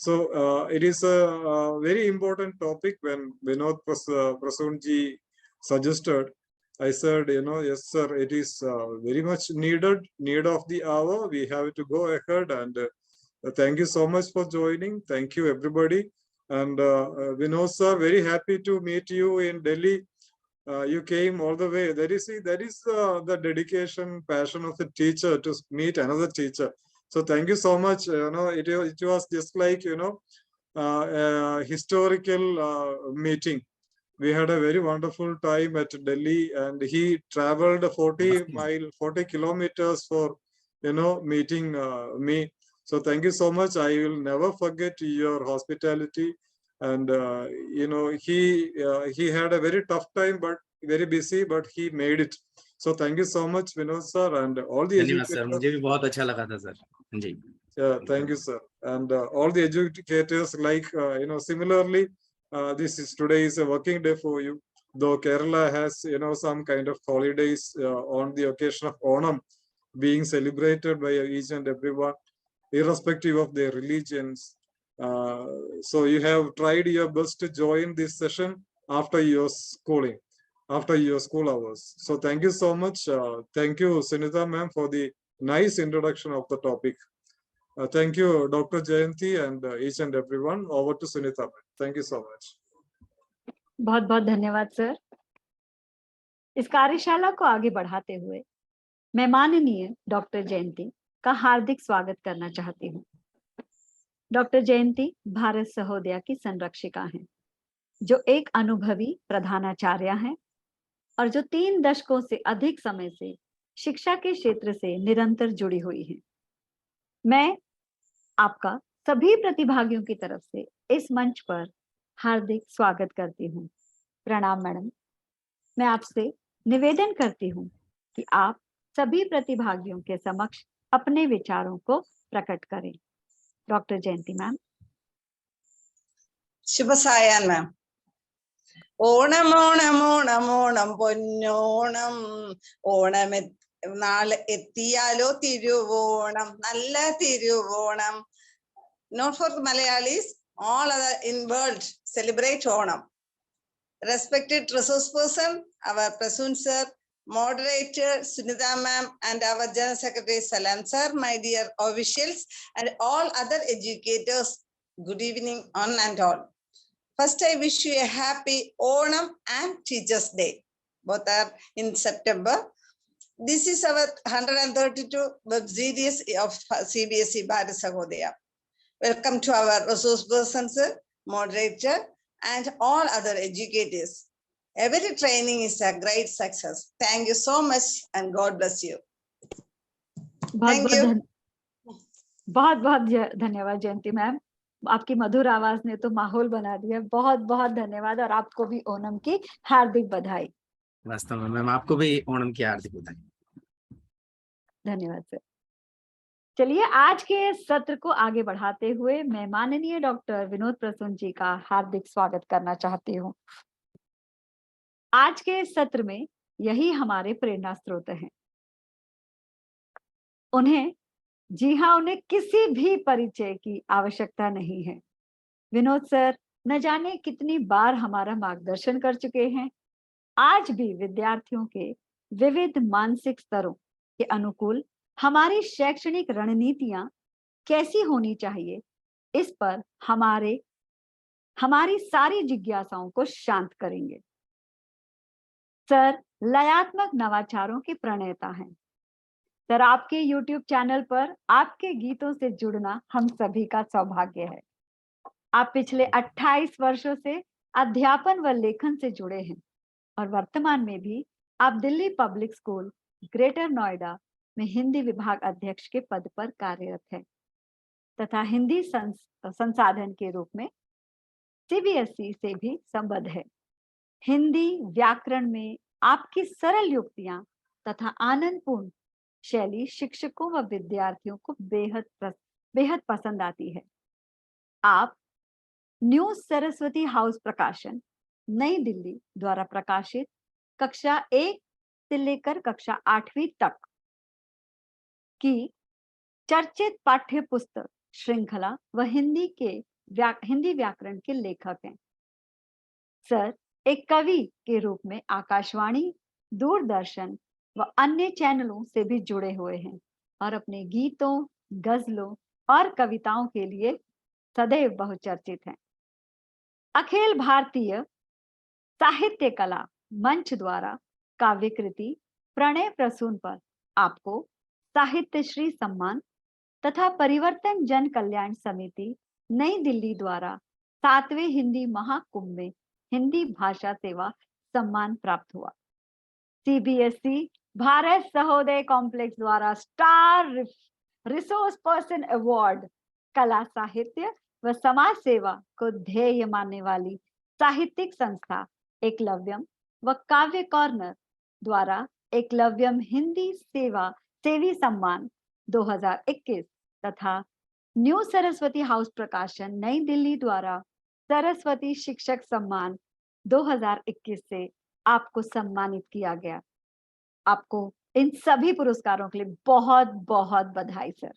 So it is a very important topic. When Vinod Prasoonji suggested, I said, yes, sir, it is very much need of the hour. We have to go ahead, and thank you so much for joining. Thank you, everybody. And Vinod, sir, very happy to meet you in Delhi. You came all the way. That is the dedication, passion of the teacher to meet another teacher. So thank you so much. It was just like historical meeting. We had a very wonderful time at Delhi, and he traveled 40 kilometers for meeting me. So thank you so much. I will never forget your hospitality. And he had a very tough time, but very busy, but he made it. So thank you so much, Vinod sir, and all the धन्यवाद sir, मुझे भी बहुत अच्छा लगा था sir ji. Yeah, thank you, sir. And all the educators, like similarly, today is a working day for you. Though Kerala has some kind of holidays on the occasion of Onam being celebrated by each and everyone, irrespective of their religions. So you have tried your best to join this session after your schooling, after your school hours. So thank you so much. Thank you, Sunita ma'am, for the nice introduction of the topic. Thank you, Dr. Jayanti, and each and everyone. Over to Sunita. Thank you so much. बहुत बहुत धन्यवाद sir. इस कार्यशाला को आगे बढ़ाते हुए मैं माननीय डॉक्टर जयंती का हार्दिक स्वागत करना चाहती हूँ. डॉक्टर जयंती भारत सहोदया की संरक्षिका हैं, जो एक अनुभवी प्रधानाचार्य हैं और जो 3 दशकों से अधिक समय से शिक्षा के क्षेत्र से निरंतर जुड़ी हुई हैं. मैं आपका सभी प्रतिभागियों की तरफ से इस मंच पर हार्दिक स्वागत करती हूँ. प्रणाम मैडम. मैं आपसे निवेदन करती हूँ कि आप सभी प्रतिभागियों के समक्ष अपने विचारों को प्रकट करें. डॉक्टर जयंती मैम. शुभ सायं मैम. ओणम ओणम ओणम ओणम പൊന്നോണം ഓണം നാളെ എത്തിയാലോ തിരുവോണം നല്ല Thiruvonam. Not for Malayalis, all other in world celebrate Onam. Respected resource person, our Prasoon sir, moderator Sunita ma'am, and our General Secretary Salam sir, my dear officials, and all other educators, good evening on and all. First, I wish you a happy Onam and Teachers Day. Both are in September. This is our 132 web series of CBSE Bharat Sahodaya. Welcome to our resource person, sir, moderator, and all other educators. Every training is a great success. Thank you so much, and God bless you. Thank you. बहुत बहुत धन्यवाद जयंती ma'am. आपकी मधुर आवाज ने तो माहौल बना दिया. बहुत बहुत धन्यवाद, और आपको भी ओणम की हार्दिक बधाई. वास्तव में मैम, आपको भी ओणम की हार्दिक बधाई. धन्यवाद सर. चलिए, आज के सत्र को आगे बढ़ाते हुए मैं माननीय डॉक्टर विनोद प्रसून जी का हार्दिक स्वागत करना चाहती हूँ. आज के सत्र में यही हमारे प्रेरणा स्रोत हैं. उन्हें किसी भी परिचय की आवश्यकता नहीं है. विनोद सर न जाने कितनी बार हमारा मार्गदर्शन कर चुके हैं. आज भी विद्यार्थियों के विविध मानसिक स्तरों के अनुकूल हमारी शैक्षणिक रणनीतियां कैसी होनी चाहिए, इस पर हमारी सारी जिज्ञासाओं को शांत करेंगे. सर लयात्मक नवाचारों के प्रणेता हैं. सर, आपके YouTube चैनल पर आपके गीतों से जुड़ना हम सभी का सौभाग्य है. आप पिछले 28 वर्षों से अध्यापन व लेखन से जुड़े हैं और वर्तमान में भी आप Delhi public school greater Noida में हिंदी विभाग अध्यक्ष के पद पर कार्यरत है तथा हिंदी संसाधन के रूप में CBSE से भी संबद्ध है. हिंदी व्याकरण में आपकी सरल युक्तियां तथा आनंदपूर्ण शैली शिक्षकों व विद्यार्थियों को बेहद पसंद आती है. आप न्यू सरस्वती हाउस प्रकाशन नई दिल्ली द्वारा प्रकाशित कक्षा 1 से लेकर कक्षा 8वीं तक की चर्चित पाठ्य पुस्तक श्रृंखला व हिंदी व्याकरण के लेखक हैं। सर एक कवि के रूप में आकाशवाणी, दूरदर्शन व अन्य चैनलों से भी जुड़े हुए हैं और अपने गीतों, गजलों और कविताओं के लिए सदैव बहुचर्चित हैं। अखिल भारतीय साहित्य कला मंच द्वारा काव्य कृति प्रणय प्रसून पर आपको साहित्य श्री सम्मान तथा परिवर्तन जन कल्याण समिति नई दिल्ली द्वारा 7वें हिंदी महाकुंभ में हिंदी भाषा सेवा सम्मान प्राप्त हुआ। सीबीएसई भारत सहोदय कॉम्प्लेक्स द्वारा स्टार रिसोर्स पर्सन अवार्ड कला साहित्य व समाज सेवा को ध्येय मानने वाली साहित्यिक संस्था एकलव्यम व काव्य कॉर्नर द्वारा एकलव्यम हिंदी सेवी सम्मान 2021 तथा न्यू सरस्वती हाउस प्रकाशन नई दिल्ली द्वारा सरस्वती शिक्षक सम्मान 2021 से आपको सम्मानित किया गया। आपको इन सभी पुरस्कारों के लिए बहुत बहुत बधाई सर।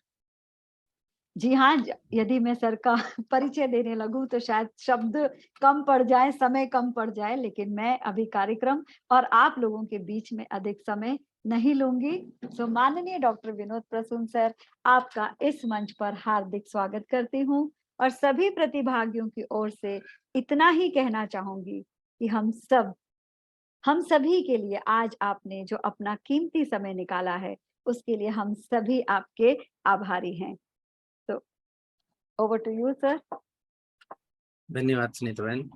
जी हाँ, यदि मैं सर का परिचय देने लगूं तो शायद शब्द कम पड़ जाए, समय कम पड़ जाए, लेकिन मैं अभी कार्यक्रम और आप लोगों के बीच में अधिक समय नहीं लूंगी। तो माननीय डॉक्टर विनोद प्रसून सर, आपका इस मंच पर हार्दिक स्वागत करती हूँ और सभी प्रतिभागियों की ओर से इतना ही कहना चाहूंगी कि हम सभी के लिए आज आपने जो अपना कीमती समय निकाला है उसके लिए हम सभी आपके आभारी हैं। तो ओवर टू यू सर। धन्यवाद सुनीता बहन।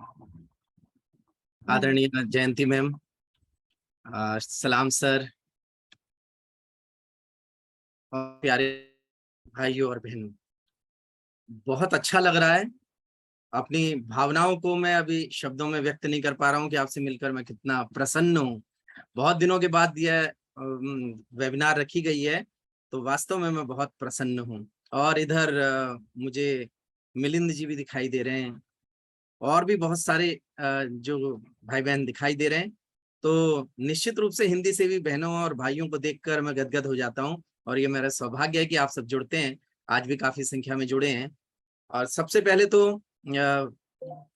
आदरणीय जयंती मैम, सलाम सर और प्यारे भाइयों और बहनों, बहुत अच्छा लग रहा है। अपनी भावनाओं को मैं अभी शब्दों में व्यक्त नहीं कर पा रहा हूँ कि आपसे मिलकर मैं कितना प्रसन्न हूँ। बहुत दिनों के बाद यह वेबिनार रखी गई है तो वास्तव में मैं बहुत प्रसन्न हूँ। और इधर मुझे मिलिंद जी भी दिखाई दे रहे हैं और भी बहुत सारे जो भाई बहन दिखाई दे रहे हैं। तो निश्चित रूप से हिंदी सेवी बहनों और भाइयों को देखकर मैं गदगद हो जाता हूँ और ये मेरा सौभाग्य है कि आप सब जुड़ते हैं। आज भी काफी संख्या में जुड़े हैं। और सबसे पहले तो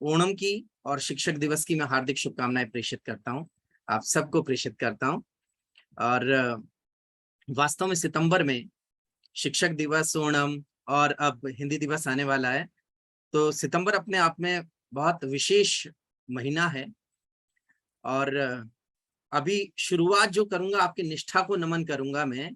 ओणम की और शिक्षक दिवस की मैं हार्दिक शुभकामनाएं प्रेषित करता हूँ, आप सबको प्रेषित करता हूँ। और वास्तव में सितंबर में शिक्षक दिवस, ओणम और अब हिंदी दिवस आने वाला है, तो सितंबर अपने आप में बहुत विशेष महीना है। और अभी शुरुआत जो करूंगा आपकी निष्ठा को नमन करूंगा मैं।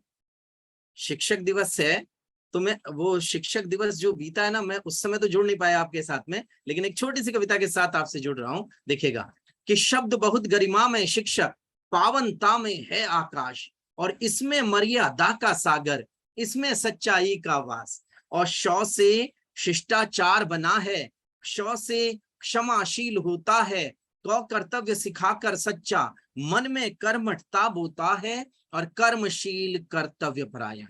शिक्षक दिवस से तो मैं वो शिक्षक दिवस जो बीता है ना, मैं उस समय तो जुड़ नहीं पाया आपके साथ में, लेकिन एक छोटी सी कविता के साथ आपसे जुड़ रहा हूं। देखिएगा कि शब्द बहुत गरिमा में शिक्षक, पावनता में है आकाश, और इसमें मर्यादा का सागर, इसमें सच्चाई का वास। और शौ से शिष्टाचार बना है, शौ से क्षमाशील होता है, तो कर्तव्य सिखाकर सच्चा, मन में कर्मठता बोता है, और कर्मशील कर्तव्य परायण।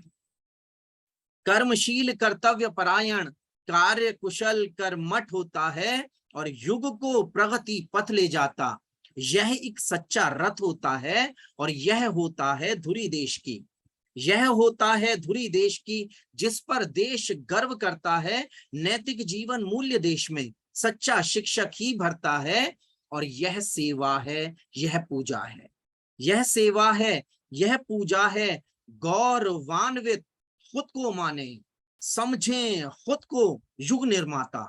कर्मशील कर्तव्य परायण, कार्य कुशल कर्मठ होता है, और युग को प्रगति पथ ले जाता। यह एक सच्चा रथ होता है, और यह होता है धुरी देश की, यह होता है धुरी देश की, जिस पर देश गर्व करता है। नैतिक जीवन मूल्य देश में सच्चा शिक्षक ही भरता है, और यह सेवा है, यह पूजा है, यह सेवा है, यह पूजा है। गौरवान्वित खुद को माने, समझें खुद को युग निर्माता,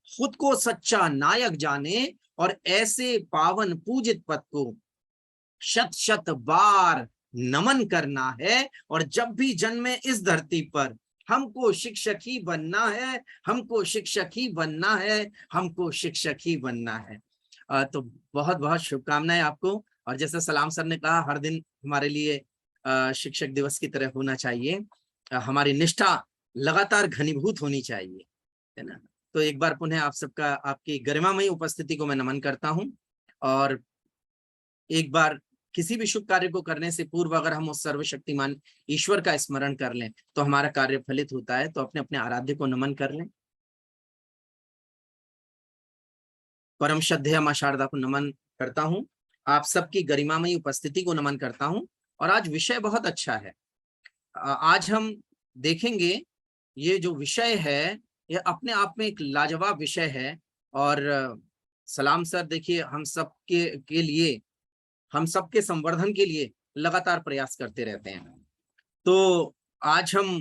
खुद को सच्चा नायक जाने, और ऐसे पावन पूजित पद को शत शत बार नमन करना है। और जब भी जन्मे इस धरती पर, हमको शिक्षक ही बनना है, हमको शिक्षक ही बनना है, हमको शिक्षक ही बनना है। तो बहुत बहुत शुभकामनाएं आपको। और जैसे सलाम सर ने कहा, हर दिन हमारे लिए शिक्षक दिवस की तरह होना चाहिए, हमारी निष्ठा लगातार घनीभूत होनी चाहिए, है ना। तो एक बार पुनः आप सबका, आपकी गरिमामयी उपस्थिति को मैं नमन करता हूं। और एक बार किसी भी शुभ कार्य को करने से पूर्व अगर हम उस सर्वशक्तिमान ईश्वर का स्मरण कर लें तो हमारा कार्य फलित होता है। तो अपने अपने आराध्य को नमन कर लें। परम श्रद्धेय मां शारदा को नमन करता हूं, आप सबकी गरिमामयी उपस्थिति को नमन करता हूं। और आज विषय बहुत अच्छा है। आज हम देखेंगे ये जो विषय है ये अपने आप में एक लाजवाब विषय है। और सलाम सर, देखिए हम सबके लिए, हम सबके संवर्धन के लिए लगातार प्रयास करते रहते हैं। तो आज हम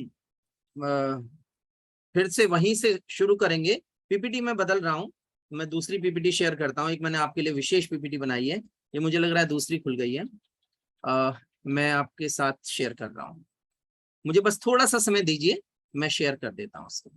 फिर से वहीं से शुरू करेंगे। पीपीटी में बदल रहा हूं, मैं दूसरी पीपीटी शेयर करता हूं। एक मैंने आपके लिए विशेष पीपीटी बनाई है, ये मुझे लग रहा है दूसरी खुल गई है। मैं आपके साथ शेयर कर रहा हूं, मुझे बस थोड़ा सा समय दीजिए, मैं शेयर कर देता हूं उसको।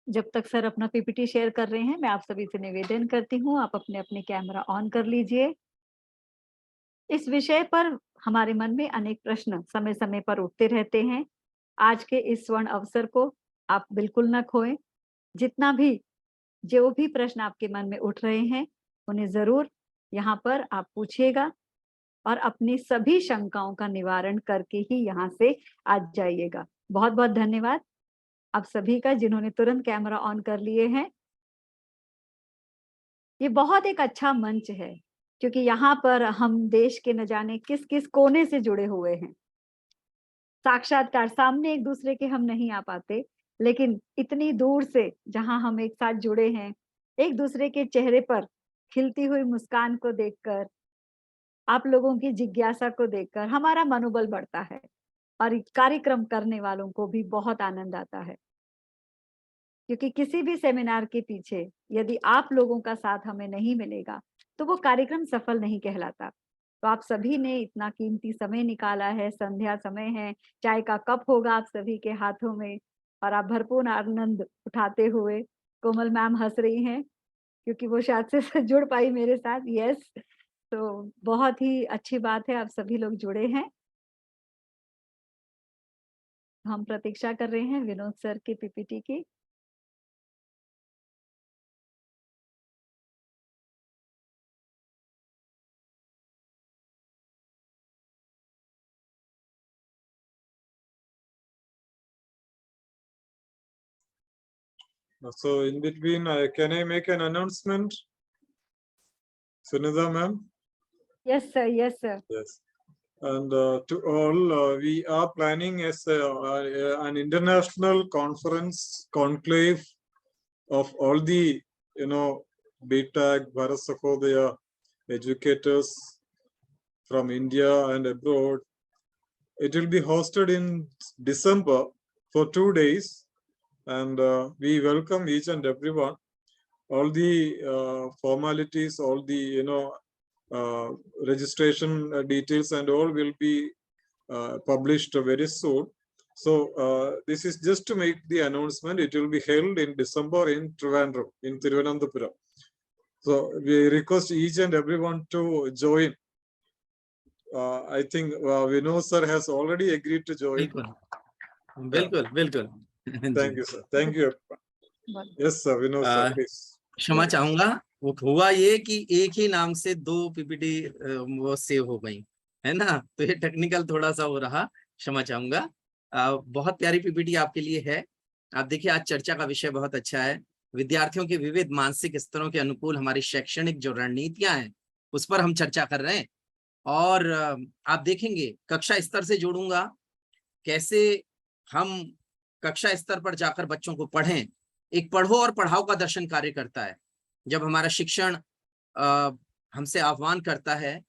जब तक सर अपना पीपीटी शेयर कर रहे हैं, मैं आप सभी से निवेदन करती हूँ, आप अपने अपने कैमरा ऑन कर लीजिए। इस विषय पर हमारे मन में अनेक प्रश्न समय समय पर उठते रहते हैं। आज के इस स्वर्ण अवसर को आप बिल्कुल न खोएं। जितना भी जो भी प्रश्न आपके मन में उठ रहे हैं, उन्हें जरूर यहाँ पर आप पूछिएगा और अपनी सभी शंकाओं का निवारण करके ही यहाँ से आज जाइएगा। बहुत बहुत धन्यवाद आप सभी का, जिन्होंने तुरंत कैमरा ऑन कर लिए हैं। ये बहुत एक अच्छा मंच है, क्योंकि यहाँ पर हम देश के न जाने किस किस कोने से जुड़े हुए हैं। साक्षात्कार सामने एक दूसरे के हम नहीं आ पाते, लेकिन इतनी दूर से जहाँ हम एक साथ जुड़े हैं, एक दूसरे के चेहरे पर खिलती हुई मुस्कान को देखकर, आप लोगों की जिज्ञासा को देखकर हमारा मनोबल बढ़ता है और कार्यक्रम करने वालों को भी बहुत आनंद आता है। क्योंकि किसी भी सेमिनार के पीछे यदि आप लोगों का साथ हमें नहीं मिलेगा, तो वो कार्यक्रम सफल नहीं कहलाता। तो आप सभी ने इतना कीमती समय निकाला है, संध्या समय है, चाय का कप होगा आप सभी के हाथों में और आप भरपूर आनंद उठाते हुए, कोमल मैम हंस रही हैं क्योंकि वो शायद से जुड़ पाई मेरे साथ। यस, तो बहुत ही अच्छी बात है, आप सभी लोग जुड़े हैं। हम प्रतीक्षा कर रहे हैं विनोद सर की पीपीटी की। So in between, can I make an announcement? Sunitha ma'am? Yes sir, yes sir. Yes. And to all, we are planning as an international conference conclave of all the, BTech, Bharat Sahodaya educators from India and abroad. It will be hosted in December for 2 days, and we welcome each and everyone. All the formalities, all the registration details and all will be published very soon. So this is just to make the announcement. It will be held in December in Trivandrum, in Thiruvananthapuram. So we request each and everyone to join. I think Vinod sir has already agreed to join. बिल्कुल बिल्कुल। Thank you, sir. Thank you. Yes, sir. Vinod sir, please. क्षमा चाहूंगा, वो हुआ ये कि एक ही नाम से 2 पीपीटी वो सेव हो गई है ना, तो ये टेक्निकल थोड़ा सा हो रहा, क्षमा चाहूंगा। बहुत प्यारी पीपीटी आपके लिए है। आप देखिए आज चर्चा का विषय बहुत अच्छा है, विद्यार्थियों के विविध मानसिक स्तरों के अनुकूल हमारी शैक्षणिक जो रणनीतियां हैं उस पर हम चर्चा कर रहे हैं। और आप देखेंगे कक्षा स्तर से जोड़ूंगा, कैसे हम कक्षा स्तर पर जाकर बच्चों को पढ़ें। एक पढ़ो और पढ़ाओ का दर्शन कार्य करता है। जब हमारा शिक्षण हमसे आह्वान करता है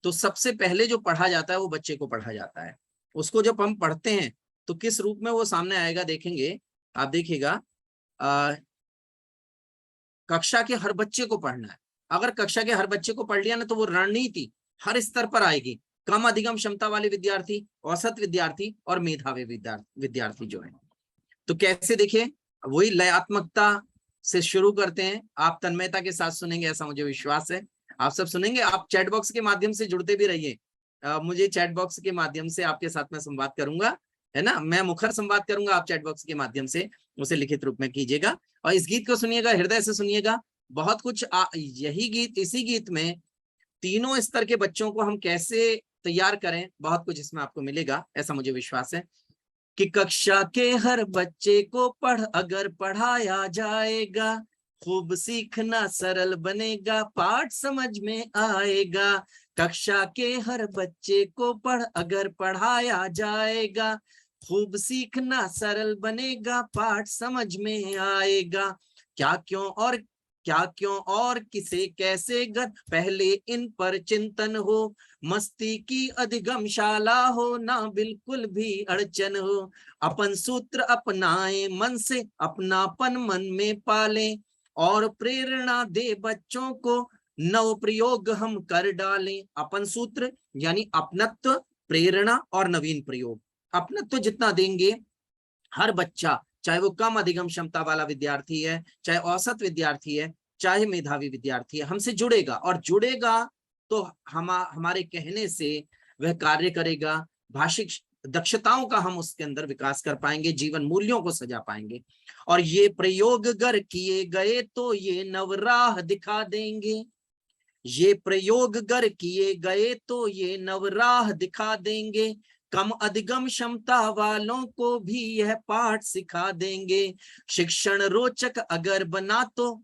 तो सबसे पहले जो पढ़ा जाता है वो बच्चे को पढ़ा जाता है। उसको जब हम पढ़ते हैं तो किस रूप में वो सामने आएगा देखेंगे। आप देखिएगा कक्षा के हर बच्चे को पढ़ना है। अगर कक्षा के हर बच्चे को पढ़ लिया ना तो वो रणनीति हर स्तर पर आएगी। कम अधिगम क्षमता वाले विद्यार्थी, औसत विद्यार्थी और मेधावी विद्यार्थी जो है। तो कैसे देखिए, वही लयात्मकता से शुरू करते हैं। आप तन्मयता के साथ सुनेंगे ऐसा मुझे विश्वास है। आप सब सुनेंगे। आप चैट बॉक्स के माध्यम से जुड़ते भी रहिए। मुझे चैट बॉक्स के माध्यम से आपके साथ में संवाद करूंगा, है ना। मैं मुखर संवाद करूंगा, आप चैट बॉक्स के माध्यम से उसे लिखित रूप में कीजिएगा। और इस गीत को सुनिएगा, हृदय से सुनिएगा। बहुत कुछ यही गीत, इसी गीत में तीनों स्तर के बच्चों को हम कैसे तैयार करें, बहुत कुछ इसमें आपको मिलेगा, ऐसा मुझे विश्वास है। कि कक्षा के हर बच्चे को अगर पढ़ाया जाएगा, खूब सीखना सरल बनेगा, पाठ समझ में आएगा। कक्षा के हर बच्चे को अगर पढ़ाया जाएगा, खूब सीखना सरल बनेगा, पाठ समझ में आएगा। क्या क्यों और किसे कैसे गर, पहले इन पर चिंतन हो। मस्ती की अधिगमशाला हो, ना बिल्कुल भी अड़चन हो। अपन सूत्र अपनाए मन से, अपनापन मन में पालें, और प्रेरणा दे बच्चों को, नव प्रयोग हम कर डालें। अपन सूत्र यानी अपनत्व, प्रेरणा और नवीन प्रयोग। अपनत्व जितना देंगे हर बच्चा, चाहे वो कम अधिगम क्षमता वाला विद्यार्थी है, चाहे औसत विद्यार्थी है, चाहे मेधावी विद्यार्थी है, हमसे जुड़ेगा। और जुड़ेगा तो हमारे कहने से वह कार्य करेगा। भाषिक दक्षताओं का हम उसके अंदर विकास कर पाएंगे, जीवन मूल्यों को सजा पाएंगे। और ये प्रयोग अगर किए गए तो ये नवराह दिखा देंगे। ये प्रयोग अगर किए गए तो ये नवराह दिखा देंगे। कम अधिगम क्षमता वालों को भी यह पाठ सिखा देंगे। शिक्षण रोचक अगर बना तो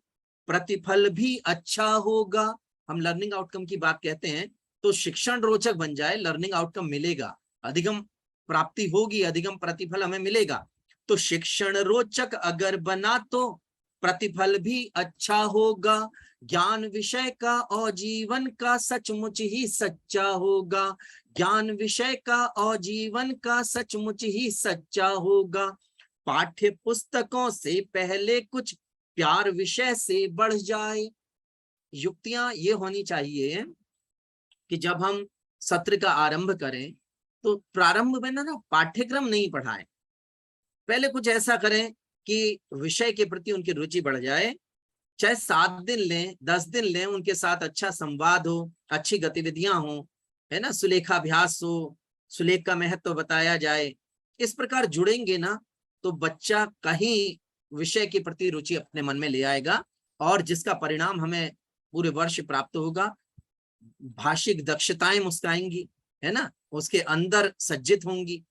प्रतिफल भी अच्छा होगा। हम लर्निंग आउटकम की बात कहते हैं, तो शिक्षण रोचक बन जाए, लर्निंग आउटकम मिलेगा, अधिगम प्राप्ति होगी, अधिगम प्रतिफल हमें मिलेगा। तो शिक्षण रोचक अगर बना तो प्रतिफल भी अच्छा होगा। ज्ञान विषय का और जीवन का सचमुच ही सच्चा होगा। ज्ञान विषय का और जीवन का सचमुच ही सच्चा होगा। पाठ्य पुस्तकों से पहले कुछ प्यार विषय से बढ़ जाए। युक्तियां ये होनी चाहिए कि जब हम सत्र का आरंभ करें तो प्रारंभ में ना पाठ्यक्रम नहीं पढ़ाएं, पहले कुछ ऐसा करें कि विषय के प्रति उनकी रुचि बढ़ जाए। चाहे 7 दिन लें, 10 दिन लें, उनके साथ अच्छा संवाद हो, अच्छी गतिविधियां हो, है ना, सुलेखाभ्यास हो, सुलेख का महत्व बताया जाए। इस प्रकार जुड़ेंगे ना तो बच्चा कहीं विषय के प्रति रुचि अपने मन में ले आएगा, और जिसका परिणाम हमें पूरे वर्ष प्राप्त होगा। भाषिक दक्षताएं मुस्काएंगी, है ना, उसके अंदर सज्जित होंगी।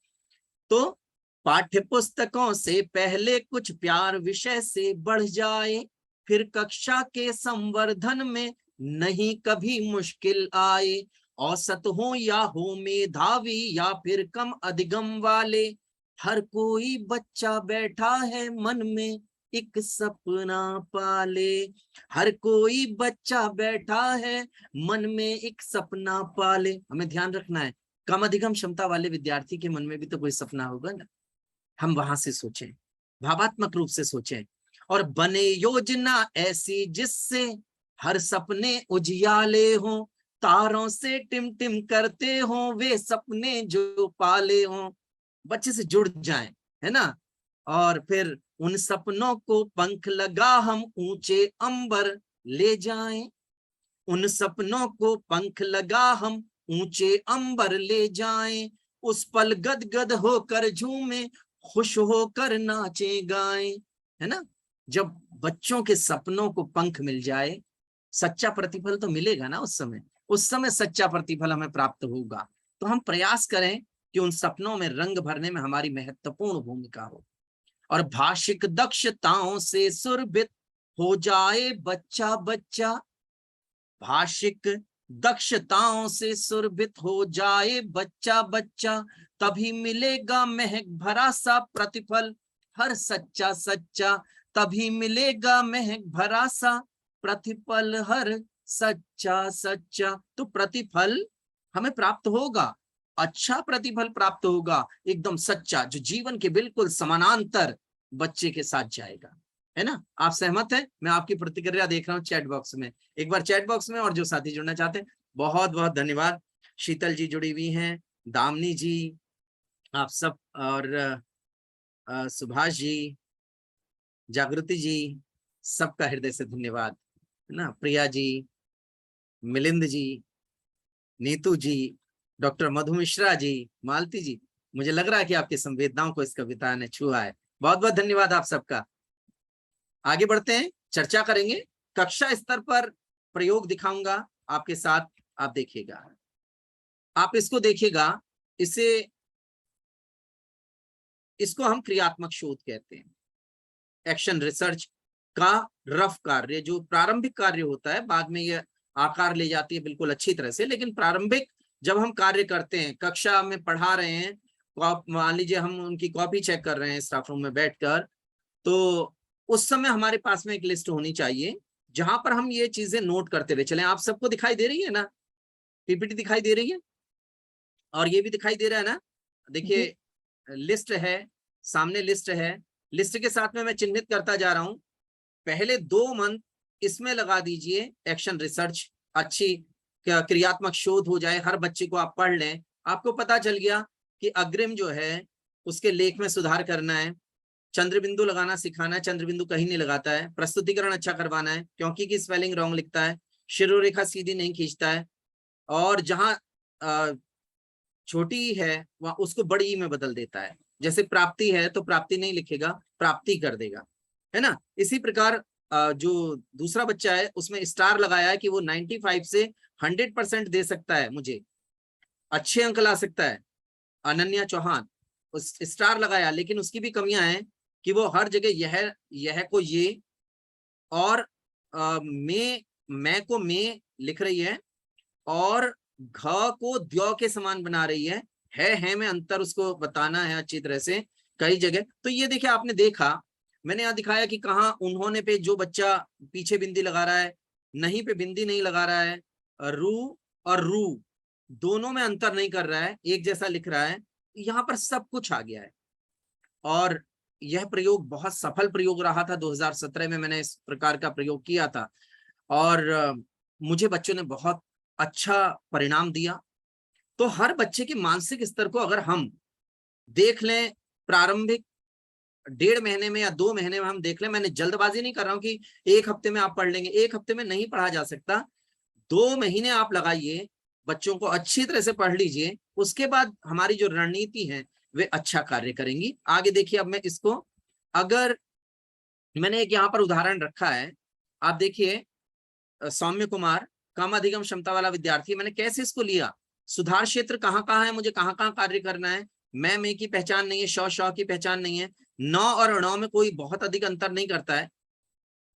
तो पाठ्य पुस्तकों से पहले कुछ प्यार विषय से बढ़ जाए, फिर कक्षा के संवर्धन में नहीं कभी मुश्किल आए। औसत हो या हो मेधावी या फिर कम अधिगम वाले, हर कोई बच्चा बैठा है मन में एक सपना पाले। हर कोई बच्चा बैठा है मन में एक सपना पाले। हमें ध्यान रखना है, कम अधिगम क्षमता वाले विद्यार्थी के मन में भी तो कोई सपना होगा ना। हम वहां से सोचें, भावात्मक रूप से सोचें, और बने योजना ऐसी जिससे हर सपने उजियाले हों। तारों से टिम टिम करते हों वे सपने जो पाले हों। बच्चे से जुड़ जाएं, है ना, और फिर उन सपनों को पंख लगा हम ऊंचे अंबर ले जाएं। उन सपनों को पंख लगा हम ऊंचे अंबर ले जाएं। उस पल गदगद होकर झूमे, खुश होकर नाचे गाएं, है ना। जब बच्चों के सपनों को पंख मिल जाए, सच्चा प्रतिफल तो मिलेगा ना उस समय सच्चा प्रतिफल हमें प्राप्त होगा। तो हम प्रयास करें कि उन सपनों में रंग भरने में हमारी महत्वपूर्ण भूमिका हो, और भाषिक दक्षताओं से सुरभित हो जाए बच्चा बच्चा। भाषिक दक्षताओं से सुरभित हो जाए बच्चा बच्चा, तभी मिलेगा महक भरा सा प्रतिफल हर सच्चा सच्चा। तभी मिलेगा महक भरा सा प्रतिफल हर सच्चा सच्चा। तो प्रतिफल हमें प्राप्त होगा, अच्छा प्रतिफल प्राप्त होगा, एकदम सच्चा, जो जीवन के बिल्कुल समानांतर बच्चे के साथ जाएगा, है ना? आप सहमत हैं? मैं आपकी प्रतिक्रिया देख रहा हूँ चैट बॉक्स में, एक बार चैट बॉक्स में, और जो साथी जुड़ना चाहते हैं बहुत बहुत धन्यवाद। शीतल जी जुड़ी हुई हैं, दामिनी जी, आप सब, और सुभाष जी, जागृति जी, सबका हृदय से धन्यवाद, है ना? प्रिया जी, मिलिंद जी, नीतू जी, डॉक्टर मधु मिश्रा जी, मालती जी, मुझे लग रहा है कि आपकी संवेदनाओं को इस कविता ने छुआ है। बहुत बहुत धन्यवाद आप सबका। आगे बढ़ते हैं, चर्चा करेंगे, कक्षा स्तर पर प्रयोग दिखाऊंगा आपके साथ, आप देखिएगा, आप इसको देखिएगा, इसको हम क्रियात्मक शोध कहते हैं। एक्शन रिसर्च का रफ कार्य, जो प्रारंभिक कार्य होता है, बाद में ये आकार ले जाती है बिल्कुल अच्छी तरह से, लेकिन प्रारंभिक जब हम कार्य करते हैं, कक्षा में पढ़ा रहे हैं, मान लीजिए हम उनकी कॉपी चेक कर रहे हैं स्टाफ रूम में बैठकर, तो उस समय हमारे पास में एक लिस्ट होनी चाहिए जहां पर हम ये चीजें नोट करते हुए चले। आप सबको दिखाई दे रही है ना? पीपीटी दिखाई दे रही है और ये भी दिखाई दे रहा है ना? देखिए लिस्ट है, सामने लिस्ट है, लिस्ट के साथ में मैं चिन्हित करता जा रहा हूं। पहले 2 मंथ इसमें लगा दीजिए, एक्शन रिसर्च, अच्छी क्रियात्मक शोध हो जाए, हर बच्चे को आप पढ़ लें, आपको पता चल गया कि अग्रिम जो है उसके लेख में सुधार करना है, चंद्रबिंदु लगाना सिखाना है, चंद्रबिंदु कहीं नहीं लगाता है, प्रस्तुतिकरण अच्छा करवाना है, क्योंकि की स्पेलिंग रॉन्ग लिखता है, शिरोरेखा सीधी नहीं खींचता है, और जहां छोटी है वहां उसको बड़ी में बदल देता है। जैसे प्राप्ति है तो प्राप्ति नहीं लिखेगा, प्राप्ति कर देगा, है ना? इसी प्रकार जो दूसरा बच्चा है उसमें स्टार लगाया है कि वो 95 से 100% दे सकता है, मुझे अच्छे अंक ला सकता है, अनन्या चौहान, उस स्टार लगाया, लेकिन उसकी भी कमियां हैं कि वो हर जगह यह को ये और मैं को मैं लिख रही है, और घ को द्य के समान बना रही है में अंतर उसको बताना है अच्छी तरह से कई जगह। तो ये देखिए, आपने देखा, मैंने यहाँ दिखाया कि कहाँ उन्होंने पे जो बच्चा पीछे बिंदी लगा रहा है, नहीं पे बिंदी नहीं लगा रहा है, रू और रू दोनों में अंतर नहीं कर रहा है, एक जैसा लिख रहा है, यहाँ पर सब कुछ आ गया है। और यह प्रयोग बहुत सफल प्रयोग रहा था, 2017 में मैंने इस प्रकार का प्रयोग किया था, और मुझे बच्चों ने बहुत अच्छा परिणाम दिया। तो हर बच्चे के मानसिक स्तर को अगर हम देख लें, प्रारंभिक 1.5 महीने में या 2 महीने में हम देख लें, मैंने जल्दबाजी नहीं कर रहा हूं कि 1 हफ्ते में आप पढ़ लेंगे, 1 हफ्ते में नहीं पढ़ा जा सकता, 2 महीने आप लगाइए, बच्चों को अच्छी तरह से पढ़ लीजिए, उसके बाद हमारी जो रणनीति है वे अच्छा कार्य करेंगी। आगे देखिए, अब मैं इसको, अगर मैंने एक यहाँ पर उदाहरण रखा है, आप देखिए, सौम्य कुमार कम अधिगम क्षमता वाला विद्यार्थी, मैंने कैसे इसको लिया, सुधार क्षेत्र कहाँ कहाँ है, मुझे कहाँ कहाँ कार्य करना है, मैं की पहचान नहीं है, शौ की पहचान नहीं है, न और ण में कोई बहुत अधिक अंतर नहीं करता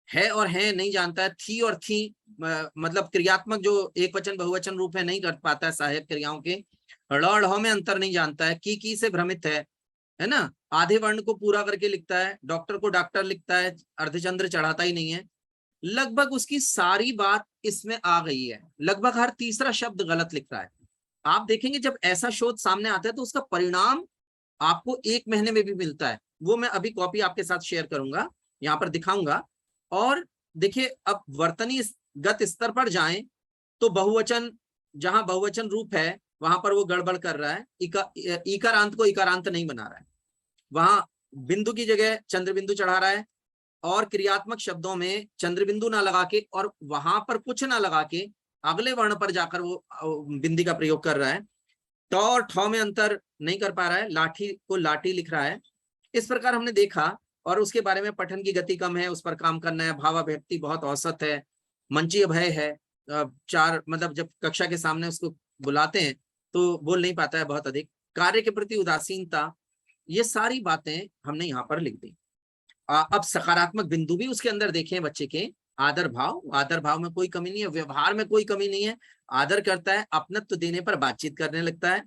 है और है नहीं जानता है, थी और थी मतलब क्रियात्मक जो एक वचन बहुवचन रूप है नहीं कर पाता है सहायक क्रियाओं के, ड़ में अंतर नहीं जानता है, की से भ्रमित है ना, आधे वर्ण को पूरा करके लिखता है, डॉक्टर को डॉक्टर लिखता है, अर्धचंद्र चढ़ाता ही नहीं है, लगभग उसकी सारी बात इसमें आ गई है, लगभग हर तीसरा शब्द गलत लिख रहा है। आप देखेंगे जब ऐसा शोध सामने आता है तो उसका परिणाम आपको 1 महीने में भी मिलता है, वो मैं अभी कॉपी आपके साथ शेयर करूंगा, यहाँ पर दिखाऊंगा। और देखिए, अब वर्तनीगत स्तर पर जाएं तो बहुवचन, जहां बहुवचन रूप है वहां पर वो गड़बड़ कर रहा है, इकारांत को इकारांत नहीं बना रहा है, वहां बिंदु की जगह चंद्रबिंदु चढ़ा रहा है, और क्रियात्मक शब्दों में चंद्रबिंदु ना लगा के और वहां पर कुछ ना लगा के अगले वर्ण पर जाकर वो बिंदी का प्रयोग कर रहा है, ट और ठ में अंतर नहीं कर पा रहा है, लाठी को लाठी लिख रहा है। इस प्रकार हमने देखा, और उसके बारे में पठन की गति कम है, उस पर काम करना है, भावाभिव्यक्ति बहुत औसत है, मंचीय भय है, 4 मतलब जब कक्षा के सामने उसको बुलाते हैं तो बोल नहीं पाता है बहुत अधिक, कार्य के प्रति उदासीनता, ये सारी बातें हमने यहाँ पर लिख दी। अब सकारात्मक बिंदु भी उसके अंदर देखें बच्चे के, आदर भाव में कोई कमी नहीं है, व्यवहार में कोई कमी नहीं है, आदर करता है, अपनत्व देने पर बातचीत करने लगता है,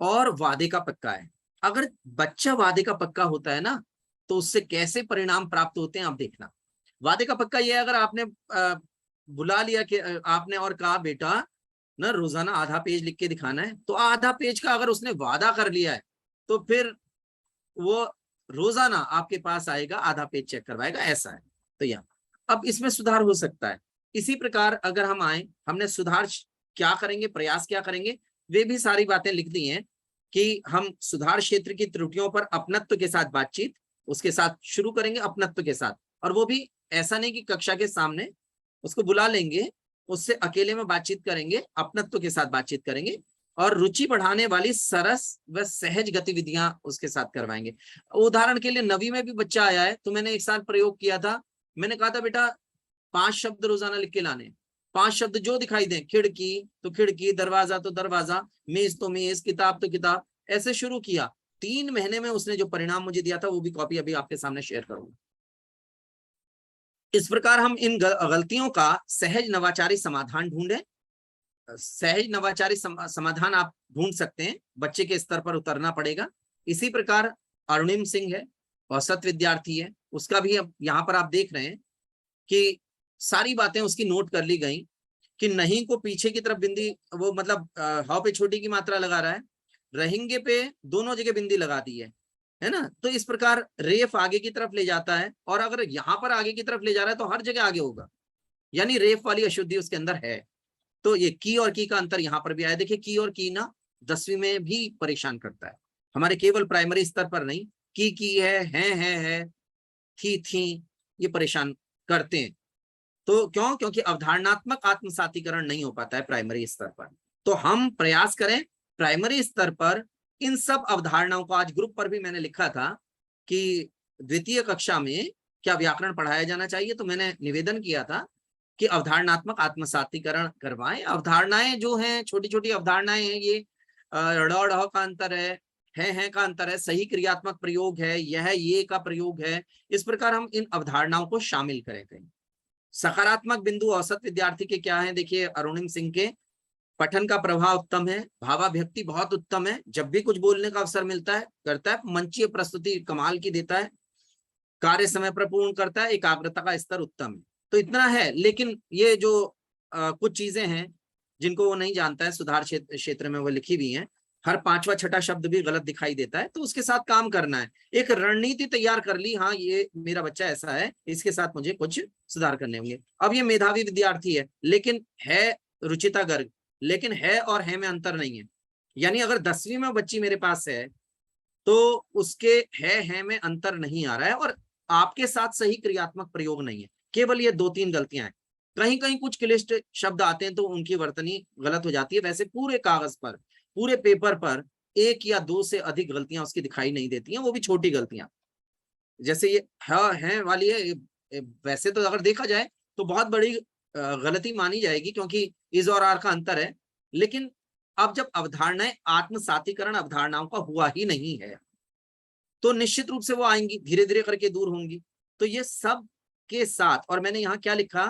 और वादे का पक्का है। अगर बच्चा वादे का पक्का होता है ना तो उससे कैसे परिणाम प्राप्त होते हैं आप देखना। वादे का पक्का यह है, अगर आपने बुला लिया कि आपने और कहा बेटा ना रोजाना आधा पेज लिख के दिखाना है, तो आधा पेज का अगर उसने वादा कर लिया है तो फिर वो रोजाना आपके पास आएगा, आधा पेज चेक करवाएगा, ऐसा है। तो यहाँ अब इसमें सुधार हो सकता है। इसी प्रकार अगर हम आए, हमने सुधार क्या करेंगे, प्रयास क्या करेंगे, वे भी सारी बातें लिख दी हैं कि हम सुधार क्षेत्र की त्रुटियों पर अपनत्व के साथ बातचीत, उसके साथ शुरू करेंगे अपनत्व के साथ, और वो भी ऐसा नहीं कि कक्षा के सामने उसको बुला लेंगे, उससे अकेले में बातचीत करेंगे, अपनत्व के साथ बातचीत करेंगे और रुचि बढ़ाने वाली सरस व सहज गतिविधियां उसके साथ करवाएंगे। उदाहरण के लिए 9वीं में भी बच्चा आया है, तो मैंने एक साल प्रयोग किया था, मैंने कहा था बेटा 5 शब्द रोजाना लिख के लाने, 5 शब्द जो दिखाई दें, खिड़की तो खिड़की, दरवाजा तो दरवाजा, मेज तो मेज, किताब तो किताब, ऐसे शुरू किया। 3 महीने में उसने जो परिणाम मुझे दिया था वो भी कॉपी अभी आपके सामने शेयर करूंगा। इस प्रकार हम इन गलतियों का सहज नवाचारी समाधान ढूंढें। सहज नवाचारी समाधान आप ढूंढ सकते हैं, बच्चे के स्तर पर उतरना पड़ेगा। इसी प्रकार अरुणिम सिंह है, औसत विद्यार्थी है, उसका भी अब यहाँ पर आप देख रहे हैं कि सारी बातें उसकी नोट कर ली गई कि नहीं को पीछे की तरफ बिंदी, वो मतलब हाव पे छोटी की मात्रा लगा रहा है, रहेंगे पे दोनों जगह बिंदी लगा दी है ना। तो इस प्रकार रेफ आगे की तरफ ले जाता है, और अगर यहाँ पर आगे की तरफ ले जा रहा है तो हर जगह आगे होगा, यानी रेफ वाली अशुद्धि उसके अंदर है। तो ये की और की का अंतर यहाँ पर भी आया। देखिए की और की ना 10वीं में भी परेशान करता है, हमारे केवल प्राइमरी स्तर पर नहीं, की है, थी, ये परेशान करते हैं। तो क्यों? क्योंकि अवधारणात्मक आत्मसातीकरण नहीं हो पाता है प्राइमरी स्तर पर। तो हम प्रयास करें प्राइमरी स्तर पर इन सब अवधारणाओं को, आज ग्रुप पर भी मैंने लिखा था कि द्वितीय कक्षा में क्या व्याकरण पढ़ाया जाना चाहिए, तो मैंने निवेदन किया था कि अवधारणात्मक आत्मसातीकरण करवाएं। अवधारणाएं जो हैं, छोटी छोटी अवधारणाएं हैं, ये ड़ का अंतर है का अंतर है, सही क्रियात्मक प्रयोग है, यह ये का प्रयोग है। इस प्रकार हम इन अवधारणाओं को शामिल करें कहीं। सकारात्मक बिंदु औसत विद्यार्थी के क्या है? देखिए अरुणिम सिंह के पठन का प्रभाव उत्तम है, भावाभिव्यक्ति बहुत उत्तम है, जब भी कुछ बोलने का अवसर मिलता है करता है, मंचीय प्रस्तुति कमाल की देता है, कार्य समय पर पूर्ण करता है, एकाग्रता का स्तर उत्तम है। तो इतना है, लेकिन ये जो कुछ चीजें हैं जिनको वो नहीं जानता है, सुधार क्षेत्र में वो लिखी हुई हैं, हर 5वां 6ठा शब्द भी गलत दिखाई देता है, तो उसके साथ काम करना है। एक रणनीति तैयार कर ली, हाँ ये मेरा बच्चा ऐसा है, इसके साथ मुझे कुछ सुधार करने होंगे। अब ये मेधावी विद्यार्थी है, लेकिन है रुचिता गर्ग, लेकिन है और है में अंतर नहीं है। यानी अगर 10वीं में बच्ची मेरे पास है तो उसके है में अंतर नहीं आ रहा है, और आपके साथ सही क्रियात्मक प्रयोग नहीं है, केवल ये 2-3 गलतियां हैं। कहीं कहीं कुछ क्लिष्ट शब्द आते हैं तो उनकी वर्तनी गलत हो जाती है, वैसे पूरे कागज पर, पूरे पेपर पर 1 या 2 से अधिक गलतियां उसकी दिखाई नहीं देती हैं, वो भी छोटी गलतियां। जैसे ये है वाली है, वैसे तो अगर देखा जाए तो बहुत बड़ी गलती मानी जाएगी, क्योंकि इज और आर का अंतर है, लेकिन अब जब अवधारणाएं आत्मसातीकरण अवधारणाओं का हुआ ही नहीं है तो निश्चित रूप से वो आएंगी, धीरे धीरे करके दूर होंगी। तो ये सब के साथ, और मैंने यहाँ क्या लिखा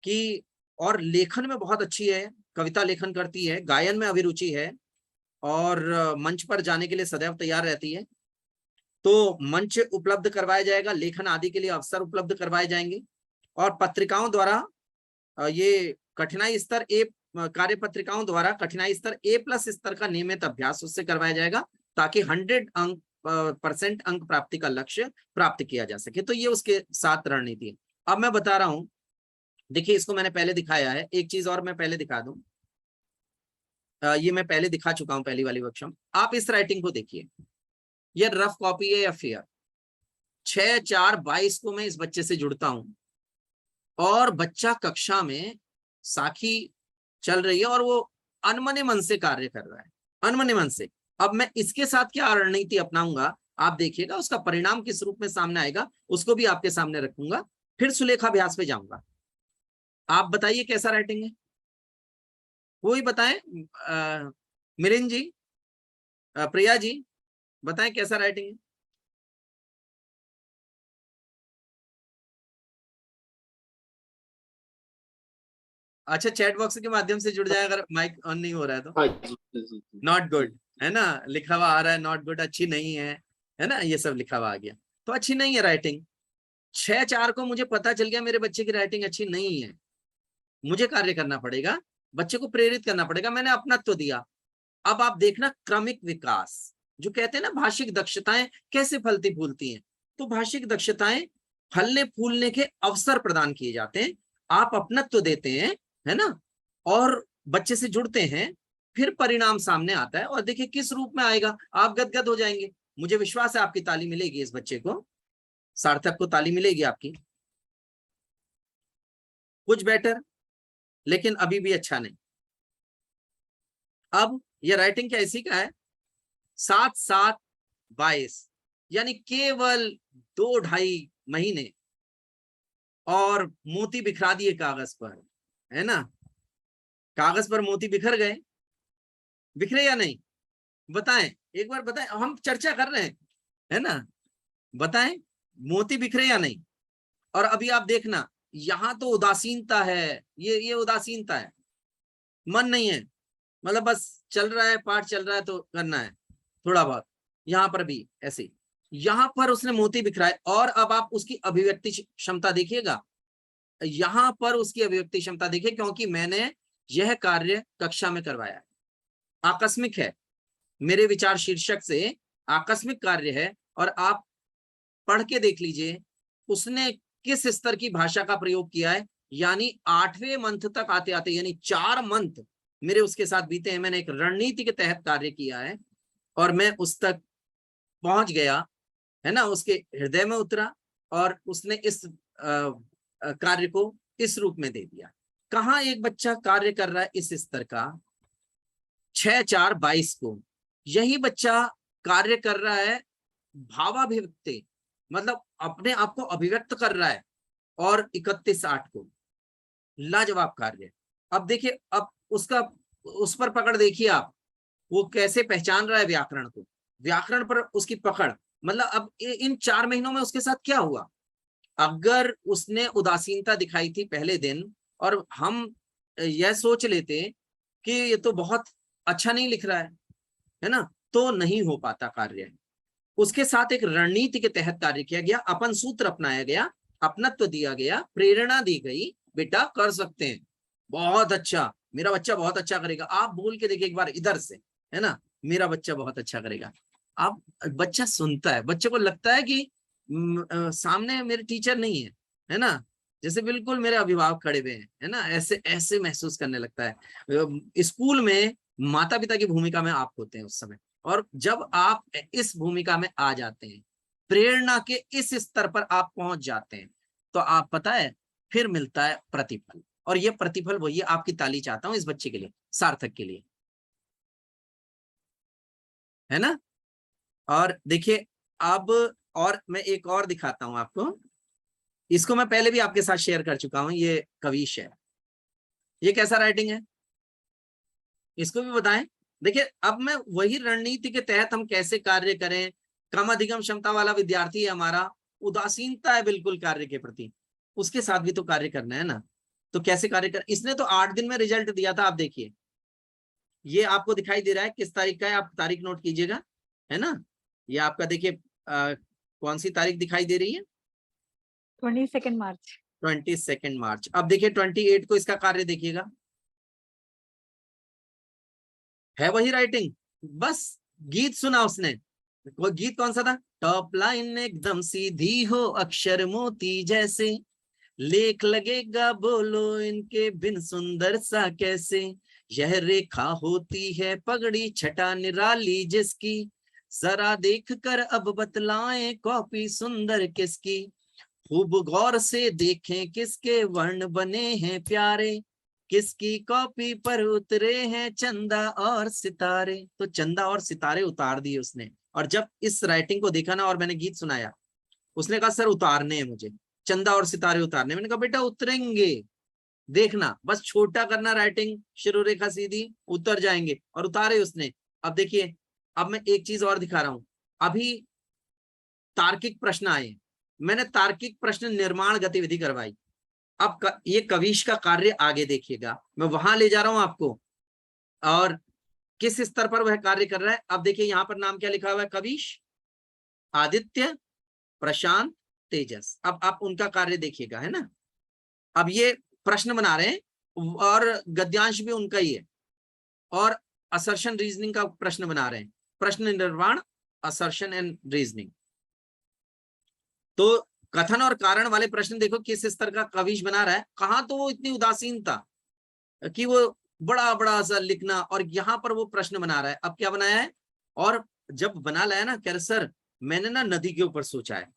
कि और लेखन में बहुत अच्छी है, कविता लेखन करती है, गायन में अभिरुचि है, और मंच पर जाने के लिए सदैव तैयार रहती है। तो मंच उपलब्ध करवाया जाएगा, लेखन आदि के लिए अवसर उपलब्ध करवाए जाएंगे, और पत्रिकाओं द्वारा ये कठिनाई स्तर ए, कार्य पत्रिकाओं द्वारा कठिनाई स्तर A+ स्तर का नियमित अभ्यास उससे करवाया जाएगा, ताकि 100% अंक प्राप्ति का लक्ष्य प्राप्त किया जा सके। तो ये उसके साथ रणनीति है। अब मैं बता रहा हूं, देखिए इसको मैंने पहले दिखाया है, एक चीज और मैं पहले दिखा दूं, ये मैं पहले दिखा चुका हूं पहली वाली वर्कशॉप। आप इस राइटिंग को देखिए, ये रफ कॉपी है या फेयर। 6/4/22 को मैं इस बच्चे से जुड़ता हूं, और बच्चा कक्षा में साखी चल रही है और वो अनमने मन से कार्य कर रहा है, अनमने मन से। अब मैं इसके साथ क्या रणनीति अपनाऊंगा, आप देखिएगा, उसका परिणाम किस रूप में सामने आएगा उसको भी आपके सामने रखूंगा। फिर सुलेखाभ्यास पे जाऊंगा। आप बताइए कैसा राइटिंग है, वो ही बताएं। मिलिंद जी, प्रिया जी, बताएं कैसा राइटिंग है। अच्छा, चैट बॉक्स के माध्यम से जुड़ जाए अगर माइक ऑन नहीं हो रहा है तो। नॉट गुड है ना, लिखा हुआ आ रहा है नॉट गुड, अच्छी नहीं है ना, ये सब लिखा हुआ आ गया, तो अच्छी नहीं है राइटिंग। 6/4 को मुझे पता चल गया मेरे बच्चे की राइटिंग अच्छी नहीं है, मुझे कार्य करना पड़ेगा, बच्चे को प्रेरित करना पड़ेगा। मैंने अपनत्व दिया। अब आप देखना क्रमिक विकास, जो कहते हैं ना भाषिक दक्षताएं कैसे फलती फूलती हैं, तो भाषिक दक्षताएं फलने फूलने के अवसर प्रदान किए जाते हैं, आप अपनत्व देते हैं, है ना, और बच्चे से जुड़ते हैं, फिर परिणाम सामने आता है। और देखिए किस रूप में आएगा, आप गदगद हो जाएंगे। मुझे विश्वास है आपकी ताली मिलेगी, इस बच्चे को, सार्थक को ताली मिलेगी आपकी। कुछ बेटर, लेकिन अभी भी अच्छा नहीं। अब ये राइटिंग क्या इसी का है, 7-7-22, यानी केवल 2-2.5 महीने और मोती बिखरा दिए कागज पर, है ना, कागज पर मोती बिखर गए, बिखरे या नहीं, बताएं एक बार, बताएं, हम चर्चा कर रहे हैं, है ना, बताएं मोती बिखरे या नहीं। और अभी आप देखना, यहां तो उदासीनता है, ये उदासीनता है, मन नहीं है, मतलब बस चल रहा है, पाठ चल रहा है तो करना है थोड़ा बहुत। यहाँ पर भी ऐसे, यहाँ पर उसने मोती बिखराए। और अब आप उसकी अभिव्यक्ति क्षमता देखिएगा, यहाँ पर उसकी अभिव्यक्ति क्षमता देखिए, क्योंकि मैंने यह कार्य कक्षा में करवाया है, आकस्मिक है, मेरे विचार शीर्षक से आकस्मिक कार्य है। और आप पढ़ के देख लीजिए उसने किस स्तर की भाषा का प्रयोग किया है, यानी 8वें मंथ तक आते आते, यानी 4 मंथ मेरे उसके साथ बीते हैं। मैंने एक रणनीति के तहत कार्य किया है और मैं उस तक पहुंच गया, है ना, उसके हृदय में उतरा और उसने इस कार्य को इस रूप में दे दिया। कहाँ एक बच्चा कार्य कर रहा है इस स्तर का, 6-4-22 को, यही बच्चा कार्य कर रहा है भावाभिव्यक्ति, मतलब अपने आप को अभिव्यक्त कर रहा है, और 31-8 को, लाजवाब कार्य। अब देखिए, अब उसका उस पर पकड़ देखिए आप, वो कैसे पहचान रहा है व्याकरण को, व्याकरण पर उसकी पकड़, मतलब अब इन 4 महीनों में उसके साथ क्या हुआ। अगर उसने उदासीनता दिखाई थी पहले दिन और हम यह सोच लेते कि ये तो बहुत अच्छा नहीं लिख रहा है ना, तो नहीं हो पाता कार्य। उसके साथ एक रणनीति के तहत कार्य किया गया, अपन सूत्र अपनाया गया, अपनत्व दिया गया, प्रेरणा दी गई, बेटा कर सकते हैं, बहुत अच्छा, मेरा बच्चा बहुत अच्छा करेगा। आप बोल के देखिए एक बार इधर से, है ना, मेरा बच्चा बहुत अच्छा करेगा। आप, बच्चा सुनता है, बच्चे को लगता है कि सामने मेरे टीचर नहीं है ना, जैसे बिल्कुल मेरे अभिभावक खड़े हुए हैं, है ना, ऐसे ऐसे महसूस करने लगता है। स्कूल में माता पिता की भूमिका में आप होते हैं उस समय, और जब आप इस भूमिका में आ जाते हैं, प्रेरणा के इस स्तर पर आप पहुंच जाते हैं, तो आप पता है फिर मिलता है प्रतिफल। और ये प्रतिफल वही है, आपकी ताली चाहता हूं इस बच्चे के लिए, सार्थक के लिए, है ना। और देखिए अब, और मैं एक और दिखाता हूं आपको, इसको मैं पहले भी आपके साथ शेयर कर चुका हूं, ये कविश है। ये कैसा राइटिंग है, इसको भी बताएं। देखिए अब मैं वही रणनीति के तहत हम कैसे कार्य करें, कम अधिगम क्षमता वाला विद्यार्थी है हमारा, उदासीनता है बिल्कुल कार्य के प्रति, उसके साथ भी तो कार्य करना है ना, तो कैसे कार्य कर। इसने तो 8 दिन में रिजल्ट दिया था, आप देखिए, ये आपको दिखाई दे रहा है किस तारीख का है, आप तारीख नोट कीजिएगा, है ना, ये आपका देखिए कौन सी तारीख दिखाई दे रही है, 22 मार्च। 22 मार्च। अब देखिए 28 को इसका कार्य देखिएगा, है वही राइटिंग, बस गीत सुना उसने। वो गीत कौन सा था, टॉप लाइन एकदम सीधी हो, अक्षर मोती जैसे, लेख लगेगा बोलो इनके बिन सुंदर सा कैसे, यह रेखा होती है पगड़ी छटा निराली जिसकी, जरा देख कर अब बतलाएं कॉपी सुंदर किसकी, खूब गौर से देखें किसके वर्ण बने हैं प्यारे, किसकी कॉपी पर उतरे हैं चंदा और सितारे। तो चंदा और सितारे उतार दिए उसने। और जब इस राइटिंग को देखा ना और मैंने गीत सुनाया, उसने कहा सर उतारने हैं मुझे, चंदा और सितारे उतारने। मैंने कहा बेटा उतरेंगे, देखना, बस छोटा करना राइटिंग, शिरो रेखा सीधी, उतर जाएंगे। और उतारे उसने। अब देखिए, अब मैं एक चीज और दिखा रहा हूं, अभी तार्किक प्रश्न आए, मैंने तार्किक प्रश्न निर्माण गतिविधि करवाई। अब ये कविश का कार्य आगे देखिएगा, मैं वहां ले जा रहा हूं आपको, और किस स्तर पर वह कार्य कर रहा है। अब देखिए यहाँ पर नाम क्या लिखा हुआ है, कविश, आदित्य, प्रशांत, तेजस। अब आप उनका कार्य देखिएगा, है ना। अब ये प्रश्न बना रहे हैं और गद्यांश भी उनका ही है, और असर्शन रीजनिंग का प्रश्न बना रहे हैं, प्रश्न निर्माण, असर्शन एंड रीजनिंग। तो कथन और कारण वाले प्रश्न देखो किस स्तर का कविश बना रहा है। कहाँ तो वो इतनी उदासीन था कि वो बड़ा बड़ा सा लिखना, और यहाँ पर वो प्रश्न बना रहा है। अब क्या बनाया है, और जब बना लाया ना, कह रहे सर मैंने ना नदी के ऊपर सोचा है।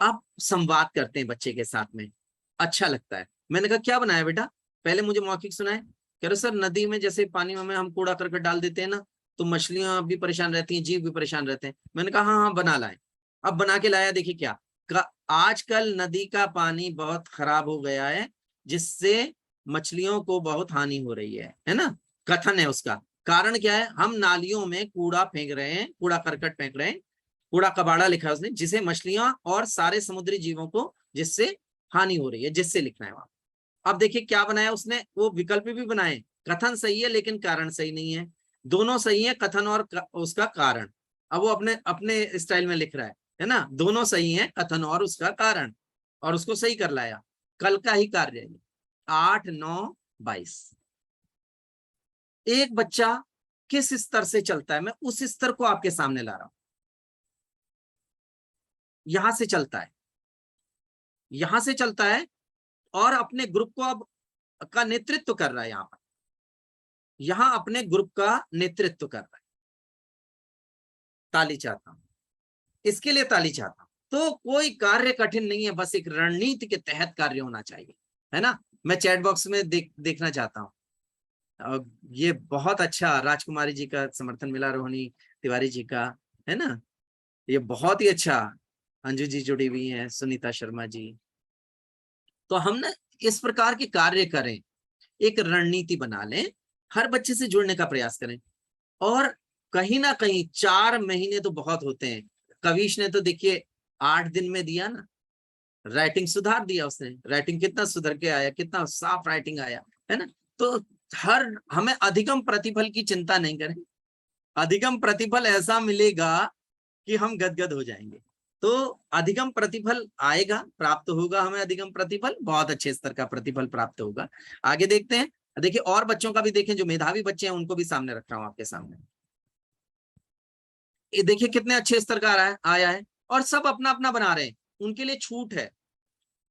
आप संवाद करते हैं बच्चे के साथ में, अच्छा लगता है। मैंने कहा क्या बनाया बेटा, पहले मुझे मौखिक सुनाए। कह रहे सर नदी में जैसे पानी में हम कूड़ा करकट डाल देते हैं ना, तो मछलियां भी परेशान रहती हैं, जीव भी परेशान रहते हैं। मैंने कहा हाँ हाँ बना लाए। अब बना के लाया, देखिए क्या, आजकल नदी का पानी बहुत खराब हो गया है, जिससे मछलियों को बहुत हानि हो रही है ना। कथन है उसका, कारण क्या है, हम नालियों में कूड़ा फेंक रहे हैं, कूड़ा करकट फेंक रहे हैं, कूड़ा कबाड़ा लिखा है उसने, जिसे मछलियां और सारे समुद्री जीवों को जिससे हानि हो रही है, जिससे लिखना है वहां। अब देखिए क्या बनाया उसने, वो विकल्प भी बनाए। कथन सही है लेकिन कारण सही नहीं है, दोनों सही है, कथन और उसका कारण। अब वो अपने अपने स्टाइल में लिख रहा है ना, दोनों सही है, कथन और उसका कारण, और उसको सही कर लाया। कल का ही कार्य है, 8-9-22। एक बच्चा किस स्तर से चलता है, मैं उस स्तर को आपके सामने ला रहा हूं। यहां से चलता है, यहां से चलता है, और अपने ग्रुप को अब का नेतृत्व कर रहा है। यहां पर, यहां अपने ग्रुप का नेतृत्व कर रहा है। ताली चाहता हूं, इसके लिए ताली चाहता हूं। तो कोई कार्य कठिन नहीं है, बस एक रणनीति के तहत कार्य होना चाहिए, है ना। मैं चैट बॉक्स में देखना चाहता हूं। ये बहुत अच्छा राजकुमारी जी का समर्थन मिला, रोहिणी तिवारी जी का, है ना, ये बहुत ही अच्छा। अंजू जी जुड़ी हुई हैं, सुनीता शर्मा जी। तो हम ना इस प्रकार के कार्य करें, एक रणनीति बना लें, हर बच्चे से जुड़ने का प्रयास करें। और कहीं ना कहीं 4 महीने तो बहुत होते हैं। कविश ने तो देखिए 8 दिन में दिया ना, राइटिंग सुधार दिया उसने, राइटिंग कितना सुधर के आया, कितना साफ राइटिंग आया, है ना। तो हमें अधिकतम प्रतिफल की चिंता नहीं करें, अधिकतम प्रतिफल ऐसा मिलेगा कि हम गदगद हो जाएंगे। तो अधिकतम प्रतिफल आएगा, प्राप्त होगा हमें, अधिकतम प्रतिफल, बहुत अच्छे स्तर का प्रतिफल प्राप्त होगा। आगे देखते हैं। देखिए और बच्चों का भी देखें, जो मेधावी बच्चे हैं उनको भी सामने रख रहा हूं आपके सामने। ये देखिए कितने अच्छे स्तर का आया है, और सब अपना अपना बना रहे हैं। उनके लिए छूट है,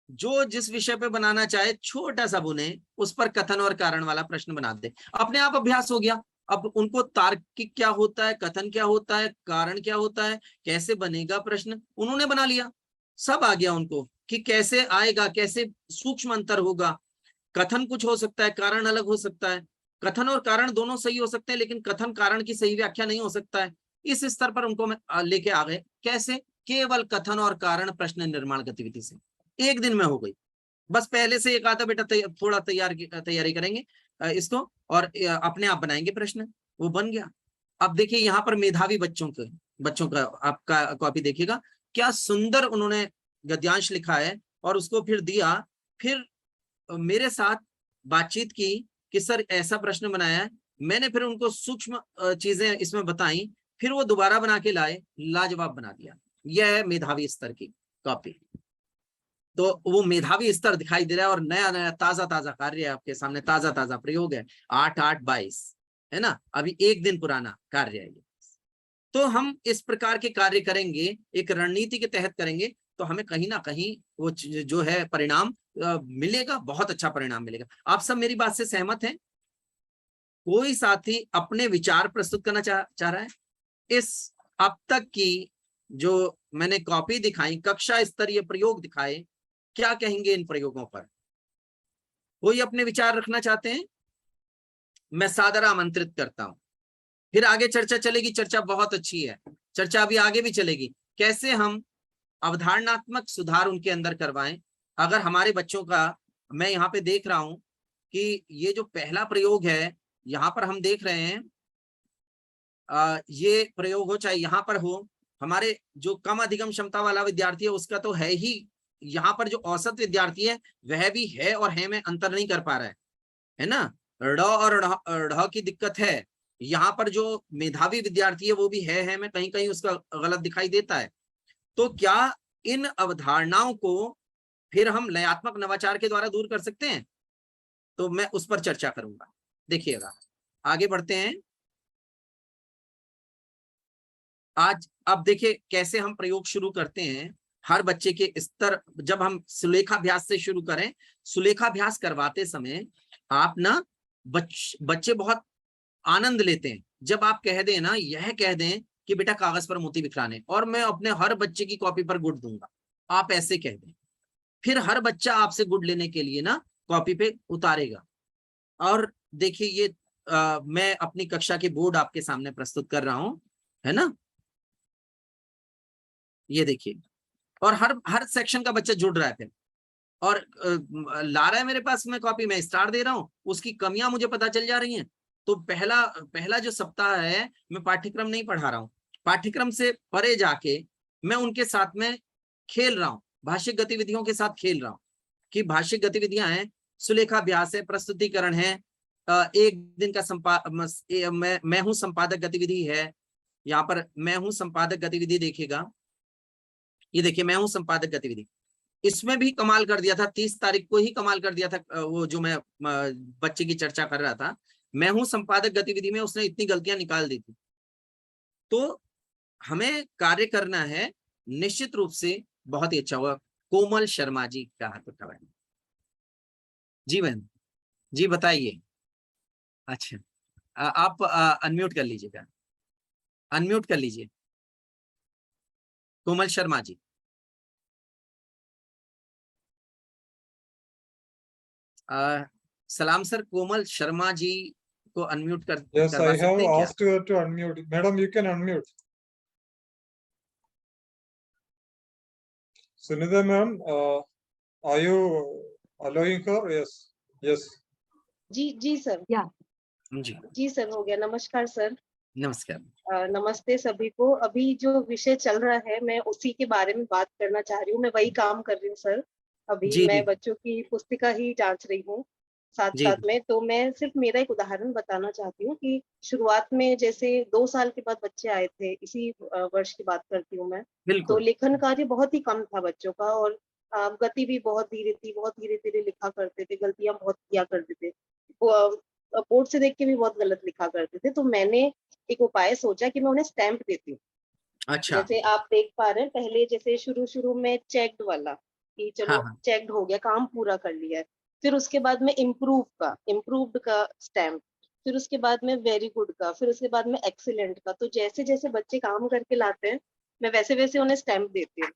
जो जिस विषय पे बनाना चाहे छोटा सा बुने, उस पर कथन और कारण वाला प्रश्न बना दे, अपने आप अभ्यास हो गया। अब उनको तार्किक क्या होता है, कथन क्या होता है, कारण क्या होता है, कैसे बनेगा प्रश्न, उन्होंने बना लिया। सब आ गया उनको कि कैसे आएगा, कैसे सूक्ष्म अंतर होगा। कथन कुछ हो सकता है, कारण अलग हो सकता है। कथन और कारण दोनों सही हो सकते हैं, लेकिन कथन कारण की सही व्याख्या नहीं हो सकता है। इस स्तर पर उनको मैं लेके आ गए। कैसे, केवल कथन और कारण प्रश्न निर्माण गतिविधि से 1 दिन में हो गई। बस पहले से एक आता बेटा थोड़ा तैयारी करेंगे इसको, और अपने आप बनाएंगे प्रश्न, वो बन गया। अब देखिए यहाँ पर मेधावी बच्चों का आपका कॉपी देखिएगा, क्या सुंदर उन्होंने गद्यांश लिखा है, और उसको फिर दिया। फिर मेरे साथ बातचीत की कि सर ऐसा प्रश्न बनाया है। मैंने फिर उनको सूक्ष्म चीजें इसमें बताई, फिर वो दोबारा बना के लाए, लाजवाब बना दिया। यह है मेधावी स्तर की कॉपी। तो वो मेधावी स्तर दिखाई दे रहा है, और नया नया ताजा ताजा कार्य है आपके सामने, ताजा ताजा प्रयोग है। 8-8-22 है ना, अभी 1 दिन पुराना कार्य है ये। तो हम इस प्रकार के कार्य करेंगे, एक रणनीति के तहत करेंगे, तो हमें कहीं ना कहीं वो जो है परिणाम मिलेगा, बहुत अच्छा परिणाम मिलेगा। आप सब मेरी बात से सहमत हैं? कोई साथी अपने विचार प्रस्तुत करना चाह रहा है? इस अब तक की जो मैंने कॉपी दिखाई, कक्षा स्तरीय प्रयोग दिखाए, क्या कहेंगे इन प्रयोगों पर? कोई अपने विचार रखना चाहते हैं? मैं सादर आमंत्रित करता हूं। फिर आगे चर्चा चलेगी, चर्चा बहुत अच्छी है, चर्चा अभी आगे भी चलेगी। कैसे हम अवधारणात्मक सुधार उनके अंदर करवाएं। अगर हमारे बच्चों का, मैं यहाँ पे देख रहा हूं कि ये जो पहला प्रयोग है, यहाँ पर हम देख रहे हैं ये प्रयोग हो, चाहे यहाँ पर हो, हमारे जो कम अधिगम क्षमता वाला विद्यार्थी है उसका तो है ही। यहाँ पर जो औसत विद्यार्थी है वह भी है और है में अंतर नहीं कर पा रहा है ना। ड़ और ढ की दिक्कत है। यहाँ पर जो मेधावी विद्यार्थी है वो भी है में कहीं कहीं उसका गलत दिखाई देता है। तो क्या इन अवधारणाओं को फिर हम लयात्मक नवाचार के द्वारा दूर कर सकते हैं? तो मैं उस पर चर्चा करूंगा। देखिएगा, आगे बढ़ते हैं। आज अब देखिए कैसे हम प्रयोग शुरू करते हैं। हर बच्चे के स्तर, जब हम सुलेखाभ्यास से शुरू करें, सुलेखाभ्यास करवाते समय आप ना बच्चे बहुत आनंद लेते हैं जब आप कह दें ना, यह कह दें कि बेटा कागज पर मोती बिखराने, और मैं अपने हर बच्चे की कॉपी पर गुड दूंगा, आप ऐसे कह दें, फिर हर बच्चा आपसे गुड लेने के लिए ना कॉपी पे उतारेगा। और देखिए ये मैं अपनी कक्षा के बोर्ड आपके सामने प्रस्तुत कर रहा हूं, है ना, ये देखिए, और हर सेक्शन का बच्चा जुड़ रहा है फिर, और ला रहा है मेरे पास में कॉपी, मैं स्टार दे रहा हूँ, उसकी कमियां मुझे पता चल जा रही हैं। तो पहला जो सप्ताह है, मैं पाठ्यक्रम नहीं पढ़ा रहा हूँ, पाठ्यक्रम से परे जाके मैं उनके साथ में खेल रहा हूँ, भाषिक गतिविधियों के साथ खेल रहा हूँ, कि भाषिक गतिविधियां हैं, सुलेखाभ्यास है, प्रस्तुतिकरण है, एक दिन का मैं हूं संपादक गतिविधि है। यहाँ पर मैं हूं संपादक गतिविधि देखिएगा, ये देखिए मैं हूं संपादक गतिविधि, इसमें भी कमाल कर दिया था, 30 तारीख को ही कमाल कर दिया था। वो जो मैं बच्चे की चर्चा कर रहा था, मैं हूं संपादक गतिविधि में उसने इतनी गलतियां निकाल दी थी। तो हमें कार्य करना है निश्चित रूप से, बहुत ही अच्छा हुआ। कोमल शर्मा जी का हाथ उठा है, जी बहन जी बताइए। अच्छा, आप अनम्यूट कर लीजिएगा, अनम्यूट कर लीजिए कोमल शर्मा जी। सलाम सर, कोमल शर्मा जी को अनम्यूट Yes, करवा I have सकते हैं क्या? asked her to unmute. Madam, you can unmute. Sunitha ma'am, are you allowing her? Yes. Yes. Ji sir, ji ji sir, हो गया। नमस्कार सर। नमस्कार। नमस्ते सभी को। अभी जो विषय चल रहा है, मैं उसी के बारे में बात करना चाह रही हूँ। मैं वही काम कर रही हूँ सर। अभी जी मैं जी बच्चों की पुस्तिका ही जांच रही हूँ साथ जी साथ में। तो मैं सिर्फ मेरा एक उदाहरण बताना चाहती हूँ कि शुरुआत में जैसे 2 साल के बाद बच्चे आए थे, इसी वर्ष की बात करती हूँ मैं। तो बिल्कुल लेखन कार्य बहुत ही कम था बच्चों का, और गति भी बहुत धीरे थी, बहुत धीरे-धीरे लिखा करते थे, गलतियाँ बहुत किया करते थे। बोर्ड से देख के भी बहुत गलत लिखा करते थे। तो मैंने एक उपाय सोचा कि मैं उन्हें स्टैम्प देती हूँ। अच्छा, जैसे आप देख पा रहे हैं, पहले जैसे शुरू में चेक्ड वाला, कि हाँ चलो हाँ चेक्ड हो गया, काम पूरा कर लिया है। फिर उसके बाद में इम्प्रूव्ड का स्टैम्प, फिर उसके बाद में वेरी गुड का, फिर उसके बाद में एक्सीलेंट का। तो जैसे-जैसे बच्चे काम करके लाते हैं, मैं वैसे-वैसे उन्हें स्टैम्प देती हूँ।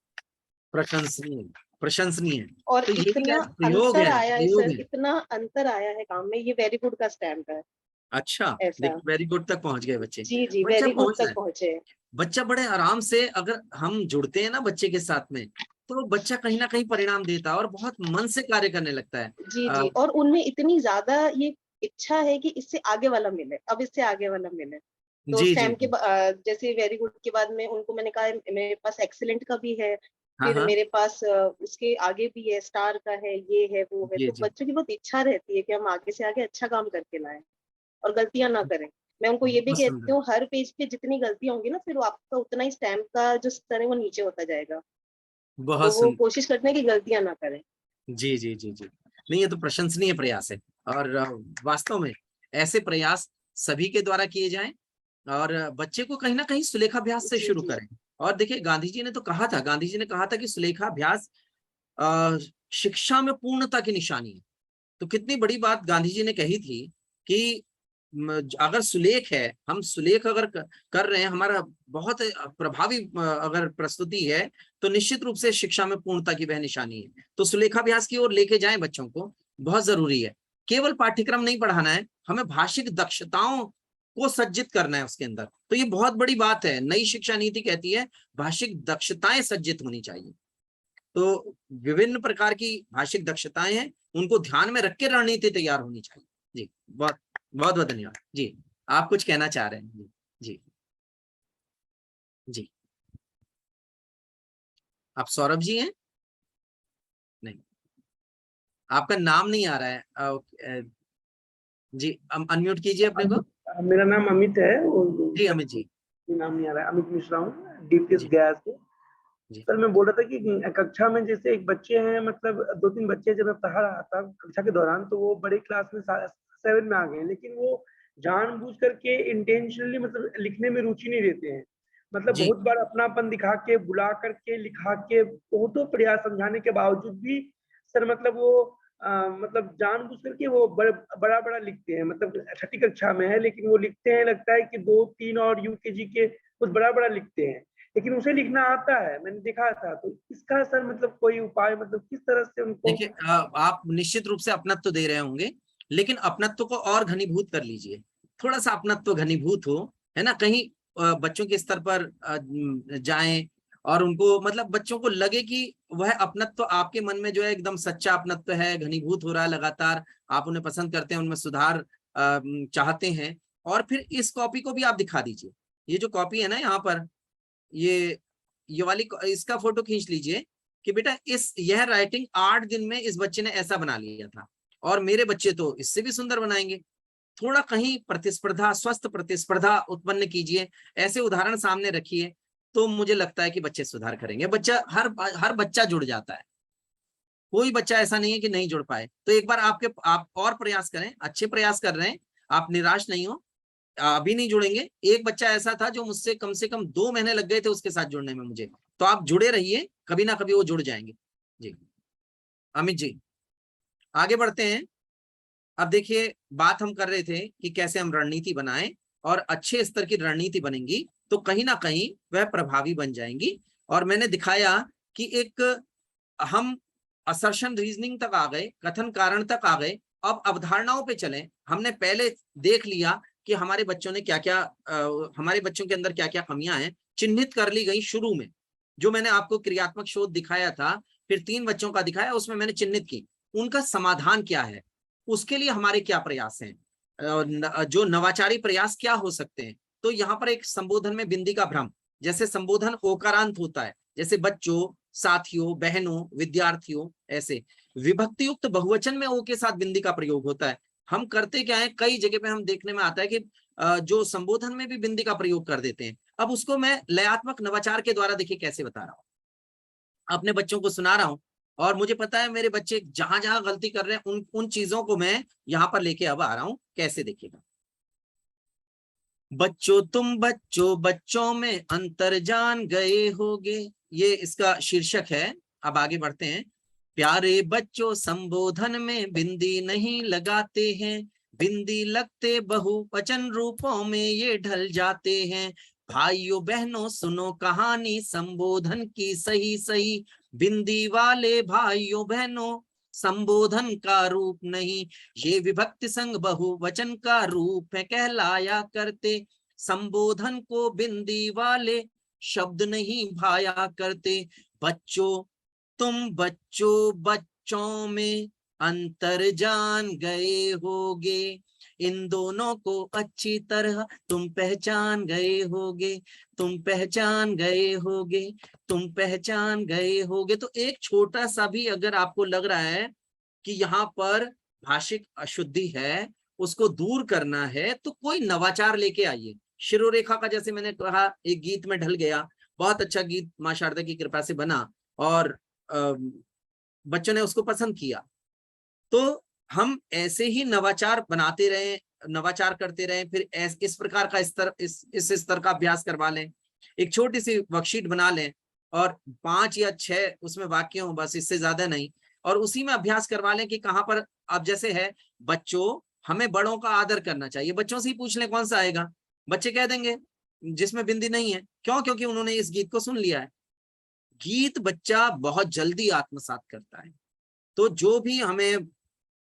प्रशंसनीय, प्रशंसनीय। और तो ये इतना क्या प्रयोग अंतर है, आया है प्रयोग सर, है। इतना अंतर आया है काम में। ये वेरी गुड का स्टैम्प है, अच्छा, ऐसा। देखिए वेरी गुड तक पहुंच गए बच्चे। जी, बच्चा वेरी गुड पहुंच तक जाए, पहुँचे। बच्चा बड़े आराम से, अगर हम जुड़ते हैं ना बच्चे के साथ में, तो बच्चा कहीं ना कहीं परिणाम देता है और बहुत मन से कार्य करने लगता है। जी, और उनमें इतनी ज़्यादा ये इच्छा है कि इससे आगे वाला मिले, अब इससे आगे वाला मिले। तो जी जी स्टैम्प के जी, जैसे वेरी गुड के बाद में उनको मैंने कहा मेरे पास एक्सीलेंट का भी है, हाँ फिर हाँ, मेरे पास उसके आगे भी है, स्टार का है, ये है, वो है। जी तो जी, बच्चों की बहुत इच्छा रहती है कि हम आगे से आगे अच्छा काम करके लाएँ और गलतियाँ ना करें। मैं उनको ये भी बहुत कहती सुंदर, हूँ, हर पेज पे जितनी गलतियाँ होंगी ना, फिर वो आपका उतना ही स्टैम्प का जो स्तर है वो नीचे होता जाएगा। तो बहुत वो सुंदर। कोशिश करते हैं कि गलतियाँ ना करें। जी जी जी जी, नहीं ये तो प्रशंसनीय प्रयास है, और वास्तव में ऐसे प्रयास सभी के द्वारा किए जाएं, और बच्चे को कहीं ना कहीं सुलेखाभ्यास से शुरू जी। करें। और देखिए गांधी जी ने तो कहा था, गांधी जी ने कहा था कि सुलेखाभ्यास अ, शिक्षा में पूर्णता की निशानी है। तो कितनी बड़ी बात गांधी जी ने कही थी कि अगर सुलेख है, हम सुलेख अगर कर रहे हैं, हमारा बहुत प्रभावी अगर प्रस्तुति है, तो निश्चित रूप से शिक्षा में पूर्णता की वह निशानी है। तो सुलेखाभ्यास की ओर लेके जाएं बच्चों को, बहुत जरूरी है। केवल पाठ्यक्रम नहीं पढ़ाना है, हमें भाषिक दक्षताओं को सज्जित करना है उसके अंदर। तो ये बहुत बड़ी बात है, नई शिक्षा नीति कहती है भाषिक दक्षताएं सज्जित होनी चाहिए। तो विभिन्न प्रकार की भाषिक दक्षताएं हैं, उनको ध्यान में रख के रणनीति तैयार होनी चाहिए। जी, बहुत बहुत बहुत धन्यवाद जी। आप कुछ कहना चाह रहे हैं? जी जी जी, आप सौरभ जी हैं? नहीं, आपका नाम नहीं आ रहा है। जी, अनम्यूट कीजिए अपने को। मेरा नाम अमित है और जी अमित जी, नाम नहीं आ रहा है, अमित मिश्रा हूँ, डीपीएस जी गया से। जी सर मैं बोल रहा था कि कक्षा में जैसे एक बच्चे हैं, मतलब 2-3 बच्चे जब मैं पढ़ा रहा था कक्षा के दौरान, तो वो बड़े क्लास में 7 में आ गए, लेकिन वो जानबूझ करके इंटेंशनली मतलब लिखने में रुचि नहीं लेते हैं। मतलब जी। बहुत बार अपनापन दिखा के, बुला करके, लिखा के, बहुतों प्रयास समझाने के बावजूद भी सर मतलब वो मतलब जानबूझ करके वो बड़ा लिखते हैं। मतलब छठी कक्षा में है लेकिन वो लिखते हैं, लगता है कि 2-3 और यूकेजी के कुछ बड़ा लिखते हैं, लेकिन उसे लिखना आता है, मैंने देखा था। तो इसका सर मतलब कोई उपाय, मतलब किस तरह से उनको। देखिए आप निश्चित रूप से अपनत्व दे रहे होंगे, लेकिन अपनत्व को और घनीभूत कर लीजिए। थोड़ा सा अपनत्व घनीभूत हो, है ना, कहीं बच्चों के स्तर पर जाएं और उनको मतलब बच्चों को लगे कि वह अपनत्व आपके मन में जो है एकदम सच्चा अपनत्व है, घनीभूत हो रहा है लगातार, आप उन्हें पसंद करते हैं, उनमें सुधार चाहते हैं। और फिर इस कॉपी को भी आप दिखा दीजिए। ये जो कॉपी है ना यहाँ पर, ये वाली, इसका फोटो खींच लीजिए कि बेटा यह राइटिंग 8 दिन में इस बच्चे ने ऐसा बना लिया था और मेरे बच्चे तो इससे भी सुंदर बनाएंगे। थोड़ा कहीं प्रतिस्पर्धा, स्वस्थ प्रतिस्पर्धा उत्पन्न कीजिए, ऐसे उदाहरण सामने रखिए, तो मुझे लगता है कि बच्चे सुधार करेंगे। बच्चा हर बच्चा जुड़ जाता है, कोई बच्चा ऐसा नहीं है कि नहीं जुड़ पाए। तो एक बार आप और प्रयास करें, अच्छे प्रयास कर रहे हैं, आप निराश नहीं हो। अभी नहीं जुड़ेंगे। एक बच्चा ऐसा था जो मुझसे कम से कम 2 महीने लग गए थे उसके साथ जुड़ने में मुझे। तो आप जुड़े रहिए, कभी ना कभी वो जुड़ जाएंगे। जी अमित जी, आगे बढ़ते हैं। अब देखिए, बात हम कर रहे थे कि कैसे हम रणनीति बनाएं, और अच्छे स्तर की रणनीति बनेंगी तो कहीं ना कहीं वह प्रभावी बन जाएंगी। और मैंने दिखाया कि एक हम असर्शन रीजनिंग तक आ गए, कथन कारण तक आ गए, अब अवधारणाओं पे चलें। हमने पहले देख लिया कि हमारे बच्चों ने क्या क्या हमारे बच्चों के अंदर क्या क्या कमियां हैं, चिन्हित कर ली गई शुरू में। जो मैंने आपको क्रियात्मक शोध दिखाया था, फिर 3 बच्चों का दिखाया, उसमें मैंने चिन्हित की उनका समाधान क्या है, उसके लिए हमारे क्या प्रयास हैं, जो नवाचारी प्रयास क्या हो सकते हैं। तो यहाँ पर एक संबोधन में बिंदी का भ्रम, जैसे संबोधन ओकारांत होता है, जैसे बच्चों, साथियों, बहनों, विद्यार्थियों, ऐसे विभक्ति युक्त बहुवचन में ओ के साथ बिंदी का प्रयोग होता है। हम करते क्या है, कई जगह पे हम देखने में आता है कि जो संबोधन में भी बिंदी का प्रयोग कर देते हैं। अब उसको मैं लयात्मक नवाचार के द्वारा देखिए कैसे बता रहा हूँ, अपने बच्चों को सुना रहा हूँ, और मुझे पता है मेरे बच्चे जहां जहां गलती कर रहे हैं उन चीजों को मैं यहाँ पर लेके अब आ रहा हूँ। कैसे देखिएगा, बच्चों तुम बच्चों में अंतर जान गए होगे, ये इसका शीर्षक है। अब आगे बढ़ते हैं। प्यारे बच्चों संबोधन में बिंदी नहीं लगाते हैं, बिंदी लगते बहुवचन रूपों में ये ढल जाते हैं। भाइयों बहनों सुनो कहानी संबोधन की सही सही, बिंदी वाले भाइयों बहनों संबोधन का रूप नहीं, ये विभक्ति संग बहुवचन का रूप है कहलाया करते। संबोधन को बिंदी वाले शब्द नहीं भाया करते। बच्चों तुम बच्चों में अंतर जान गए होगे, इन दोनों को अच्छी तरह तुम पहचान गए होगे, तुम पहचान गए होगे, तुम पहचान गए होगे। तो एक छोटा सा भी अगर आपको लग रहा है कि यहाँ पर भाषिक अशुद्धि है, उसको दूर करना है, तो कोई नवाचार लेके आइए। शिरोरेखा का जैसे मैंने कहा एक गीत में ढल गया, बहुत अच्छा गीत माँ शारदा की कृपा से बना और बच्चों ने उसको पसंद किया। तो हम ऐसे ही नवाचार बनाते रहे, नवाचार करते रहे, फिर इस प्रकार का स्तर, इस स्तर का अभ्यास करवा लें। एक छोटी सी वर्कशीट बना लें और 5 या 6 उसमें वाक्य हो, बस, इससे ज्यादा नहीं, और उसी में अभ्यास करवा लें कि कहाँ पर अब जैसे है, बच्चों हमें बड़ों का आदर करना चाहिए। बच्चों से ही पूछ लें कौन सा आएगा, बच्चे कह देंगे जिसमें बिंदी नहीं है। क्यों? क्योंकि उन्होंने इस गीत को सुन लिया है। गीत बच्चा बहुत जल्दी आत्मसात करता है। तो जो भी हमें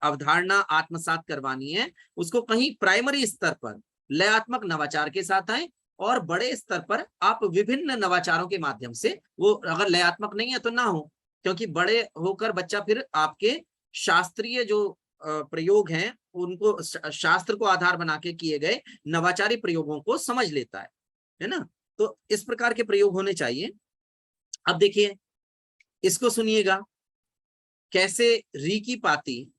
अवधारणा आत्मसात करवानी है, उसको कहीं प्राइमरी स्तर पर लयात्मक नवाचार के साथ आए, और बड़े स्तर पर आप विभिन्न नवाचारों के माध्यम से, वो अगर लयात्मक नहीं है तो ना हो, क्योंकि बड़े होकर बच्चा फिर आपके शास्त्रीय जो प्रयोग हैं, उनको शास्त्र को आधार बना के किए गए नवाचारी प्रयोगों को समझ लेता है ना। तो इस प्रकार के प्रयोग होने चाहिए। अब देखिए, इसको सुनिएगा कैसे री की पाती,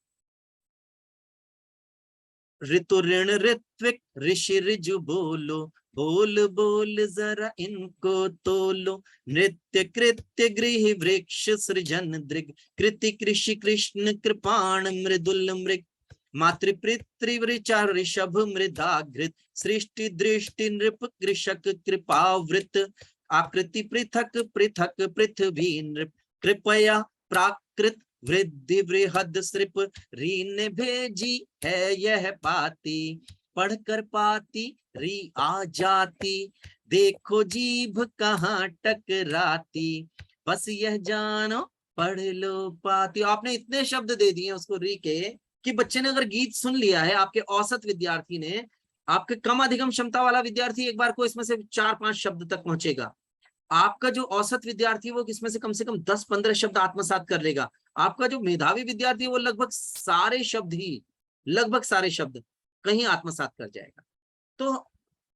ऋतु ऋण ऋत्विक ऋषि ऋजु बोलो, बोल बोल जरा इनको तोलो। नृत्य कृत्य गृह वृक्ष सृजन दृग, कृति कृषि कृष्ण कृपाण मृदुल मृग। मातृपितृवृचा ऋषभ मृदाघृत सृष्टि दृष्टि नृप कृषक कृपावृत आकृति पृथक पृथक पृथ्वी नृप कृपया प्राकृत वृद्धि बृहद सृप री ने भेजी है यह पाती पढ़कर पाती री आ जाती देखो जीभ कहाँ टकराती बस यह जानो पढ़ लो पाती। आपने इतने शब्द दे दिए उसको री के कि बच्चे ने अगर गीत सुन लिया है, आपके औसत विद्यार्थी ने, आपके कम अधिगम क्षमता वाला विद्यार्थी एक बार को इसमें से 4-5 शब्द तक पहुंचेगा। आपका जो औसत विद्यार्थी है वो इसमें से कम 10-15 शब्द आत्मसात कर लेगा। आपका जो मेधावी विद्यार्थी है वो लगभग सारे शब्द कहीं आत्मसात कर जाएगा। तो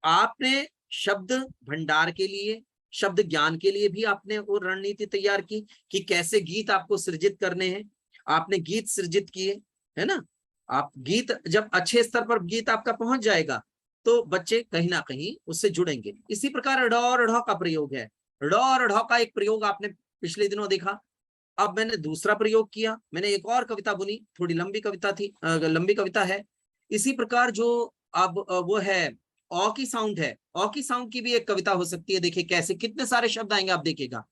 आपने शब्द भंडार के लिए, शब्द ज्ञान के लिए भी आपने वो रणनीति तैयार की कि कैसे गीत आपको सृजित करने हैं। आपने गीत सृजित किए, है ना। आप गीत जब अच्छे स्तर पर गीत आपका पहुंच जाएगा तो बच्चे कहीं ना कहीं उससे जुड़ेंगे। इसी प्रकार ड और ढ का प्रयोग है। ड और ढ का एक प्रयोग आपने पिछले दिनों देखा। अब मैंने दूसरा प्रयोग किया, मैंने एक और कविता बुनी, थोड़ी लंबी कविता है। इसी प्रकार जो अब वो है औ की साउंड है, औ की साउंड की भी एक कविता हो सकती है। देखिए कैसे कितने सारे शब्द आएंगे, आप देखिएगा।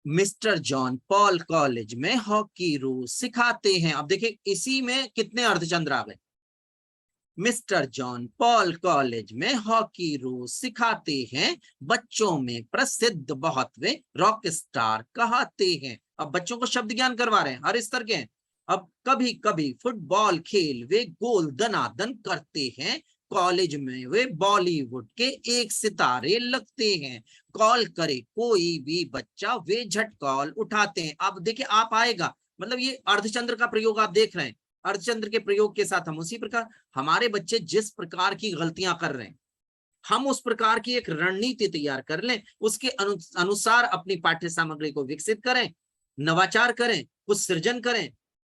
मिस्टर जॉन पॉल कॉलेज में हॉकी रूल्स सिखाते हैं। अब देखिए इसी में कितने अर्धचंद्र आ गए। मिस्टर जॉन पॉल कॉलेज में हॉकी रूल्स सिखाते हैं, बच्चों में प्रसिद्ध बहुत वे रॉक स्टार कहते हैं। अब बच्चों को शब्द ज्ञान करवा रहे हैं, हर स्तर के हैं। अब कभी कभी फुटबॉल खेल वे गोल दनादन करते हैं, कॉलेज में वे बॉलीवुड के एक सितारे लगते हैं, कॉल करे कोई भी बच्चा वे झट कॉल उठाते हैं। अब देखिए आप आएगा, मतलब ये अर्धचंद्र का प्रयोग आप देख रहे हैं। अर्धचंद्र के प्रयोग के साथ हम उसी प्रकार, हमारे बच्चे जिस प्रकार की गलतियां कर रहे हैं हम उस प्रकार की एक रणनीति तैयार कर लें, उसके अनुसार अपनी पाठ्य सामग्री को विकसित करें, नवाचार करें, कुछ सृजन करें,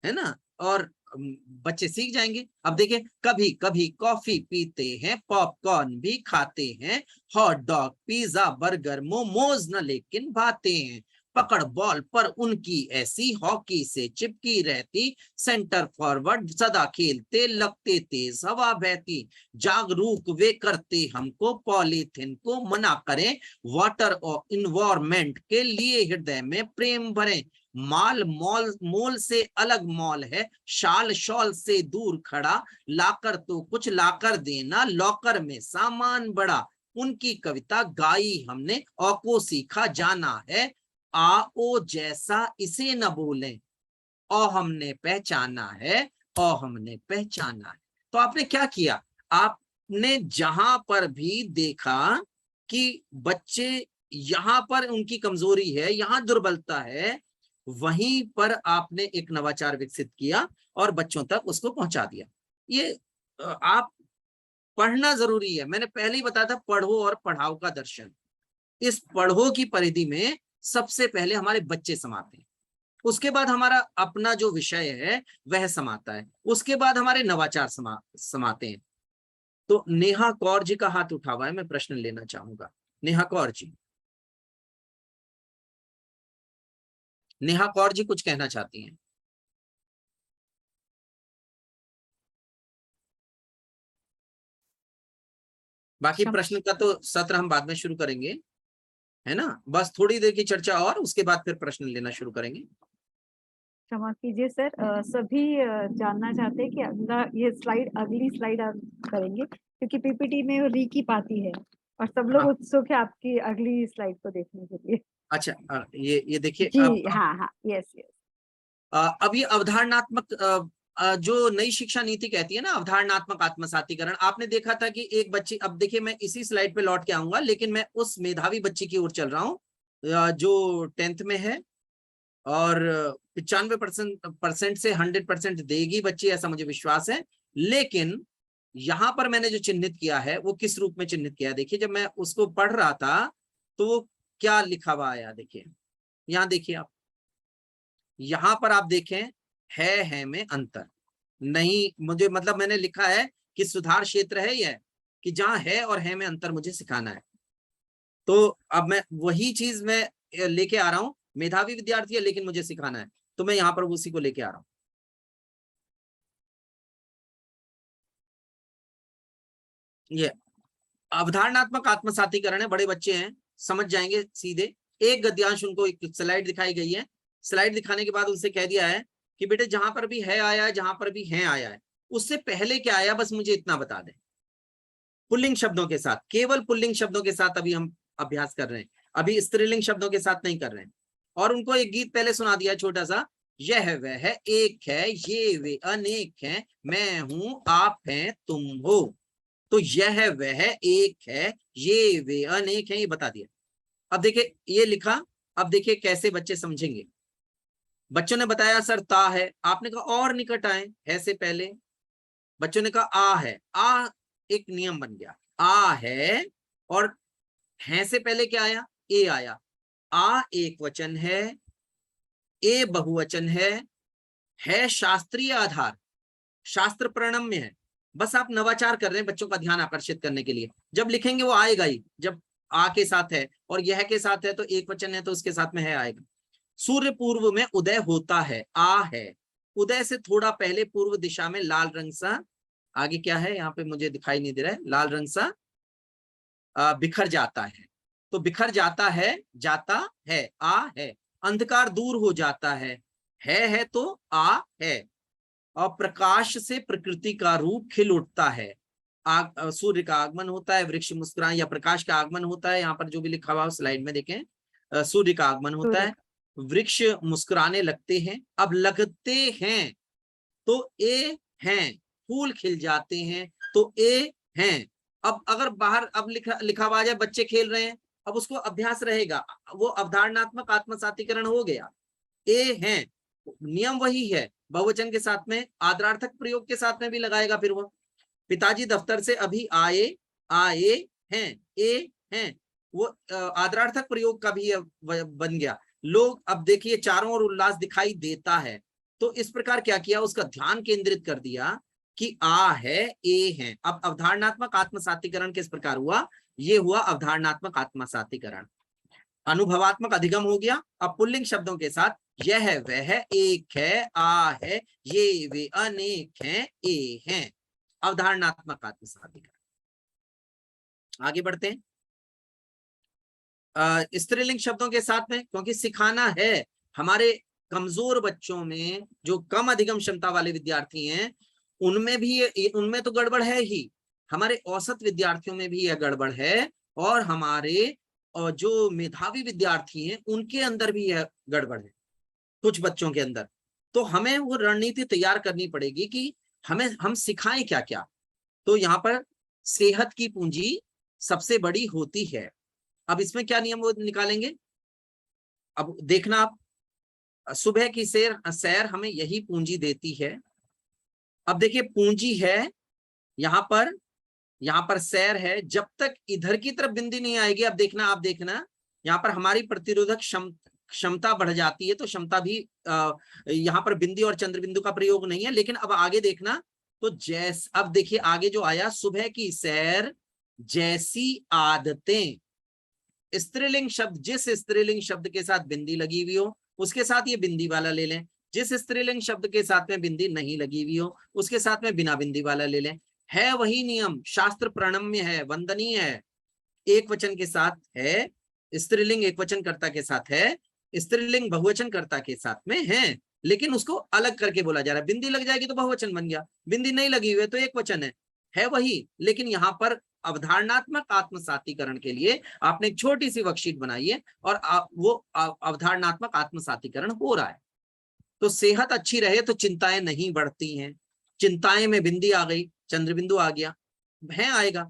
है ना, और बच्चे सीख जाएंगे। अब देखिए कभी कभी कॉफी पीते हैं, पॉपकॉर्न भी खाते हैं, hot dog pizza burger momos न लेकिन भाते हैं, पकड़ बॉल पर उनकी ऐसी हॉकी से चिपकी रहती, सेंटर फॉरवर्ड सदा खेलते लगते तेज हवा बहती, जागरूक वे करते हमको पॉलीथिन को मना करें, वाटर और इन्वायरमेंट के लिए हृदय में प्रेम भरें, माल मोल से अलग मॉल है, शाल शॉल से दूर खड़ा, लाकर तो कुछ लाकर देना, लॉकर में सामान बड़ा। उनकी कविता गाई हमने और को सीखा जाना है, आ ओ जैसा इसे न बोलें, और हमने पहचाना है, और हमने पहचाना है। तो आपने क्या किया, आपने जहां पर भी देखा कि बच्चे यहां पर उनकी कमजोरी है, यहां दुर्बलता है, वहीं पर आपने एक नवाचार विकसित किया और बच्चों तक उसको पहुंचा दिया। ये आप पढ़ना जरूरी है। मैंने पहले ही बताया था पढ़ो और पढ़ाओ का दर्शन। इस पढ़ो की परिधि में सबसे पहले हमारे बच्चे समाते हैं, उसके बाद हमारा अपना जो विषय है वह समाता है, उसके बाद हमारे नवाचार समाते हैं। तो नेहा कौर जी का हाथ उठा हुआ है, मैं प्रश्न लेना चाहूंगा। नेहा कौर जी, नेहा कौर जी कुछ कहना चाहती हैं? बाकी प्रश्न का तो सत्र हम बाद में शुरू करेंगे, है ना। बस थोड़ी देर की चर्चा और उसके बाद फिर प्रश्न लेना शुरू करेंगे। क्षमा कीजिए सर, सभी जानना चाहते हैं कि अगला ये स्लाइड, अगली स्लाइड आप करेंगे क्योंकि पीपीटी में वो री की पाती है और सब लोग उत्सुक है आपकी अगली स्लाइड को देखने के लिए। अच्छा, ये देखिए जी, हाँ, यस। अब ये अवधारणात्मक जो नई शिक्षा नीति कहती है ना, अवधारणात्मक आत्मसातीकरण, आपने देखा था कि एक बच्ची, अब देखिए मैं इसी स्लाइड पे लौट के आऊंगा, लेकिन मैं उस मेधावी बच्ची की ओर चल रहा हूँ जो 10th में है और 95% से 100% देगी बच्ची, ऐसा मुझे विश्वास है। लेकिन यहाँ पर मैंने जो चिन्हित किया है वो किस रूप में चिन्हित किया है, देखिए जब मैं उसको पढ़ रहा था तो वो क्या लिखा हुआ आया, देखिए यहाँ देखिए आप, यहाँ पर आप देखें है में अंतर नहीं, मुझे मतलब मैंने लिखा है कि सुधार क्षेत्र है यह, कि जहां है और है में अंतर मुझे सिखाना है। तो अब मैं वही चीज मैं लेके आ रहा हूं, मेधावी विद्यार्थी है लेकिन मुझे सिखाना है, तो मैं यहाँ पर उसी को लेके आ रहा हूँ। ये अवधारणात्मक आत्मसातीकरण है, बड़े बच्चे हैं समझ जाएंगे सीधे। एक गद्यांश उनको एक स्लाइड दिखाई गई है, स्लाइड दिखाने के बाद उनसे कह दिया है कि बेटे जहां पर भी है आया है, जहां पर भी है आया है, उससे पहले क्या आया बस मुझे इतना बता दें। पुल्लिंग शब्दों के साथ, केवल पुल्लिंग शब्दों के साथ अभी हम अभ्यास कर रहे हैं, अभी स्त्रीलिंग शब्दों के साथ नहीं कर रहे हैं। और उनको एक गीत पहले सुना दिया छोटा सा, यह वह एक है, ये वे अनेक हैं, मैं हूं आप हैं तुम हो। तो यह वह एक है, ये वे अनेक हैं, ये बता दिया। अब देखिए ये लिखा, अब देखिए कैसे बच्चे समझेंगे। बच्चों ने बताया सर ता है, आपने कहा और निकट आए, है से पहले बच्चों ने कहा आ है, आ एक नियम बन गया, आ है और है से पहले क्या आया, ए आया। आ एक वचन है, ए बहुवचन है शास्त्रीय आधार, शास्त्र प्रणम्य है। बस आप नवाचार कर रहे हैं बच्चों का ध्यान आकर्षित करने के लिए। जब लिखेंगे वो आएगा ही, जब आ के साथ है और यह के साथ है तो एक वचन है तो उसके साथ में है आएगा। सूर्य पूर्व में उदय होता है, आ है। उदय से थोड़ा पहले पूर्व दिशा में लाल रंग सा, आगे क्या है यहाँ पे मुझे दिखाई नहीं दे रहा है, लाल रंग सा बिखर जाता है। तो बिखर जाता है, जाता है, आ है। अंधकार दूर हो जाता है तो आ है। और प्रकाश से प्रकृति का रूप खिल उठता है। सूर्य का आगमन होता है, वृक्ष मुस्कुराए, या प्रकाश का आगमन होता है, यहाँ पर जो भी लिखा हुआ स्लाइड में देखें, सूर्य का आगमन होता है, वृक्ष मुस्कुराने लगते हैं। अब लगते हैं तो ए हैं, फूल खिल जाते हैं तो ए हैं। अब अगर बाहर अब लिखा हुआ जाए बच्चे खेल रहे हैं, अब उसको अभ्यास रहेगा, वो अवधारणात्मक आत्मसातीकरण हो गया। ए हैं, नियम वही है, बहुवचन के साथ में, आदरार्थक प्रयोग के साथ में भी लगाएगा। फिर वो पिताजी दफ्तर से अभी आए, आए हैं, ए हैं, वो आदरार्थक प्रयोग का भी बन गया। लोग अब देखिए चारों ओर उल्लास दिखाई देता है, तो इस प्रकार क्या किया, उसका ध्यान केंद्रित कर दिया कि आ है, ए है। अब अवधारणात्मक आत्मसातीकरण किस प्रकार हुआ, ये हुआ अवधारणात्मक आत्मसातीकरण। अनुभवात्मक अधिगम हो गया। अब पुल्लिंग शब्दों के साथ, यह वह एक है, आ है, ये वे अनेक हैं, ए हैं। अवधारणात्मक आत्मसातीकरण। आगे बढ़ते हैं स्त्रीलिंग शब्दों के साथ में, क्योंकि सिखाना है। हमारे कमजोर बच्चों में जो कम अधिगम क्षमता वाले विद्यार्थी हैं, उनमें तो गड़बड़ है ही, हमारे औसत विद्यार्थियों में भी यह गड़बड़ है, और हमारे जो मेधावी विद्यार्थी हैं उनके अंदर भी यह गड़बड़ है, कुछ बच्चों के अंदर। तो हमें वो रणनीति तैयार करनी पड़ेगी कि हम सिखाएं क्या क्या। तो यहाँ पर सेहत की पूंजी सबसे बड़ी होती है। अब इसमें क्या नियम वो निकालेंगे, अब देखना आप, सुबह की सैर हमें यही पूंजी देती है। अब देखिए पूंजी है यहाँ पर सैर है, जब तक इधर की तरफ बिंदी नहीं आएगी, अब देखना आप देखना, यहाँ पर हमारी प्रतिरोधक क्षमता बढ़ जाती है, तो क्षमता भी यहाँ पर बिंदी और चंद्र बिंदु का प्रयोग नहीं है। लेकिन अब आगे देखना, तो अब देखिए आगे जो आया, सुबह की सैर जैसी आदतें। स्त्रीलिंग शब्द, जिस स्त्रीलिंग शब्द के साथ बिंदी लगी हुई हो उसके साथ ये बिंदी वाला ले लें, जिस स्त्रीलिंग शब्द के साथ में बिंदी नहीं लगी हुई हो उसके साथ में बिना बिंदी वाला ले लें। है वही नियम, शास्त्र प्रणम्य है, वंदनीय है। एक वचन के साथ है, स्त्रीलिंग एक वचन कर्ता के साथ है, स्त्रीलिंग बहुवचन कर्ता के साथ में है, लेकिन उसको अलग करके बोला जा रहा है। बिंदी लग जाएगी तो बहुवचन बन गया, बिंदी नहीं लगी हुई है तो एक वचन है वही। लेकिन यहाँ पर अवधारणात्मक आत्मसातीकरण के लिए आपने एक छोटी सी वर्कशीट बनाई है और वो अवधारणात्मक आत्मसातीकरण हो रहा है। तो सेहत अच्छी रहे तो चिंताएं नहीं बढ़ती हैं। चिंताएं में बिंदी आ गई, चंद्र बिंदु आ गया, है आएगा।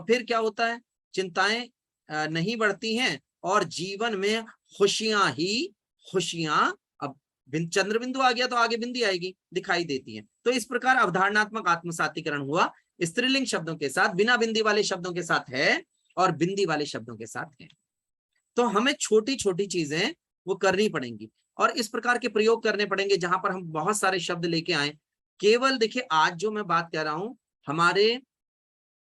फिर क्या होता है, चिंताएं नहीं बढ़ती हैं और जीवन में खुशियां ही खुशियां। अब चंद्र बिंदु आ गया तो आगे बिंदी आएगी, दिखाई देती है। तो इस प्रकार अवधारणात्मक आत्मसातीकरण हुआ। स्त्रीलिंग शब्दों के साथ, बिना बिंदी वाले शब्दों के साथ है और बिंदी वाले शब्दों के साथ है। तो हमें छोटी छोटी चीजें वो करनी पड़ेंगी और इस प्रकार के प्रयोग करने पड़ेंगे जहां पर हम बहुत सारे शब्द लेके आए। केवल देखिए आज जो मैं बात कर रहा हूं, हमारे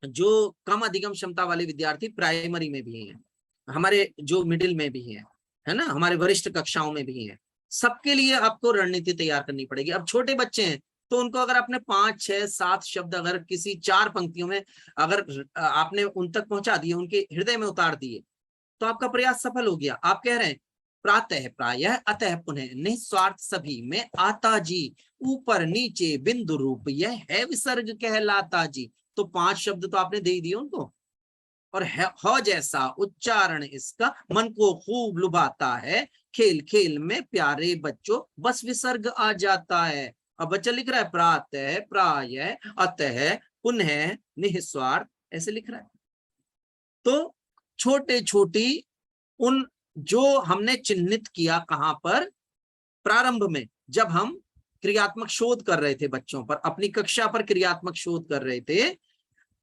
जो कम अधिगम क्षमता वाले विद्यार्थी प्राइमरी में भी हैं, हमारे जो मिडिल में भी हैं, है ना, हमारे वरिष्ठ कक्षाओं में भी हैं, सबके लिए आपको रणनीति तैयार करनी पड़ेगी। अब छोटे बच्चे हैं तो उनको अगर आपने 5, 6, 7 शब्द अगर किसी 4 पंक्तियों में अगर आपने उन तक पहुंचा दिए, उनके हृदय में उतार दिए, तो आपका प्रयास सफल हो गया। आप कह रहे हैं प्रातः प्रायः अतः पुनः निस्वार्थ सभी में आता जी, ऊपर नीचे बिंदु रूप यह है विसर्ग कहलाता जी। तो 5 शब्द तो आपने दे ही दिए उनको, और हो जैसा उच्चारण इसका मन को खूब लुभाता है, खेल खेल में प्यारे बच्चों बस विसर्ग आ जाता है। अब बच्चा लिख रहा है प्रातः प्रायः अतः पुनः निस्वार्थ, ऐसे लिख रहा है। तो छोटे छोटी उन जो हमने चिन्हित किया कहां पर, प्रारंभ में जब हम क्रियात्मक शोध कर रहे थे बच्चों पर, अपनी कक्षा पर क्रियात्मक शोध कर रहे थे,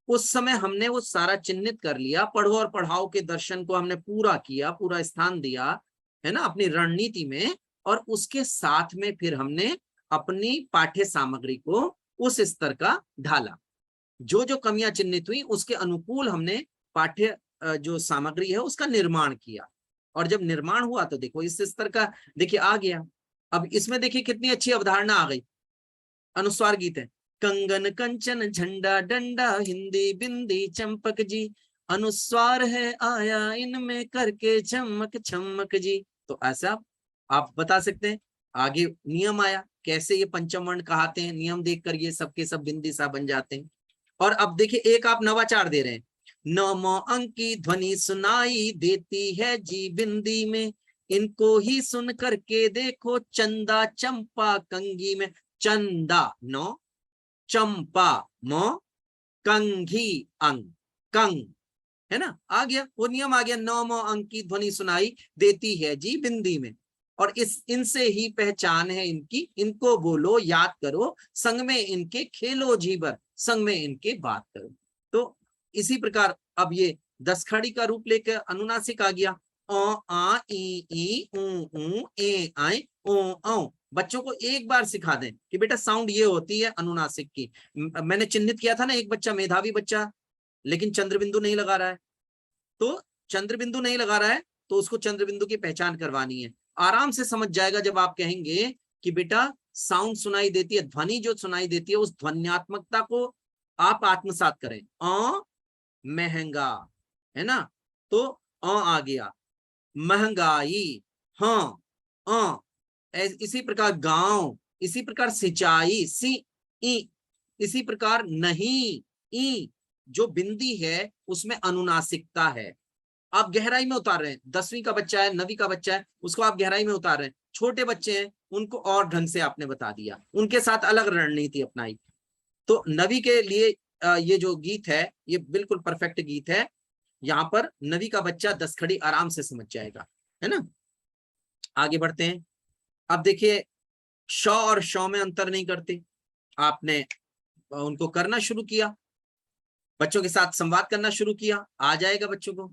उस समय हमने वो सारा चिन्हित कर लिया। पढ़ो और पढ़ाओ के दर्शन को हमने पूरा किया, पूरा स्थान दिया है ना अपनी रणनीति में, और उसके साथ में फिर हमने अपनी पाठ्य सामग्री को उस स्तर का ढाला। जो जो कमियां चिन्हित हुई उसके अनुकूल हमने पाठ्य जो सामग्री है उसका निर्माण किया, और जब निर्माण हुआ तो देखो इस स्तर का देखिए आ गया। अब इसमें देखिए कितनी अच्छी अवधारणा आ गई। अनुस्वार गीत है, कंगन कंचन झंडा डंडा हिंदी बिंदी चंपक जी, अनुस्वार है आया इनमें करके चमक चमक जी। तो ऐसा आप बता सकते हैं। आगे नियम आया, कैसे ये पंचम वर्ण कहते हैं, नियम देखकर ये सबके सब बिंदी सा बन जाते हैं। और अब देखिए एक आप नवाचार दे रहे हैं, 9 अंक की ध्वनि सुनाई देती है जी बिंदी में, इनको ही सुन करके देखो चंदा चंपा कंगी में। चंदा 9, चंपा म, कंघी अंग, कंग है ना, आ गया वो नियम आ गया। 9 अंक की ध्वनि सुनाई देती है जी बिंदी में, और इनसे ही पहचान है इनकी, इनको बोलो याद करो, संग में इनके खेलो जी भर, संग में इनके बात करो। तो इसी प्रकार अब ये 10 खड़ी का रूप लेकर अनुनासिक आ गया, ओ आ ई ऊ ए आई ओ औ। बच्चों को एक बार सिखा दें कि बेटा साउंड ये होती है अनुनासिक की। मैंने चिन्हित किया था ना, एक बच्चा मेधावी बच्चा लेकिन चंद्रबिंदु नहीं लगा रहा है, तो चंद्रबिंदु नहीं लगा रहा है तो उसको चंद्रबिंदु की पहचान करवानी है। आराम से समझ जाएगा जब आप कहेंगे कि बेटा साउंड सुनाई देती है, ध्वनि जो सुनाई देती है उस ध्वन्यात्मकता को आप आत्मसात करें। अ महंगा है ना, तो आ गया महंगाई, हाँ इसी प्रकार गांव, इसी प्रकार सिंचाई सी ई, इसी प्रकार नहीं ई, जो बिंदी है उसमें अनुनासिकता है। आप गहराई में उतार रहे हैं, 10वीं का बच्चा है, 9वीं का बच्चा है, उसको आप गहराई में उतार रहे हैं। छोटे बच्चे हैं उनको और ढंग से आपने बता दिया, उनके साथ अलग रणनीति अपनाई। तो 9वीं के लिए ये जो गीत है ये बिल्कुल परफेक्ट गीत है। यहाँ पर 9वीं का बच्चा 10 खड़ी आराम से समझ जाएगा, है ना। आगे बढ़ते हैं। अब देखिए श और श में अंतर नहीं करते, आपने उनको करना शुरू किया, बच्चों के साथ संवाद करना शुरू किया, आ जाएगा बच्चों को।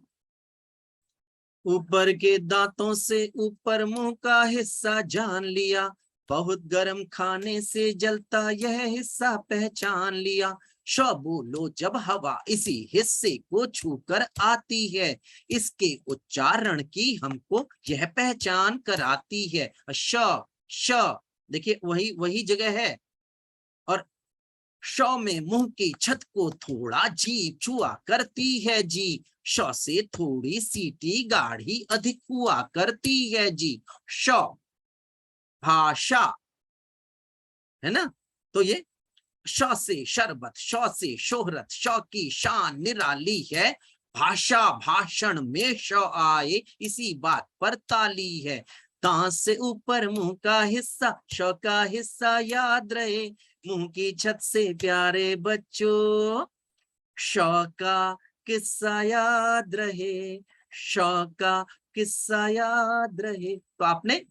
ऊपर के दांतों से ऊपर मुंह का हिस्सा जान लिया, बहुत गर्म खाने से जलता यह हिस्सा पहचान लिया। श बोलो जब हवा इसी हिस्से को छूकर आती है, इसके उच्चारण की हमको यह पहचान कराती है। श देखिए वही जगह है। और श में मुंह की छत को थोड़ा जीभ छुआ करती है जी, श से थोड़ी सीटी गाढ़ी अधिक हुआ करती है जी। श भाषा है ना, तो ये श से शरबत, श से शोहरत, श की शान निराली है, भाषा भाषण में श आए इसी बात पर ताली है। दांत से ऊपर मुंह का हिस्सा, श का हिस्सा याद रहे, मुंह की छत से प्यारे बच्चों श का किस्सा याद रहे, श का किस्सा याद रहे। तो आपने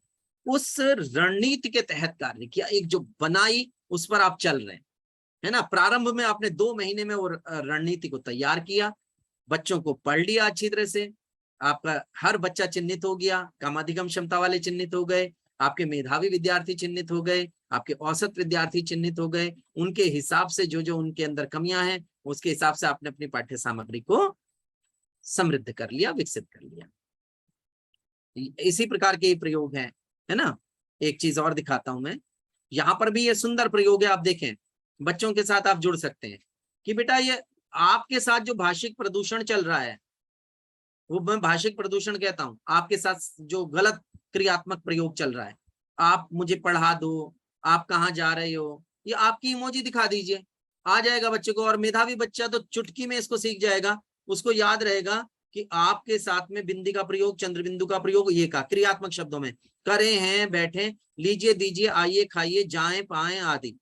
उस रणनीति के तहत कार्य किया, एक जो बनाई उस पर आप चल रहे हैं, है ना। प्रारंभ में आपने 2 महीने में वो रणनीति को तैयार किया, बच्चों को पढ़ लिया अच्छी तरह से, आपका हर बच्चा चिन्हित हो गया, कम अधिगम क्षमता वाले चिन्हित हो गए, आपके मेधावी विद्यार्थी चिन्हित हो गए, आपके औसत विद्यार्थी चिन्हित हो गए। उनके हिसाब से जो जो उनके अंदर कमियां हैं उसके हिसाब से आपने अपनी पाठ्य सामग्री को समृद्ध कर लिया, विकसित कर लिया। इसी प्रकार के प्रयोग हैं, है ना। एक चीज और दिखाता हूं मैं, यहाँ पर भी ये सुंदर प्रयोग है, आप देखें, बच्चों के साथ आप जुड़ सकते हैं कि बेटा ये आपके साथ जो भाषिक प्रदूषण चल रहा है, वो मैं भाषिक प्रदूषण कहता हूं, आपके साथ जो गलत क्रियात्मक प्रयोग चल रहा है, आप मुझे पढ़ा दो, आप कहाँ जा रहे हो, ये आपकी इमोजी दिखा दीजिए, आ जाएगा बच्चे को। और मेधावी बच्चा तो चुटकी में इसको सीख जाएगा, उसको याद रहेगा कि आपके साथ में बिंदी का प्रयोग, चंद्रबिंदु का प्रयोग, ये का क्रियात्मक शब्दों में करे हैं, बैठे, लीजिए, दीजिए, आइए, खाइए, जाएं, पाएं आदि।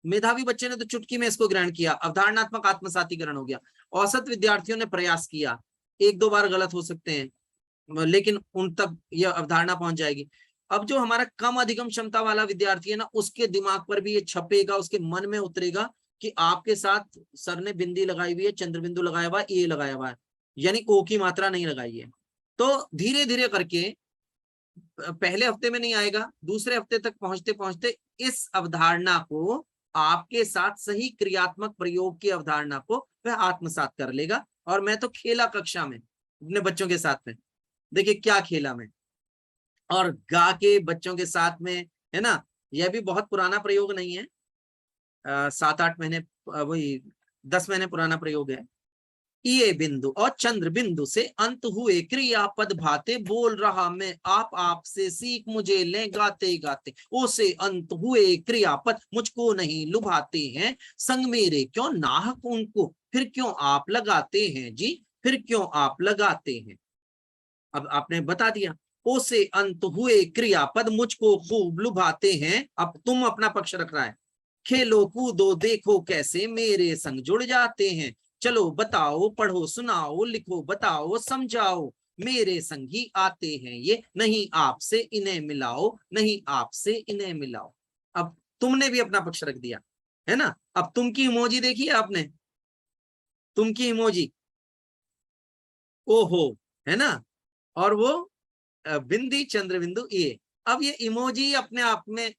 मेधावी बच्चे ने तो चुटकी में इसको ग्रहण किया, अवधारणात्मक आत्मसातीकरण हो गया। औसत विद्यार्थियों ने प्रयास किया, एक दो बार गलत हो सकते हैं, लेकिन उन तक यह अवधारणा पहुंच जाएगी। अब जो हमारा कम अधिगम क्षमता वाला विद्यार्थी है ना, उसके दिमाग पर भी ये छपेगा, उसके मन में उतरेगा कि आपके साथ सर ने बिंदी लगाई हुई है, चंद्रबिंदु लगाया हुआ है, ए लगाया हुआ है, यानी ओ की मात्रा नहीं लगाई है। तो धीरे धीरे करके, पहले हफ्ते में नहीं आएगा, दूसरे हफ्ते तक पहुंचते पहुंचते इस अवधारणा को, आपके साथ सही क्रियात्मक प्रयोग की अवधारणा को वह आत्मसात कर लेगा। और मैं तो खेला कक्षा में अपने बच्चों के साथ में, देखिए क्या खेला मैं, और गा के बच्चों के साथ में, है ना। यह भी बहुत पुराना प्रयोग नहीं है, 7-8 महीने, वही 10 महीने पुराना प्रयोग है। ये बिंदु और चंद्र बिंदु से अंत हुए क्रियापद भाते, बोल रहा मैं आप से सीख मुझे ले गाते गाते, ओ से अंत हुए क्रियापद मुझको नहीं लुभाते हैं, संग मेरे क्यों नाहक उनको, फिर क्यों आप लगाते हैं जी, फिर क्यों आप लगाते हैं। अब आपने बता दिया, ओ से अंत हुए क्रियापद मुझको खूब लुभाते हैं। अब तुम अपना पक्ष रख रहा है, खेलो कूदो देखो कैसे मेरे संग जुड़ जाते हैं, चलो बताओ पढ़ो सुनाओ लिखो बताओ समझाओ, मेरे संग ही आते हैं ये, नहीं आपसे इन्हें मिलाओ, नहीं आपसे इन्हें मिलाओ। अब तुमने भी अपना पक्ष रख दिया, है ना। अब तुम की इमोजी देखी है आपने, तुम की इमोजी, ओहो, है ना, और वो बिंदी चंद्रबिंदु ये। अब ये इमोजी अपने आप में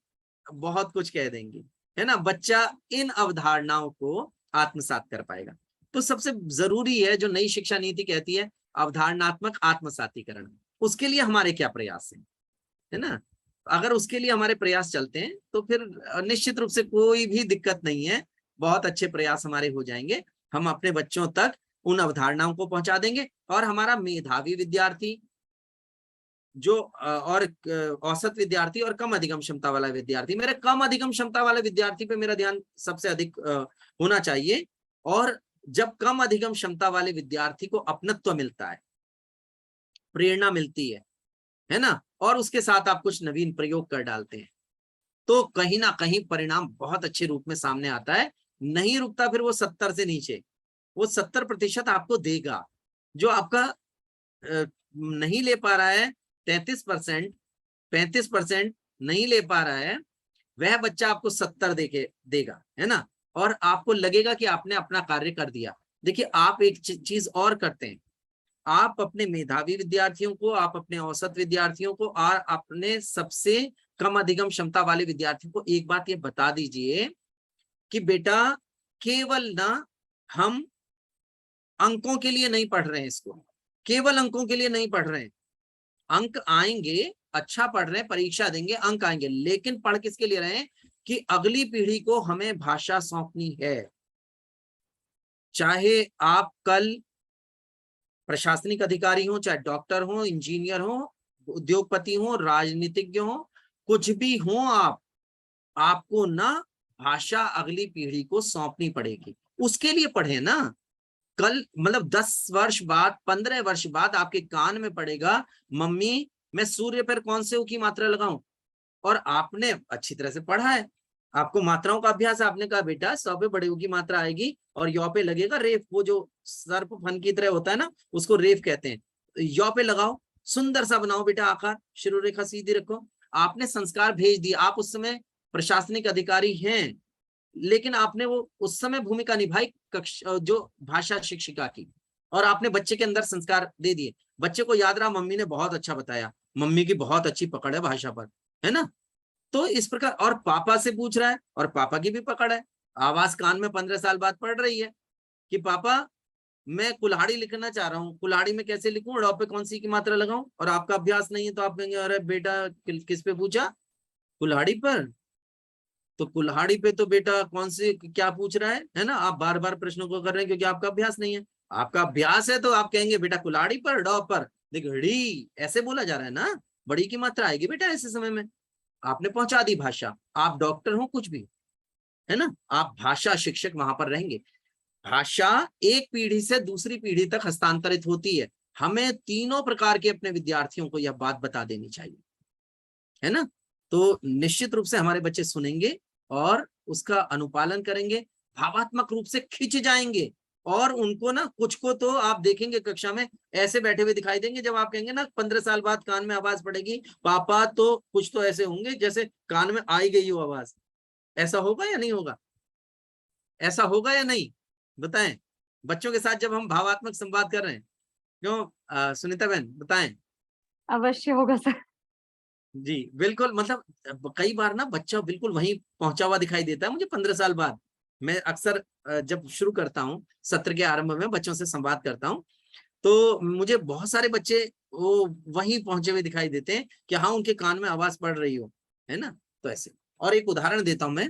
बहुत कुछ कह देंगी, है ना। बच्चा इन अवधारणाओं को आत्मसात कर पाएगा। तो सबसे जरूरी है, जो नई शिक्षा नीति कहती है, अवधारणात्मक आत्मसातीकरण। उसके लिए हमारे क्या प्रयास हैं, है ना। अगर उसके लिए हमारे प्रयास चलते हैं तो फिर निश्चित रूप से कोई भी दिक्कत नहीं है, बहुत अच्छे प्रयास हमारे हो जाएंगे, हम अपने बच्चों तक उन अवधारणाओं को पहुंचा देंगे। और हमारा मेधावी विद्यार्थी जो और औसत विद्यार्थी और कम अधिगम क्षमता वाला विद्यार्थी, मेरे कम अधिगम क्षमता वाले विद्यार्थी पे मेरा ध्यान सबसे अधिक होना चाहिए। और जब कम अधिगम क्षमता वाले विद्यार्थी को अपनत्व मिलता है, प्रेरणा मिलती है ना, और उसके साथ आप कुछ नवीन प्रयोग कर डालते हैं, तो कहीं ना कहीं परिणाम बहुत अच्छे रूप में सामने आता है। नहीं रुकता फिर वो 70 से नीचे, वो 70% आपको देगा। जो आपका नहीं ले पा रहा है, 33%, 35% नहीं ले पा रहा है, वह बच्चा आपको 70 देगा, है ना। और आपको लगेगा कि आपने अपना कार्य कर दिया। देखिए, आप एक चीज और करते हैं, आप अपने मेधावी विद्यार्थियों को, आप अपने औसत विद्यार्थियों को और अपने सबसे कम अधिगम क्षमता वाले विद्यार्थियों को एक बात ये बता दीजिए कि बेटा, केवल ना हम अंकों के लिए नहीं पढ़ रहे हैं इसको, केवल अंकों के लिए नहीं पढ़ रहे हैं। अंक आएंगे, अच्छा पढ़ रहे हैं, परीक्षा देंगे, अंक आएंगे, लेकिन पढ़ किसके लिए रहे हैं कि अगली पीढ़ी को हमें भाषा सौंपनी है। चाहे आप कल प्रशासनिक अधिकारी हो, चाहे डॉक्टर हो, इंजीनियर हो, उद्योगपति हो, राजनीतिज्ञ हो, कुछ भी हो, आपको ना भाषा अगली पीढ़ी को सौंपनी पड़ेगी। उसके लिए पढ़े ना। कल मतलब 10 वर्ष बाद, 15 वर्ष बाद आपके कान में पड़ेगा, मम्मी मैं सूर्य पर कौन से ऊ की मात्रा लगाऊं, और आपने अच्छी तरह से पढ़ा है, आपको मात्राओं का अभ्यास, आपने कहा बेटा 100 पे बड़े ऊ की मात्रा आएगी और यौ पे लगेगा रेफ, वो जो सर्प फन की तरह होता है ना, उसको रेफ कहते हैं। यौ पे लगाओ, सुंदर सा बनाओ बेटा आकार, शिरो रेखा सीधी रखो। आपने संस्कार भेज दिए, आप उस समय प्रशासनिक अधिकारी हैं, लेकिन आपने वो उस समय भूमिका निभाई जो भाषा शिक्षिका की, और आपने बच्चे के अंदर संस्कार दे दिए। बच्चे को याद रहा, मम्मी ने बहुत अच्छा बताया, मम्मी की बहुत अच्छी पकड़ है भाषा पर, है ना। तो इस प्रकार, और पापा से पूछ रहा है, और पापा की भी पकड़ है, आवाज कान में 15 साल बाद पड़ रही है कि पापा मैं कुल्हाड़ी लिखना चाह रहा हूँ, कुल्हाड़ी में कैसे लिखूं, ड़ पे कौन सी की मात्रा लगाऊं, और आपका अभ्यास नहीं है, तो आप कहेंगे अरे बेटा किस पे पूछा, कुल्हाड़ी पर, तो कुल्हाड़ी पे तो बेटा कौन से क्या पूछ रहा है ना, आप बार बार प्रश्नों को कर रहे हैं क्योंकि आपका अभ्यास नहीं है। आपका अभ्यास है तो आप कहेंगे बेटा कुल्हाड़ी पर, डॉ पर, देख ड़ी ऐसे बोला जा रहा है ना, बड़ी की मात्रा आएगी बेटा ऐसे समय में। आपने पहुंचा दी भाषा, आप डॉक्टर हो कुछ भी है ना, आप भाषा शिक्षक वहां पर रहेंगे। भाषा एक पीढ़ी से दूसरी पीढ़ी तक हस्तांतरित होती है। हमें तीनों प्रकार के अपने विद्यार्थियों को यह बात बता देनी चाहिए, है ना। तो निश्चित रूप से हमारे बच्चे सुनेंगे और उसका अनुपालन करेंगे, भावात्मक रूप से खिंच जाएंगे। और उनको ना कुछ को तो आप देखेंगे कक्षा में ऐसे बैठे हुए दिखाई देंगे, जब आप कहेंगे ना 15 साल बाद कान में आवाज पड़ेगी पापा, तो कुछ तो ऐसे होंगे जैसे कान में आई गई हो आवाज। ऐसा होगा या नहीं होगा? ऐसा होगा या नहीं बताएं? बच्चों के साथ जब हम भावात्मक संवाद कर रहे हैं, क्यों सुनीता बहन बताएं? अवश्य होगा सर। जी बिल्कुल, मतलब कई बार ना बच्चा बिल्कुल वहीं पहुंचा हुआ दिखाई देता है मुझे 15 साल बाद। मैं अक्सर जब शुरू करता हूं सत्र के आरंभ में बच्चों से संवाद करता हूं, तो मुझे बहुत सारे बच्चे वो वहीं पहुंचे हुए दिखाई देते हैं कि हाँ उनके कान में आवाज पड़ रही हो, है ना। तो ऐसे, और एक उदाहरण देता हूं मैं।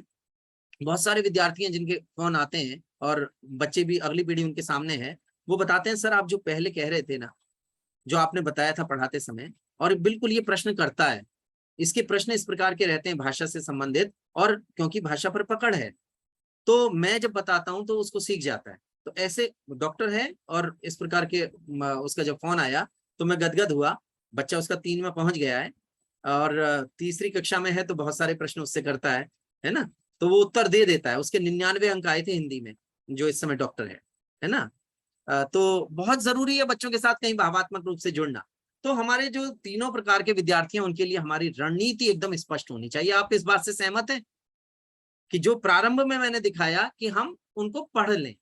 बहुत सारे विद्यार्थी हैं जिनके फोन आते हैं और बच्चे भी, अगली पीढ़ी उनके सामने है, वो बताते हैं सर आप जो पहले कह रहे थे ना, जो आपने बताया था पढ़ाते समय, और बिल्कुल ये प्रश्न करता है। इसके प्रश्न इस प्रकार के रहते हैं भाषा से संबंधित, और क्योंकि भाषा पर पकड़ है तो मैं जब बताता हूं तो उसको सीख जाता है। तो ऐसे डॉक्टर है और इस प्रकार के उसका जब फोन आया तो मैं गदगद हुआ। बच्चा उसका 3 में पहुंच गया है और तीसरी कक्षा में है, तो बहुत सारे प्रश्न उससे करता है ना। तो वो उत्तर दे देता है। उसके 99 अंक आए थे हिंदी में, जो इस समय डॉक्टर है ना। तो बहुत जरूरी है बच्चों के साथ कहीं भावात्मक रूप से जुड़ना। तो हमारे जो तीनों प्रकार के विद्यार्थी हैं उनके लिए हमारी रणनीति एकदम स्पष्ट होनी चाहिए। आप इस बात से सहमत हैं कि जो प्रारंभ में मैंने दिखाया कि हम उनको पढ़ लें,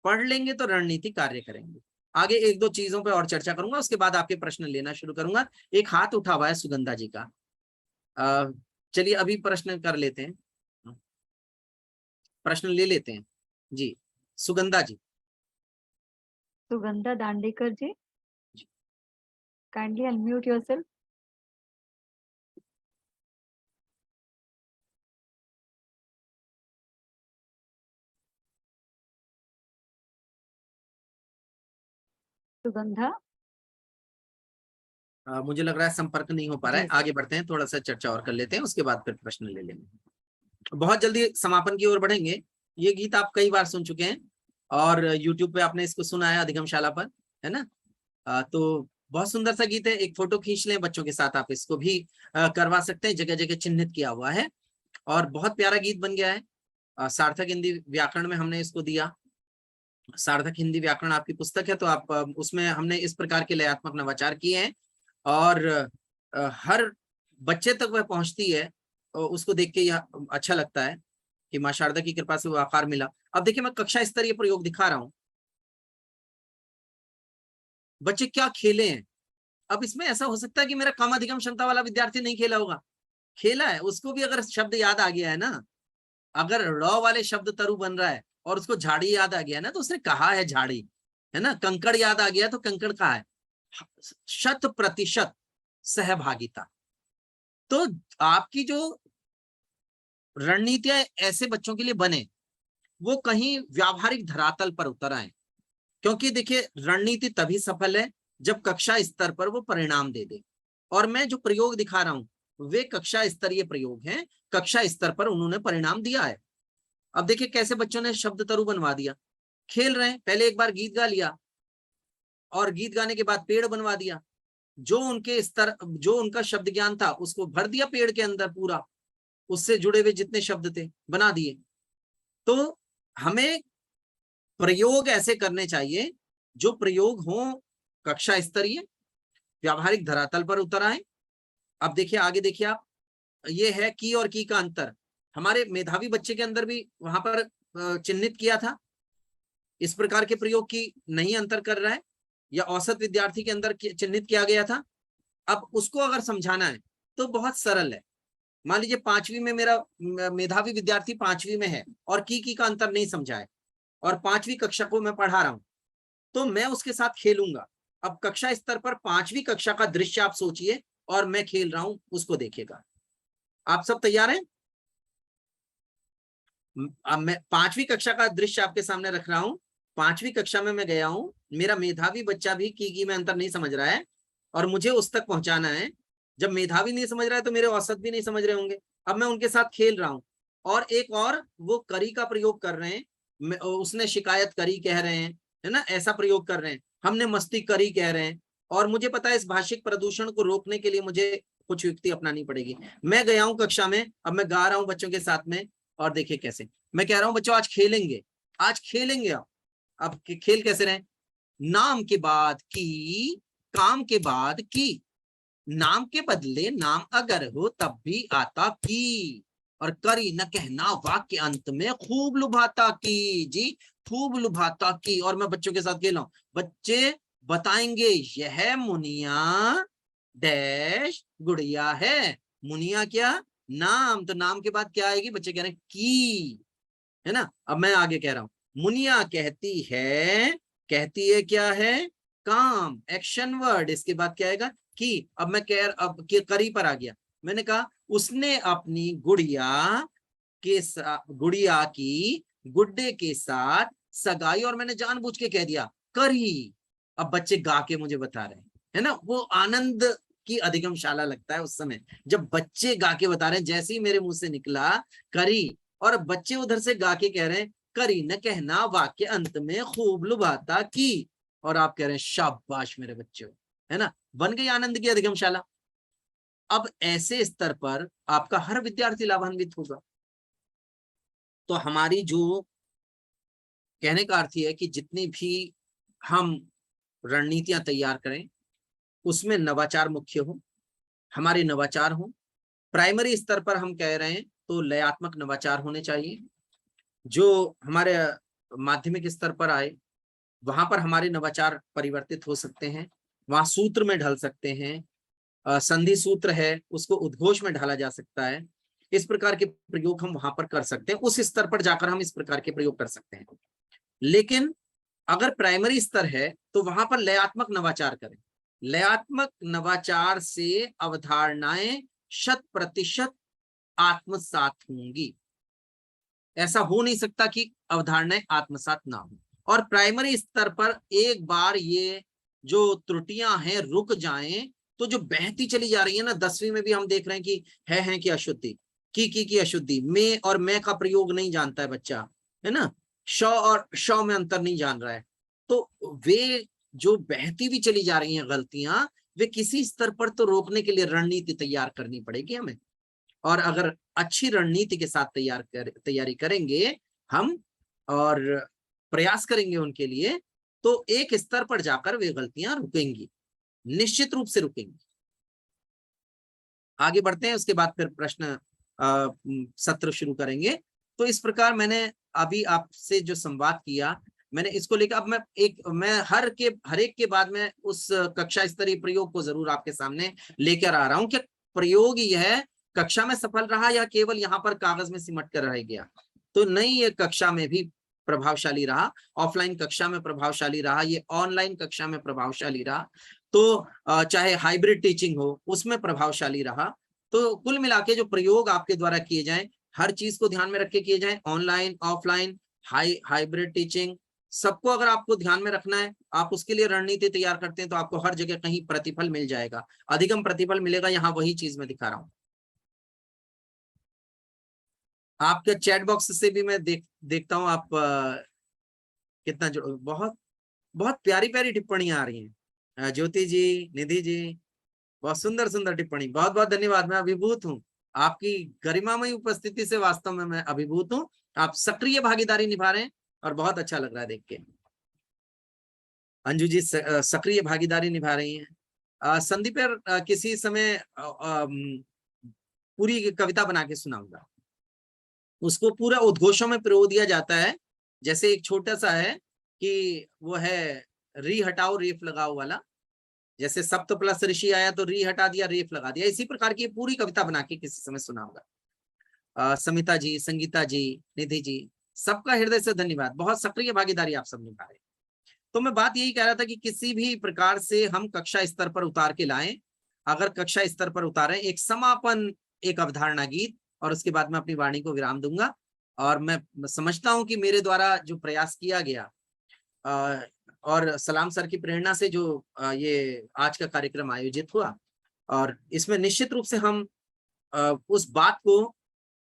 पढ़ लेंगे तो रणनीति कार्य करेंगे। आगे 1-2 चीजों पे और चर्चा करूंगा, उसके बाद आपके प्रश्न लेना शुरू करूंगा। एक हाथ उठा हुआ है सुगंधा जी का, चलिए अभी प्रश्न कर लेते हैं, प्रश्न ले लेते हैं जी। सुगंधा जी। सुगंधा दांडेकर जी, काइंडली अनम्यूट योरसेल्फ। सुगंधा, मुझे लग रहा है संपर्क नहीं हो पा रहा है। जी सर। आगे बढ़ते हैं, थोड़ा सा चर्चा और कर लेते हैं, उसके बाद फिर प्रश्न ले लेंगे। बहुत जल्दी समापन की ओर बढ़ेंगे। ये गीत आप कई बार सुन चुके हैं और YouTube पे आपने इसको सुना है अधिगमशाला पर, है ना। तो बहुत सुंदर सा गीत है। एक फोटो खींच लें बच्चों के साथ, आप इसको भी करवा सकते हैं, जगह जगह चिन्हित किया हुआ है और बहुत प्यारा गीत बन गया है। सार्थक हिंदी व्याकरण में हमने इसको दिया। सार्थक हिंदी व्याकरण आपकी पुस्तक है, तो आप उसमें हमने इस प्रकार के लयात्मक नवाचार किए हैं और हर बच्चे तक वह पहुंचती है और उसको देख के यह अच्छा लगता है कि मां शारदा की कृपा से वो आकार मिला। अब देखिए मैं कक्षा स्तरीय प्रयोग दिखा रहा हूं, बच्चे क्या खेले हैं। अब इसमें ऐसा हो सकता है कि मेरा कम अधिगम क्षमता वाला विद्यार्थी नहीं खेला होगा, खेला है, उसको भी अगर शब्द याद आ गया है ना, अगर ड़ वाले शब्द तरु बन रहा है और उसको झाड़ी याद आ गया ना, तो उसने कहा है झाड़ी, है ना। कंकड़ याद आ गया तो कंकड़ कहा है। 100% सहभागिता। तो आपकी जो रणनीतियां ऐसे बच्चों के लिए बने, वो कहीं व्यावहारिक धरातल पर उतर आए। क्योंकि देखिए रणनीति तभी सफल है जब कक्षा स्तर पर वो परिणाम दे दे। और मैं जो प्रयोग दिखा रहा हूं वे कक्षा स्तरीय प्रयोग हैं, कक्षा स्तर पर उन्होंने परिणाम दिया है। अब देखिए कैसे बच्चों ने शब्द तरु बनवा दिया, खेल रहे हैं, पहले एक बार गीत गा लिया और गीत गाने के बाद पेड़ बनवा दिया। जो उनके स्तर, जो उनका शब्द ज्ञान था उसको भर दिया पेड़ के अंदर, पूरा उससे जुड़े हुए जितने शब्द थे बना दिए। तो हमें प्रयोग ऐसे करने चाहिए जो प्रयोग हो कक्षा स्तरीय, व्यावहारिक धरातल पर उतर आए। अब देखिए आगे देखिए आप, ये है की और की का अंतर। हमारे मेधावी बच्चे के अंदर भी वहां पर चिन्हित किया था। इस प्रकार के प्रयोग की नहीं अंतर कर रहा है, या औसत विद्यार्थी के अंदर चिन्हित किया गया था। अब उसको अगर समझाना है तो बहुत सरल है। मान लीजिए 5वीं में मेरा मेधावी विद्यार्थी 5वीं में है और की का अंतर नहीं समझा है और 5वीं कक्षा को मैं पढ़ा रहा हूं, तो मैं उसके साथ खेलूंगा। अब कक्षा स्तर पर 5वीं कक्षा का दृश्य आप सोचिए और मैं खेल रहा हूं, उसको देखिएगा। आप सब तैयार हैं? अब मैं 5वीं कक्षा का दृश्य आपके सामने रख रहा हूँ। 5वीं कक्षा में मैं गया हूँ, मेरा मेधावी बच्चा भी की में अंतर नहीं समझ रहा है और मुझे उस तक पहुंचाना है। जब मेधावी नहीं समझ रहा है तो मेरे औसत भी नहीं समझ रहे होंगे। अब मैं उनके साथ खेल रहा हूँ और एक और वो करी का प्रयोग कर रहे हैं, उसने शिकायत करी कह रहे हैं, है ना, ऐसा प्रयोग कर रहे हैं, हमने मस्ती करी कह रहे हैं। और मुझे पता है इस भाषिक प्रदूषण को रोकने के लिए मुझे कुछ युक्ति अपनानी पड़ेगी। मैं गया हूँ कक्षा में, अब मैं गा रहा हूँ बच्चों के साथ में और देखिए कैसे मैं कह रहा हूँ बच्चों आज खेलेंगे, आज खेलेंगे। अब खेल कैसे रहे? नाम के बाद की, काम के बाद की, नाम के बदले नाम अगर हो तब भी आता की, और करी न कहना वाक्य अंत में खूब लुभाता की। जी खूब लुभाता की। और मैं बच्चों के साथ खेल रहा हूं, बच्चे बताएंगे यह मुनिया डैश गुड़िया है। मुनिया क्या? नाम, तो नाम के बाद क्या आएगी? बच्चे कह रहे हैं की, है ना। अब मैं आगे कह रहा हूं, मुनिया कहती है क्या है? काम, एक्शन वर्ड, इसके बाद क्या आएगा? की। अब मैं अब करी पर आ गया। मैंने कहा उसने अपनी गुड़िया की गुड्डे के साथ सगाई, और मैंने जानबूझ के कह दिया करी। अब बच्चे गा के मुझे बता रहे हैं, है ना। वो आनंद की अधिगमशाला लगता है उस समय जब बच्चे गा के बता रहे हैं। जैसे ही मेरे मुंह से निकला करी और बच्चे उधर से गा के कह रहे हैं करी न कहना वाक्य अंत में खूब लुभाता की, और आप कह रहे हैं शाबाश मेरे बच्चों, है ना। बन गई आनंद की अधिगमशाला। अब ऐसे स्तर पर आपका हर विद्यार्थी लाभान्वित होगा। तो हमारी जो कहने का अर्थ है कि जितनी भी हम रणनीतियां तैयार करें उसमें नवाचार मुख्य हो, हमारे नवाचार हो। प्राइमरी स्तर पर हम कह रहे हैं तो लयात्मक नवाचार होने चाहिए। जो हमारे माध्यमिक स्तर पर आए वहां पर हमारे नवाचार परिवर्तित हो सकते हैं, वहां सूत्र में ढल सकते हैं, संधि सूत्र है उसको उद्घोष में ढाला जा सकता है। इस प्रकार के प्रयोग हम वहां पर कर सकते हैं, उस स्तर पर जाकर हम इस प्रकार के प्रयोग कर सकते हैं। लेकिन अगर प्राइमरी स्तर है तो वहां पर लयात्मक नवाचार करें। लयात्मक नवाचार से अवधारणाएं 100% आत्मसात होंगी। ऐसा हो नहीं सकता कि अवधारणाएं आत्मसात ना हो। और प्राइमरी स्तर पर एक बार ये जो त्रुटियां हैं रुक जाएं तो जो बहती चली जा रही है ना, 10वीं में भी हम देख रहे हैं कि है कि अशुद्धि, की अशुद्धि, में और मैं का प्रयोग नहीं जानता है बच्चा, है ना, श और श में अंतर नहीं जान रहा है। तो वे जो बहती भी चली जा रही हैं गलतियां, वे किसी स्तर पर तो रोकने के लिए रणनीति तैयार करनी पड़ेगी हमें। और अगर अच्छी रणनीति के साथ तैयारी करेंगे हम और प्रयास करेंगे उनके लिए, तो एक स्तर पर जाकर वे गलतियां रुकेंगी, निश्चित रूप से रुकेंगी। आगे बढ़ते हैं, उसके बाद फिर प्रश्न सत्र शुरू करेंगे। तो इस प्रकार मैंने अभी आपसे जो संवाद किया, मैंने इसको लेकर अब मैं हर एक के बाद में उस कक्षा स्तरीय प्रयोग को जरूर आपके सामने लेकर आ रहा हूं कि प्रयोग यह कक्षा में सफल रहा या केवल यहाँ पर कागज में सिमट कर रह गया। तो नहीं, ये कक्षा में भी प्रभावशाली रहा, ऑफलाइन कक्षा में प्रभावशाली रहा, ये ऑनलाइन कक्षा में प्रभावशाली रहा, तो चाहे हाइब्रिड टीचिंग हो उसमें प्रभावशाली रहा। तो कुल मिला के जो प्रयोग आपके द्वारा किए जाएं, हर चीज को ध्यान में रख के किए जाएं, ऑनलाइन ऑफलाइन हाइब्रिड टीचिंग, सबको अगर आपको ध्यान में रखना है, आप उसके लिए रणनीति तैयार करते हैं तो आपको हर जगह कहीं प्रतिफल मिल जाएगा, अधिगम प्रतिफल मिलेगा। यहाँ वही चीज मैं दिखा रहा हूँ। आपके चैट बॉक्स से भी मैं देखता हूँ आप कितना बहुत बहुत प्यारी प्यारी टिप्पणियां आ रही हैं। ज्योति जी, निधि जी, बहुत सुंदर सुंदर टिप्पणी, बहुत बहुत धन्यवाद। मैं अभिभूत हूँ आपकी गरिमामयी उपस्थिति से, वास्तव में मैं अभिभूत हूँ। आप सक्रिय भागीदारी निभा रहे हैं और बहुत अच्छा लग रहा है देख के। अंजू जी सक्रिय भागीदारी निभा रही हैं। संदीप किसी समय पूरी कविता बना के सुनाऊंगा, उसको पूरा उद्घोषों में पिरो दिया जाता है। जैसे एक छोटा सा है कि वो है री हटाओ रेफ लगाओ वाला, जैसे सप्त प्लस ऋषि आया तो री हटा दिया रेफ लगा दिया, इसी प्रकार की पूरी कविता बना के किसी समय सुनाऊंगा। समिता जी, संगीता जी, निधि जी, सबका हृदय से धन्यवाद, बहुत सक्रिय भागीदारी आप सब निभा रहे हैं। तो मैं बात यही कह रहा था कि किसी भी प्रकार से हम कक्षा स्तर पर उतार के लाएं। अगर कक्षा स्तर पर उतारें, एक समापन, एक अवधारणा गीत, और उसके बाद मैं अपनी वाणी को विराम दूंगा और मैं समझता हूं कि मेरे द्वारा जो प्रयास किया गया और सलाम सर की प्रेरणा से जो ये आज का कार्यक्रम आयोजित हुआ, और इसमें निश्चित रूप से हम उस बात को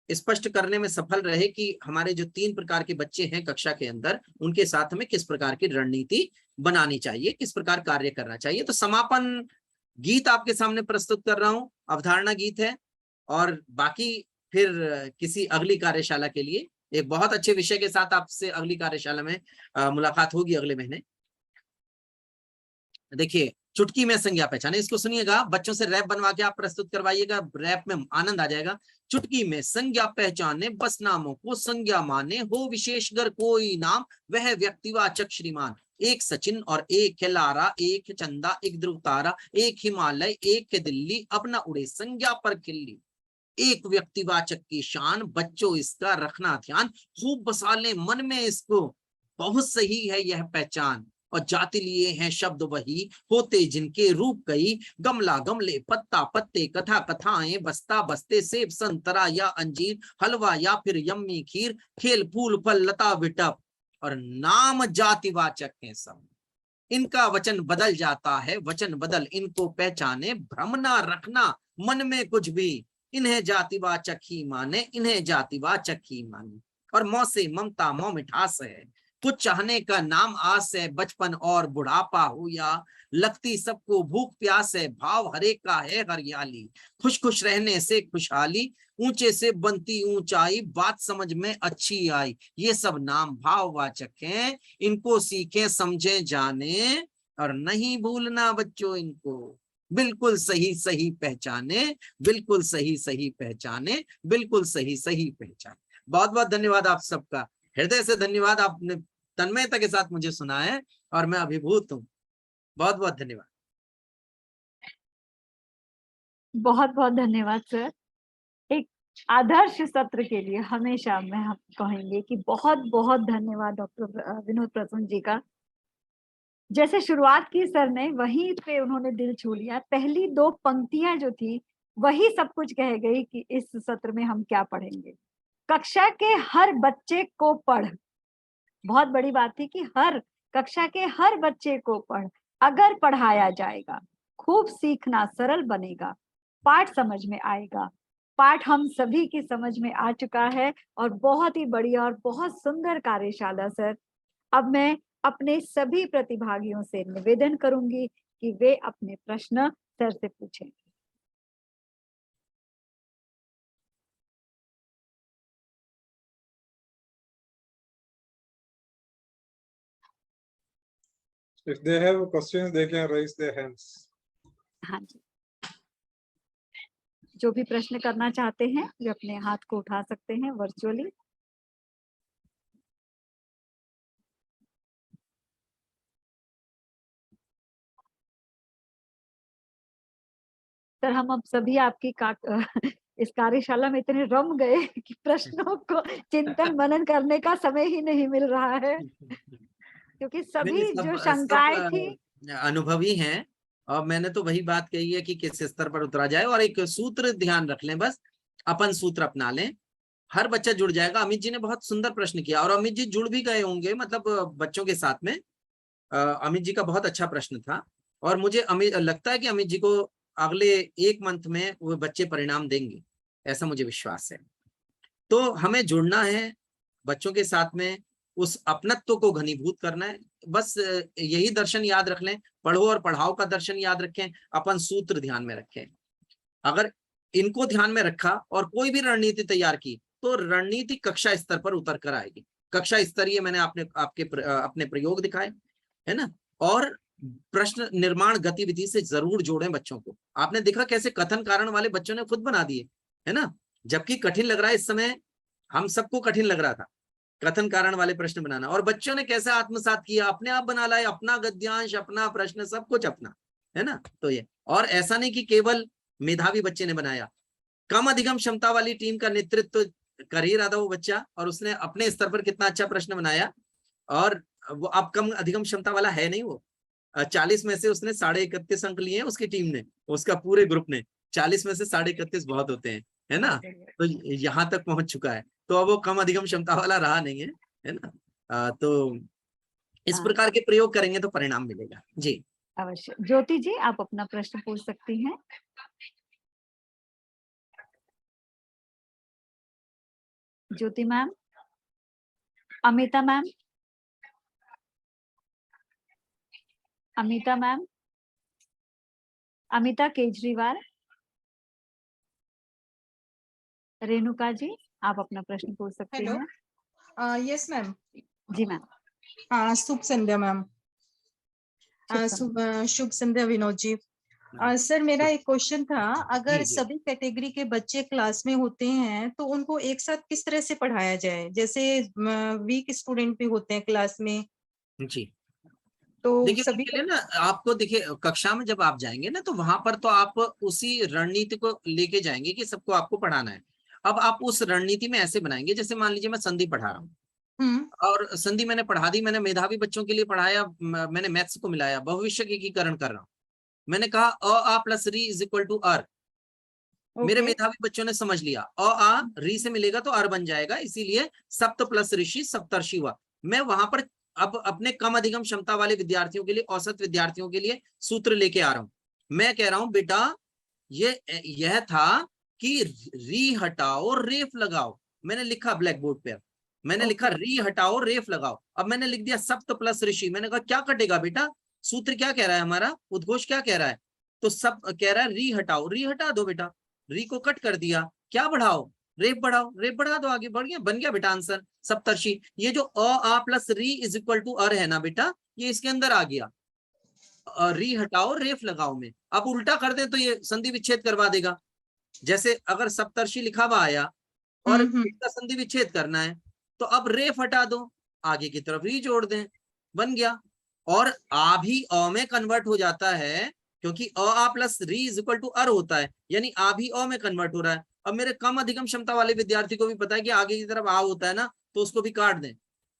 स्पष्ट करने में सफल रहे कि हमारे जो 3 प्रकार के बच्चे हैं कक्षा के अंदर, उनके साथ हमें किस प्रकार की रणनीति बनानी चाहिए, किस प्रकार कार्य करना चाहिए। तो समापन गीत आपके सामने प्रस्तुत कर रहा हूं, अवधारणा गीत है, और बाकी फिर किसी अगली कार्यशाला के लिए एक बहुत अच्छे विषय के साथ आपसे अगली कार्यशाला में मुलाकात होगी अगले महीने। देखिए, चुटकी में संज्ञा पहचाने, इसको सुनिएगा, बच्चों से रैप बनवा के आप प्रस्तुत करवाइएगा, रैप में आनंद आ जाएगा। चुटकी में संज्ञा पहचाने, बस नामों को संज्ञा माने, हो विशेषकर कोई नाम वह व्यक्तिवाचक श्रीमान। एक सचिन और एक है लारा, एक है चंदा, एक ध्रुव तारा, एक हिमालय, एक है दिल्ली, अब न उड़े संज्ञा पर खिल्ली। एक व्यक्तिवाचक की शान, बच्चों इसका रखना ध्यान, खूब बसा ले मन में इसको, बहुत सही है यह पहचान। और जाति लिए हैं शब्द वही, होते जिनके रूप कई, गमला गमले, पत्ता पत्ते, कथा कथाएं, बस्ता बस्ते, सेब संतरा या अंजीर, हलवा या फिर यम्मी खीर, खेल फूल फल लता विटप, और नाम जातिवाचक हैं सब। इनका वचन बदल जाता है, वचन बदल इनको पहचाने, भ्रम ना रखना मन में कुछ भी, इन्हें जातिवाचक ही माने, इन्हें जातिवाचक ही माने। और मौ से ममता मौ मिठास है, कुछ चाहने का नाम आस है, बचपन और बुढ़ापा हो या लगती सबको भूख प्यास है, भाव हरेक का है हरियाली, खुश खुश रहने से खुशहाली, ऊंचे से बनती ऊंचाई, बात समझ में अच्छी आई। ये सब नाम भाववाचक हैं, इनको सीखें समझें जाने, और नहीं भूलना बच्चों इनको, बिल्कुल सही सही पहचाने, बिल्कुल सही सही पहचाने, बिल्कुल सही सही पहचाने। बहुत बहुत धन्यवाद आप सबका, हृदय से धन्यवाद, आपने तन्मयता के साथ मुझे सुना है और मैं अभिभूत हूँ। बहुत बहुत धन्यवाद। बहुत बहुत धन्यवाद सर। एक आदर्श सत्र के लिए हमेशा मैं हम कहेंगे कि बहुत बहुत धन्यवाद डॉक्टर विनोद प्रसून जी का। जैसे शुरुआत की सर ने, वहीं पे उन्होंने दिल छू लिया। पहली 2 पंक्तियां जो थी वही सब कुछ कह गई कि इस सत्र में हम क्या पढ़ेंगे। कक्षा के हर बच्चे को पढ़, बहुत बड़ी बात थी कि हर कक्षा के हर बच्चे को पढ़, अगर पढ़ाया जाएगा खूब सीखना सरल बनेगा, पाठ समझ में आएगा। पाठ हम सभी की समझ में आ चुका है और बहुत ही बढ़िया और बहुत सुंदर कार्यशाला सर। अब मैं अपने सभी प्रतिभागियों से निवेदन करूंगी कि वे अपने प्रश्न सर से पूछें। If they have questions, they can raise their hands. हाँ जी, जो भी प्रश्न करना चाहते हैं वे अपने हाथ को उठा सकते हैं वर्चुअली। सर हम अब सभी आपकी इस कार्यशाला में इतने रम गए कि प्रश्नों को चिंतन मनन करने का समय ही नहीं मिल रहा है, क्योंकि सभी जो शंकाएं थी अनुभवी हैं। और मैंने तो वही बात कही है कि किस स्तर पर उतरा जाए, और एक सूत्र ध्यान रख लें, बस अपन सूत्र अपना लें, हर बच्चा जुड़ जाएगा। अमित जी ने बहुत सुंदर प्रश्न किया और अमित जी जुड़ भी गए होंगे, मतलब बच्चों के साथ में। अमित जी का बहुत अच्छा प्रश्न था और मुझे लगता है कि अमित जी को अगले 1 मंथ में वो बच्चे परिणाम देंगे, ऐसा मुझे विश्वास है। तो हमें जुड़ना है बच्चों के साथ में, उस अपनत्व को घनीभूत करना है। बस यही दर्शन याद रख लें, पढ़ो और पढ़ाओ का दर्शन याद रखें, अपन सूत्र ध्यान में रखें। अगर इनको ध्यान में रखा और कोई भी रणनीति तैयार की तो रणनीति कक्षा स्तर पर उतर कर आएगी। कक्षा स्तरीय मैंने अपने प्रयोग दिखाए है ना, और प्रश्न निर्माण गतिविधि से जरूर जोड़ें बच्चों को। आपने देखा कैसे कथन कारण वाले बच्चों ने खुद बना दिए है ना, जबकि कठिन लग रहा है इस समय, हम सबको कठिन लग रहा था कथन कारण वाले प्रश्न बनाना, और बच्चों ने कैसे आत्मसात किया, अपने आप बना लाए, अपना गद्यांश, अपना प्रश्न, सब कुछ अपना, है ना। तो ये, और ऐसा नहीं कि केवल मेधावी बच्चे ने बनाया, कम अधिगम क्षमता वाली टीम का नेतृत्व कर ही रहा था वो बच्चा, और उसने अपने स्तर पर कितना अच्छा प्रश्न बनाया। और वो अब कम अधिगम क्षमता वाला है नहीं, वो 40 में से उसने 31.5 अंक लिए हैं उसकी टीम ने, उसका पूरे ग्रुप ने। 40 में से 31.5 बहुत होते हैं, है ना। तो यहाँ तक पहुंच चुका है। तो अब वो कम अधिगम क्षमता वाला रहा नहीं है ना। तो इस हाँ। प्रकार के प्रयोग करेंगे तो परिणाम मिलेगा। जी अवश्य। ज्योति जी, आप अपना प्रश्न पूछ सकती हैं। Jyoti ma'am, Amita ma'am, Amita ma'am, Amita Kejriwal, Renuka ji, आप अपना प्रश्न पूछ सकती हेलो। हैं। Yes ma'am. जी मैम। शुभ संध्या मैम। शुभ संध्या। शुभ संध्या विनोद जी। सर मेरा एक क्वेश्चन था, अगर जी, जी। सभी कैटेगरी के बच्चे क्लास में होते हैं तो उनको एक साथ किस तरह से पढ़ाया जाए? जैसे वीक स्टूडेंट भी होते हैं क्लास में, जी तो देखिए सभी उसके लिए ना आपको देखिए कक्षा में जब आप जाएंगे ना तो वहां पर तो आप उसी रणनीति को लेके जाएंगे कि सबको आपको पढ़ाना है। अब आप उस रणनीति में ऐसे बनाएंगे, जैसे मान लीजिए मैं संधि पढ़ा रहा हूँ और संधि मैंने पढ़ा दी, मैंने मेधावी बच्चों के लिए पढ़ाया, मैंने मैथ्स को मिलाया, बहुविषय एकीकरण कर रहा हूँ। मैंने कहा अ प्लस री इज इक्वल टू अर। मेरे मेधावी बच्चों ने समझ लिया आ री से मिलेगा तो अर बन जाएगा, इसीलिए सप्त प्लस ऋषि सप्तर्षि हुआ। मैं वहां पर अब अपने कम अधिगम क्षमता वाले विद्यार्थियों के लिए, औसत विद्यार्थियों के लिए सूत्र लेके आ रहा हूं। मैं कह रहा हूं बेटा यह था कि री हटाओ रेफ लगाओ। मैंने लिखा ब्लैक बोर्ड पे, मैंने लिखा री हटाओ रेफ लगाओ। अब मैंने लिख दिया सप्त प्लस ऋषि। मैंने कहा क्या कटेगा बेटा, सूत्र क्या कह रहा है, हमारा उद्घोष क्या कह रहा है, तो सब कह रहा है री हटाओ, री हटा दो बेटा, री को कट कर दिया, क्या बढ़ाओ, रेफ बढ़ाओ, रेफ बढ़ा दो, आगे बढ़ गया, बन गया बेटा आंसर सप्तर्षि। ये जो आ प्लस री इज इक्वल टू अर है ना बेटा, ये इसके अंदर आ गया। री हटाओ रेफ लगाओ में अब उल्टा कर दे तो ये संधि विच्छेद करवा देगा। जैसे अगर सप्तर्षि लिखा हुआ आया और इसका संधि विच्छेद करना है तो अब रेफ हटा दो, आगे की तरफ री जोड़ दें, बन गया। और आ भी अ में कन्वर्ट हो जाता है, क्योंकि आ प्लस री इज इक्वल टू अर होता है, यानी आ भी अ में कन्वर्ट हो रहा है। अब मेरे कम अधिगम क्षमता वाले विद्यार्थी को भी पता है कि आगे की तरफ आ होता है ना, तो उसको भी काट दें।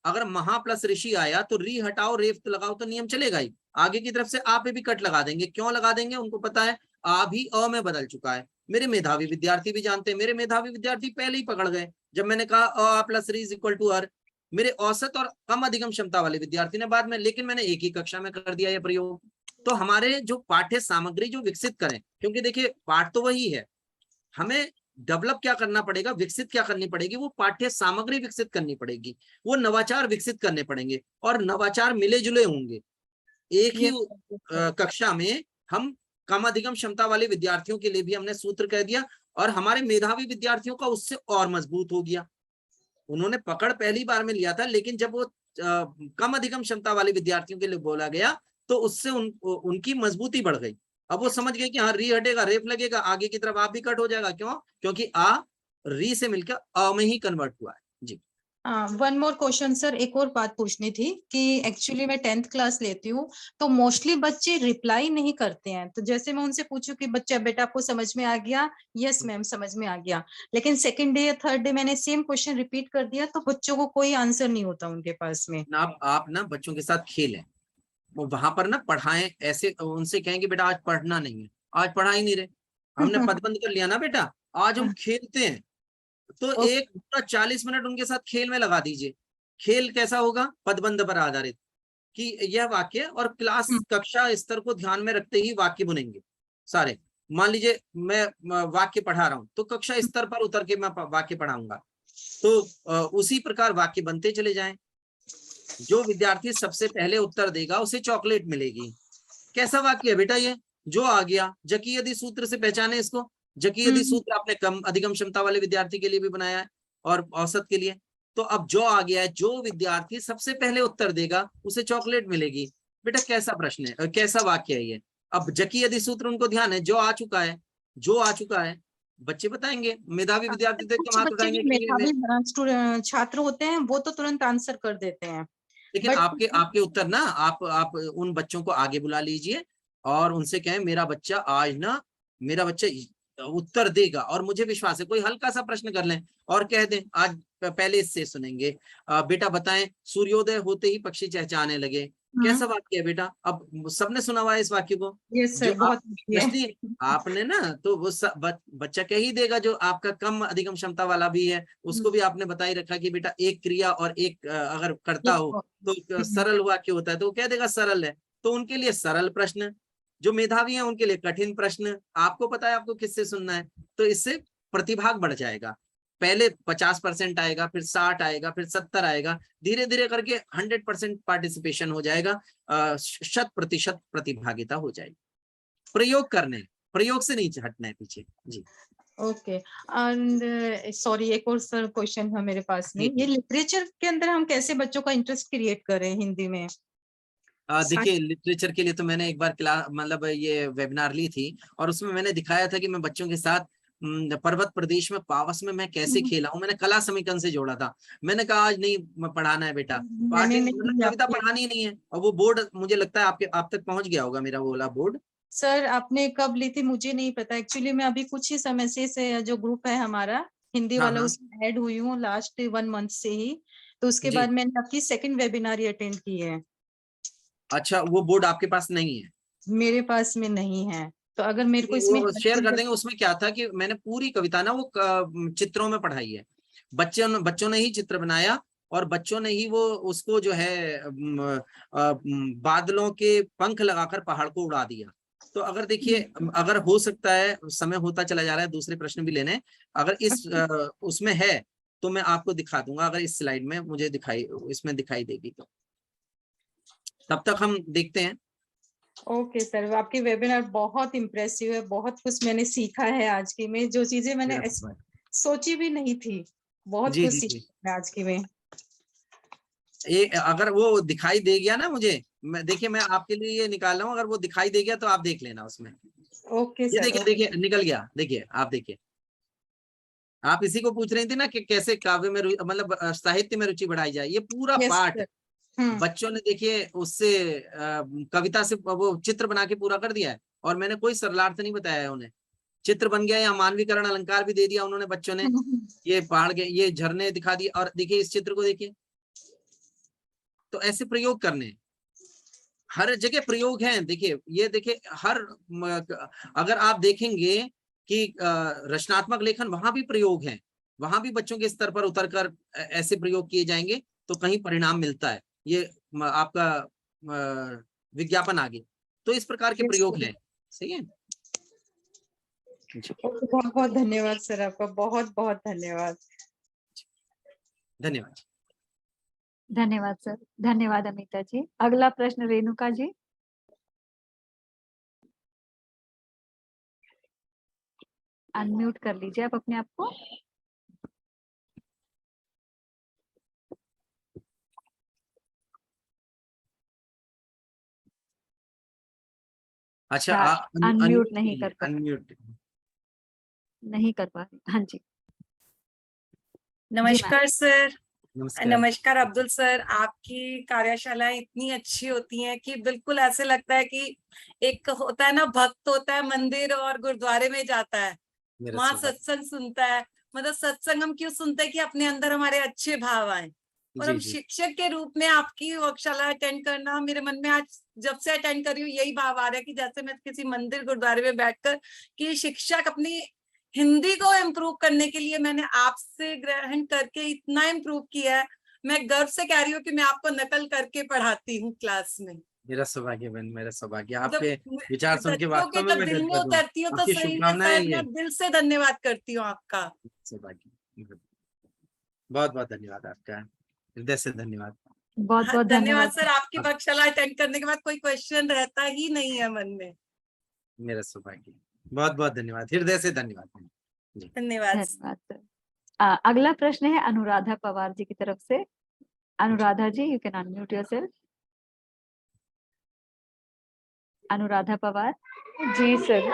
अगर महा प्लस ऋषि आया तो री हटाओ रेफ लगाओ तो नियम चलेगा ही, आगे की तरफ से आ पे भी कट लगा देंगे। क्यों लगा देंगे, उनको पता है आ भी अ में बदल चुका है। मेरे मेधावी विद्यार्थी भी जानते हैं, मेरे मेधावी विद्यार्थी पहले ही पकड़ गए जब मैंने कहा अ प्लस री इज इक्वल टू अर। मेरे औसत और कम अधिगम क्षमता वाले विद्यार्थी ने बाद में, लेकिन मैंने एक ही कक्षा में कर दिया यह प्रयोग। तो हमारे जो पाठ्य सामग्री जो विकसित करें, क्योंकि देखिए पाठ तो वही है, हमें डेवलप क्या करना पड़ेगा, विकसित क्या करनी पड़ेगी, वो पाठ्य सामग्री विकसित करनी पड़ेगी, वो नवाचार विकसित करने पड़ेंगे और नवाचार मिले जुले होंगे। एक ही कक्षा में हम कम अधिगम क्षमता वाले विद्यार्थियों के लिए भी हमने सूत्र कह दिया और हमारे मेधावी विद्यार्थियों का उससे और मजबूत हो गया। उन्होंने पकड़ पहली बार में लिया था, लेकिन जब वो कम अधिगम क्षमता वाले विद्यार्थियों के लिए बोला गया तो उससे उनकी मजबूती बढ़ गई। अब वो समझ गए कि हाँ री हटेगा रेफ लगेगा, आगे की तरफ आप भी कट हो जाएगा। क्यों, क्योंकि आ री से मिलकर अ में ही कन्वर्ट हुआ है। जी वन मोर क्वेश्चन सर, एक और बात पूछनी थी कि एक्चुअली मैं 10th क्लास लेती हूँ तो मोस्टली बच्चे रिप्लाई नहीं करते हैं। तो जैसे मैं उनसे पूछूं कि बच्चा बेटा आपको समझ में आ गया, यस मैम समझ में आ गया, लेकिन सेकंड डे या थर्ड डे मैंने सेम क्वेश्चन रिपीट कर दिया तो बच्चों को कोई आंसर नहीं होता उनके पास में। आप ना बच्चों के साथ खेलें, वो वहां पर ना पढ़ाएं, ऐसे उनसे कहें कि बेटा आज पढ़ना नहीं है, आज पढ़ा ही नहीं रहे, हमने पदबंद कर लिया ना बेटा, आज हम खेलते हैं। तो एक पूरा 40 मिनट उनके साथ खेल में लगा दीजिए। खेल कैसा होगा, पदबंध पर आधारित, कि यह वाक्य, और क्लास कक्षा स्तर को ध्यान में रखते ही वाक्य बुनेंगे सारे। मान लीजिए मैं वाक्य पढ़ा रहा हूं तो कक्षा स्तर पर उतर के मैं वाक्य पढ़ाऊंगा, तो उसी प्रकार वाक्य बनते चले जाएं। जो विद्यार्थी सबसे पहले उत्तर देगा उसे चॉकलेट मिलेगी। कैसा वाक्य है बेटा ये, जो आ गया, जकी यदि सूत्र से पहचाने इसको। जकी यदि सूत्र आपने कम अधिगम क्षमता वाले विद्यार्थी के लिए भी बनाया है और औसत के लिए। तो अब जो आ गया है, जो विद्यार्थी सबसे पहले उत्तर देगा उसे चॉकलेट मिलेगी। बेटा कैसा प्रश्न है, कैसा वाक्य है ये। अब जकी यदि सूत्र उनको ध्यान है, जो आ चुका है, जो आ चुका है, बच्चे बताएंगे। मेधावी विद्यार्थी देख के हाथ उठाएंगे कि मेधावी छात्र होते हैं वो तो तुरंत आंसर कर देते हैं। लेकिन आपके उत्तर ना, आप उन बच्चों को आगे बुला लीजिए और उनसे कहें मेरा बच्चा आज ना, मेरा बच्चा उत्तर देगा और मुझे विश्वास है। कोई हल्का सा प्रश्न कर लें और कह दें आज पहले इससे सुनेंगे, बेटा बताएं सूर्योदय होते ही पक्षी चहचहाने लगे, कैसा वाक्य है बेटा? अब सबने सुना हुआ है इस वाक्य को। यस जो सर, बहुत आप अच्छी है। जैसे आपने ना, तो वो बच्चा कह ही देगा जो आपका कम अधिगम क्षमता वाला भी है, उसको भी आपने बता ही रखा कि बेटा एक क्रिया और एक अगर करता हो तो सरल वाक्य होता है, तो वो कह देगा सरल है। तो उनके लिए सरल प्रश्न, जो मेधावी हैं उनके लिए कठिन प्रश्न। आपको पता है आपको किससे सुनना है, तो इससे प्रतिभाग बढ़ जाएगा। पहले 50% आएगा, फिर 60 आएगा, फिर 70 आएगा, धीरे धीरे करके 100% पार्टिसिपेशन हो जाएगा, 100% प्रतिभागिता हो जाएगी। प्रयोग करने, प्रयोग से नहीं हटना है पीछे। जी ओके। एंड सॉरी, एक और सर क्वेश्चन है मेरे पास में, ये लिटरेचर के अंदर हम कैसे बच्चों का इंटरेस्ट क्रिएट करें हिंदी में? देखिए, लिटरेचर के लिए तो मैंने एक बार क्लास मतलब ये वेबिनार ली थी, और उसमें मैंने दिखाया था कि मैं बच्चों के साथ पर्वत प्रदेश में पावस में मैं कैसे खेला हूँ। मैंने कला समीकरण से जोड़ा था। मैंने कहा आज नहीं पढ़ाना है बेटा, मैंने मतलब कविता पढ़ानी ही नहीं है। और वो बोर्ड मुझे लगता है आप तक पहुंच गया होगा, मेरा वो वाला बोर्ड। सर आपने कब ली थी मुझे नहीं पता एक्चुअली, मैं अभी कुछ ही समय से जो ग्रुप है हमारा हिंदी वाला, उसमें ऐड हुई हूँ लास्ट 1 मंथ से ही। तो उसके बाद मैंने आपकी सेकंड वेबिनार अटेंड की है। अच्छा, वो बोर्ड आपके पास नहीं है? मेरे पास में नहीं है, तो अगर मेरे को इसमें शेयर कर देंगे। उसमें क्या था कि मैंने पूरी कविता ना वो चित्रों में पढ़ाई है। बच्चों ने ही चित्र बनाया, और बच्चों ने ही वो उसको जो है बादलों के पंख लगाकर पहाड़ को उड़ा दिया। तो अगर देखिए, अगर हो सकता है, समय होता चला जा रहा है, दूसरे प्रश्न भी लेने, अगर इस उसमें है तो मैं आपको दिखा दूंगा। अगर इस स्लाइड में मुझे इसमें दिखाई देगी तो तब तक हम देखते हैं। ओके सर, आपकी वेबिनार बहुत इम्प्रेसिव है, बहुत कुछ मैंने सीखा है आज की में, जो चीजें मैंने सोची भी नहीं थी, बहुत कुछ सीखा आज की में। अगर वो दिखाई दे गया ना मुझे, देखिए मैं आपके लिए ये निकाल रहा हूँ, अगर वो दिखाई दे गया तो आप देख लेना उसमें। Okay sir. देखिए निकल गया, देखिए आप देखिए। आप इसी को पूछ रही थी ना कि कैसे काव्य में मतलब साहित्य में रुचि बढ़ाई जाए। ये पूरा पाठ बच्चों ने देखिए उससे कविता से वो चित्र बना के पूरा कर दिया है, और मैंने कोई सरलार्थ नहीं बताया है उन्हें। चित्र बन गया, या मानवीकरण अलंकार भी दे दिया उन्होंने बच्चों ने। ये पहाड़ के ये झरने दिखा दिए, और देखिए इस चित्र को देखिए। तो ऐसे प्रयोग करने, हर जगह प्रयोग हैं। देखिए ये देखिए, अगर आप देखेंगे कि रचनात्मक लेखन, वहां भी प्रयोग हैं, वहां भी बच्चों के स्तर पर उतरकर ऐसे प्रयोग किए जाएंगे तो कहीं परिणाम मिलता है। ये आपका विज्ञापन आगे, तो इस प्रकार के प्रयोग हैं। सही है। बहुत बहुत धन्यवाद सर, आपका बहुत बहुत धन्यवाद। धन्यवाद। धन्यवाद सर, धन्यवाद अमिता जी। अगला प्रश्न रेणुका जी। अनम्यूट कर लीजिए आप अपने आप को। अच्छा, अनम्यूट नहीं कर पा अनम्यूट नहीं कर पा रही। हाँ जी। नमस्कार सर। नमस्कार। नमस्कार अब्दुल सर। आपकी कार्यशालाएं इतनी अच्छी होती हैं कि बिल्कुल ऐसे लगता है कि एक होता है ना, भक्त होता है मंदिर और गुरुद्वारे में जाता है, वहां सत्संग सुनता है। मतलब सत्संग हम क्यों सुनते हैं कि अपने अंदर हमारे अच्छे भाव आए। और हम शिक्षक के रूप में आपकी वर्कशाला अटेंड करना, मेरे मन में आज जब से अटेंड कर रही हूँ यही भाव आ रहा है कि जैसे मैं किसी मंदिर गुरुद्वारे में बैठकर कि शिक्षक अपनी हिंदी को इम्प्रूव करने के लिए मैंने आपसे ग्रहण करके इतना इम्प्रूव किया है। मैं गर्व से कह रही हूँ कि मैं आपको नकल करके पढ़ाती हूँ क्लास में। मेरा सौभाग्य बहन, मेरा सौभाग्य। आपके विचार सुन के वास्तव में जब मैं दिल में उतरती हूँ तो आपकी सही में शुभकामनाएं। सर मैं दिल से धन्यवाद करती हूँ आपका। सौभाग्य, बहुत बहुत धन्यवाद आपका, हृदय से धन्यवाद। बहुत बहुत धन्यवाद सर। आपकी वर्कशाला अटेंड करने के बाद कोई क्वेश्चन रहता ही नहीं है मन में। मेरा सौभाग्य, बहुत बहुत धन्यवाद, हृदय से धन्यवाद। धन्यवाद सर। अगला प्रश्न है अनुराधा पवार जी की तरफ से। Anuradha ji, you can unmute yourself. Anuradha Pawar ji sir,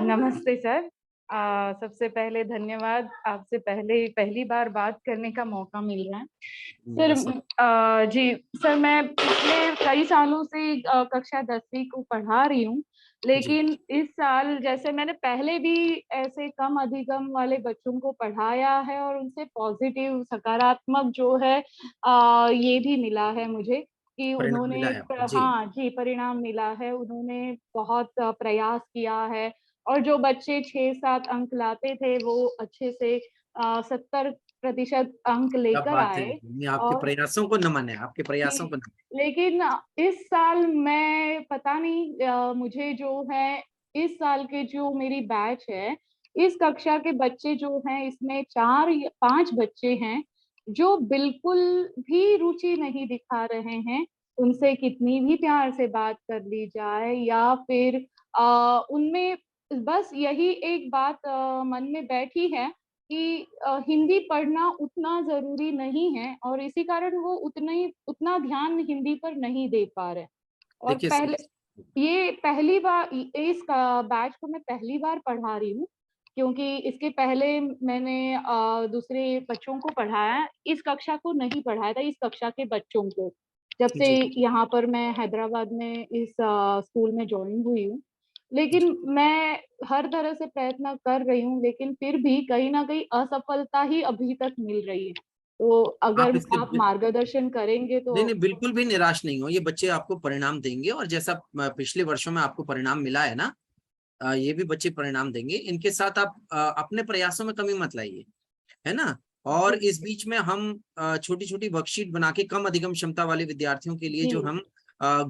नमस्ते सर। सबसे पहले धन्यवाद, आपसे पहली बार बात करने का मौका मिल रहा है सर। जी सर, मैं पिछले कई सालों से कक्षा 10वीं को पढ़ा रही हूँ, लेकिन इस साल जैसे मैंने पहले भी ऐसे कम अधिगम वाले बच्चों को पढ़ाया है और उनसे पॉजिटिव सकारात्मक जो है ये भी मिला है मुझे। कि परिणाम उन्होंने मिला है आपको, जी। हाँ जी, परिणाम मिला है, उन्होंने बहुत प्रयास किया है और जो बच्चे 6-7 अंक लाते थे वो अच्छे से 70% अंक क्या लेकर बात है, आए। ये आपके और प्रयासों को नमन है, आपके प्रयासों जी, को नमन। लेकिन इस साल मैं पता नहीं मुझे जो है इस साल के जो मेरी बैच है, इस कक्षा के बच्चे जो हैं इसमें 4 या 5 बच्चे हैं, जो बिल्कुल भी रुचि नहीं दिखा रहे हैं। उनसे कितनी भी प्यार से बात कर ली जाए या फिर उनमें बस यही एक बात मन में बैठी है कि हिंदी पढ़ना उतना ज़रूरी नहीं है और इसी कारण वो उतना ध्यान हिंदी पर नहीं दे पा रहे हैं। और देखिए पहले ये पहली बार इस बैच को मैं पहली बार पढ़ा रही हूँ, क्योंकि इसके पहले मैंने दूसरे बच्चों को पढ़ाया है, इस कक्षा को नहीं पढ़ाया था, इस कक्षा के बच्चों को। जब से जी, यहाँ पर मैं हैदराबाद में इस स्कूल में जॉइन हुई हूँ। लेकिन मैं हर तरह से प्रयत्न कर रही हूँ, लेकिन फिर भी कहीं न कहीं असफलता ही अभी तक मिल रही है। तो आप अगर इससे आप मार्गदर्शन करेंगे नहीं, तो नहीं, बिल्कुल भी निराश नहीं हो, ये बच्चे आपको परिणाम देंगे और जैसा पिछले वर्षों में आपको परिणाम मिला है ना, ये भी बच्चे परिणाम देंगे। इनके साथ आप अपने प्रयासों में कमी मत लाइए, है ना। और जी, इस बीच में हम छोटी छोटी वर्कशीट बना के कम अधिगम क्षमता वाले विद्यार्थियों के लिए जो जी, हम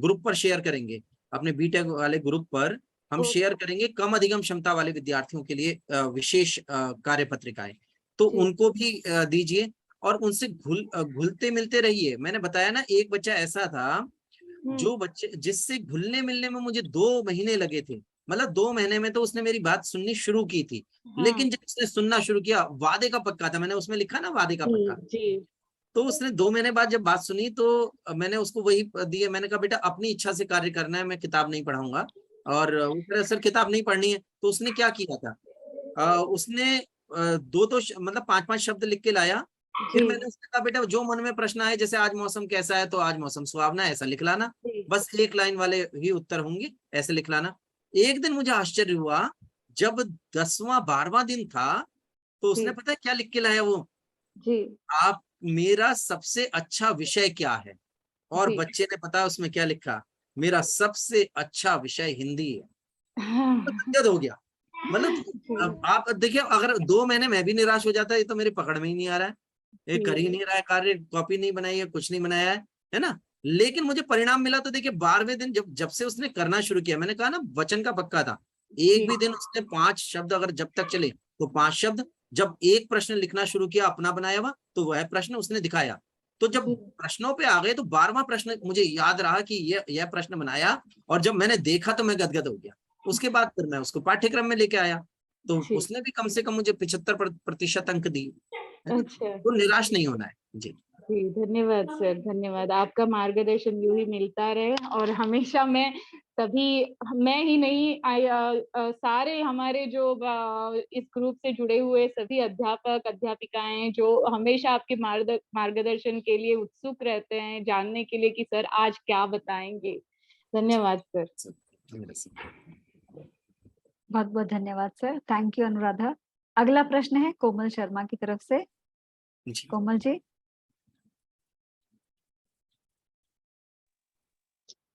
ग्रुप पर शेयर करेंगे, अपने बीटेक वाले ग्रुप पर हम ओ शेयर करेंगे कम अधिगम क्षमता वाले विद्यार्थियों के लिए विशेष कार्य पत्रिकाएं, तो जी, उनको भी दीजिए और उनसे घुलते मिलते रहिए। मैंने बताया ना, एक बच्चा ऐसा था हुँ, जो बच्चे जिससे घुलने मिलने में मुझे 2 महीने लगे थे, मतलब 2 महीने में तो उसने मेरी बात सुननी शुरू की थी, हाँ, लेकिन जब उसने सुनना शुरू किया, वादे का पक्का था, मैंने उसमें लिखा ना वादे का जी, पक्का, जी, तो उसने 2 महीने बाद जब बात सुनी तो मैंने उसको वही दिए। मैंने कहा बेटा अपनी इच्छा से कार्य करना है, मैं किताब नहीं पढ़ाऊंगा। और वो कह रहा सर किताब नहीं पढ़नी है। तो उसने क्या किया था, उसने दो दो मतलब 5-5 शब्द लिख के लाया। फिर जी, मैंने उससे कहा बेटा जो मन में प्रश्न आए, जैसे आज मौसम कैसा है, तो आज मौसम सुहावना है, ऐसा लिख लाना, जी, बस एक लाइन वाले ही उत्तर होंगे, ऐसे लिख लाना। एक दिन मुझे आश्चर्य हुआ, जब 10वां 12वां दिन था, तो उसने जी, पता है क्या लिख के लाया वो, जी, आप मेरा सबसे अच्छा विषय क्या है। और जी। बच्चे ने पता है उसमें क्या लिखा, मेरा सबसे अच्छा विषय हिंदी है। तो हाँ, गदगद हो गया। मतलब जी, अब आप देखिए, अगर 2 महीने मैं भी निराश हो जाता, ये तो मेरे पकड़ में ही नहीं आ रहा है, ये कर ही जी, नहीं रहा है कार्य, कॉपी नहीं बनाई है, कुछ नहीं बनाया है ना। लेकिन मुझे परिणाम मिला तो देखिए 12वें दिन जब जब से उसने करना शुरू किया, मैंने कहा ना वचन का पक्का था, एक जी, भी दिन उसने 5 शब्द अगर जब तक चले तो 5 शब्द, जब एक प्रश्न लिखना शुरू किया अपना बनाया हुआ, तो वह प्रश्न उसने दिखाया। तो जब जी, प्रश्नों पे आ गए तो 12वां प्रश्न मुझे याद रहा कि यह प्रश्न बनाया, और जब मैंने देखा तो मैं गदगद हो गया। उसके बाद फिर मैं उसको पाठ्यक्रम में लेके आया, तो जी, उसने भी कम से कम मुझे 75% अंक दिए, है ना। अच्छा। तो निराश नहीं होना है जी। जी, धन्यवाद सर, धन्यवाद। आपका मार्गदर्शन यूँ ही मिलता रहे और हमेशा मैं ही नहीं सारे हमारे जो इस ग्रुप से जुड़े हुए सभी अध्यापक, अध्यापिकाएँ जो हमेशा आपके मार्गदर्शन के लिए उत्सुक रहते हैं, जानने के लिए कि सर आज क्या बताएँगे। धन्यवाद सर। बहुत बहुत धन्यवाद सर। Thank you Anuradha. अगला प्रश्न है कोमल शर्मा की तरफ से। जी। कोमल जी।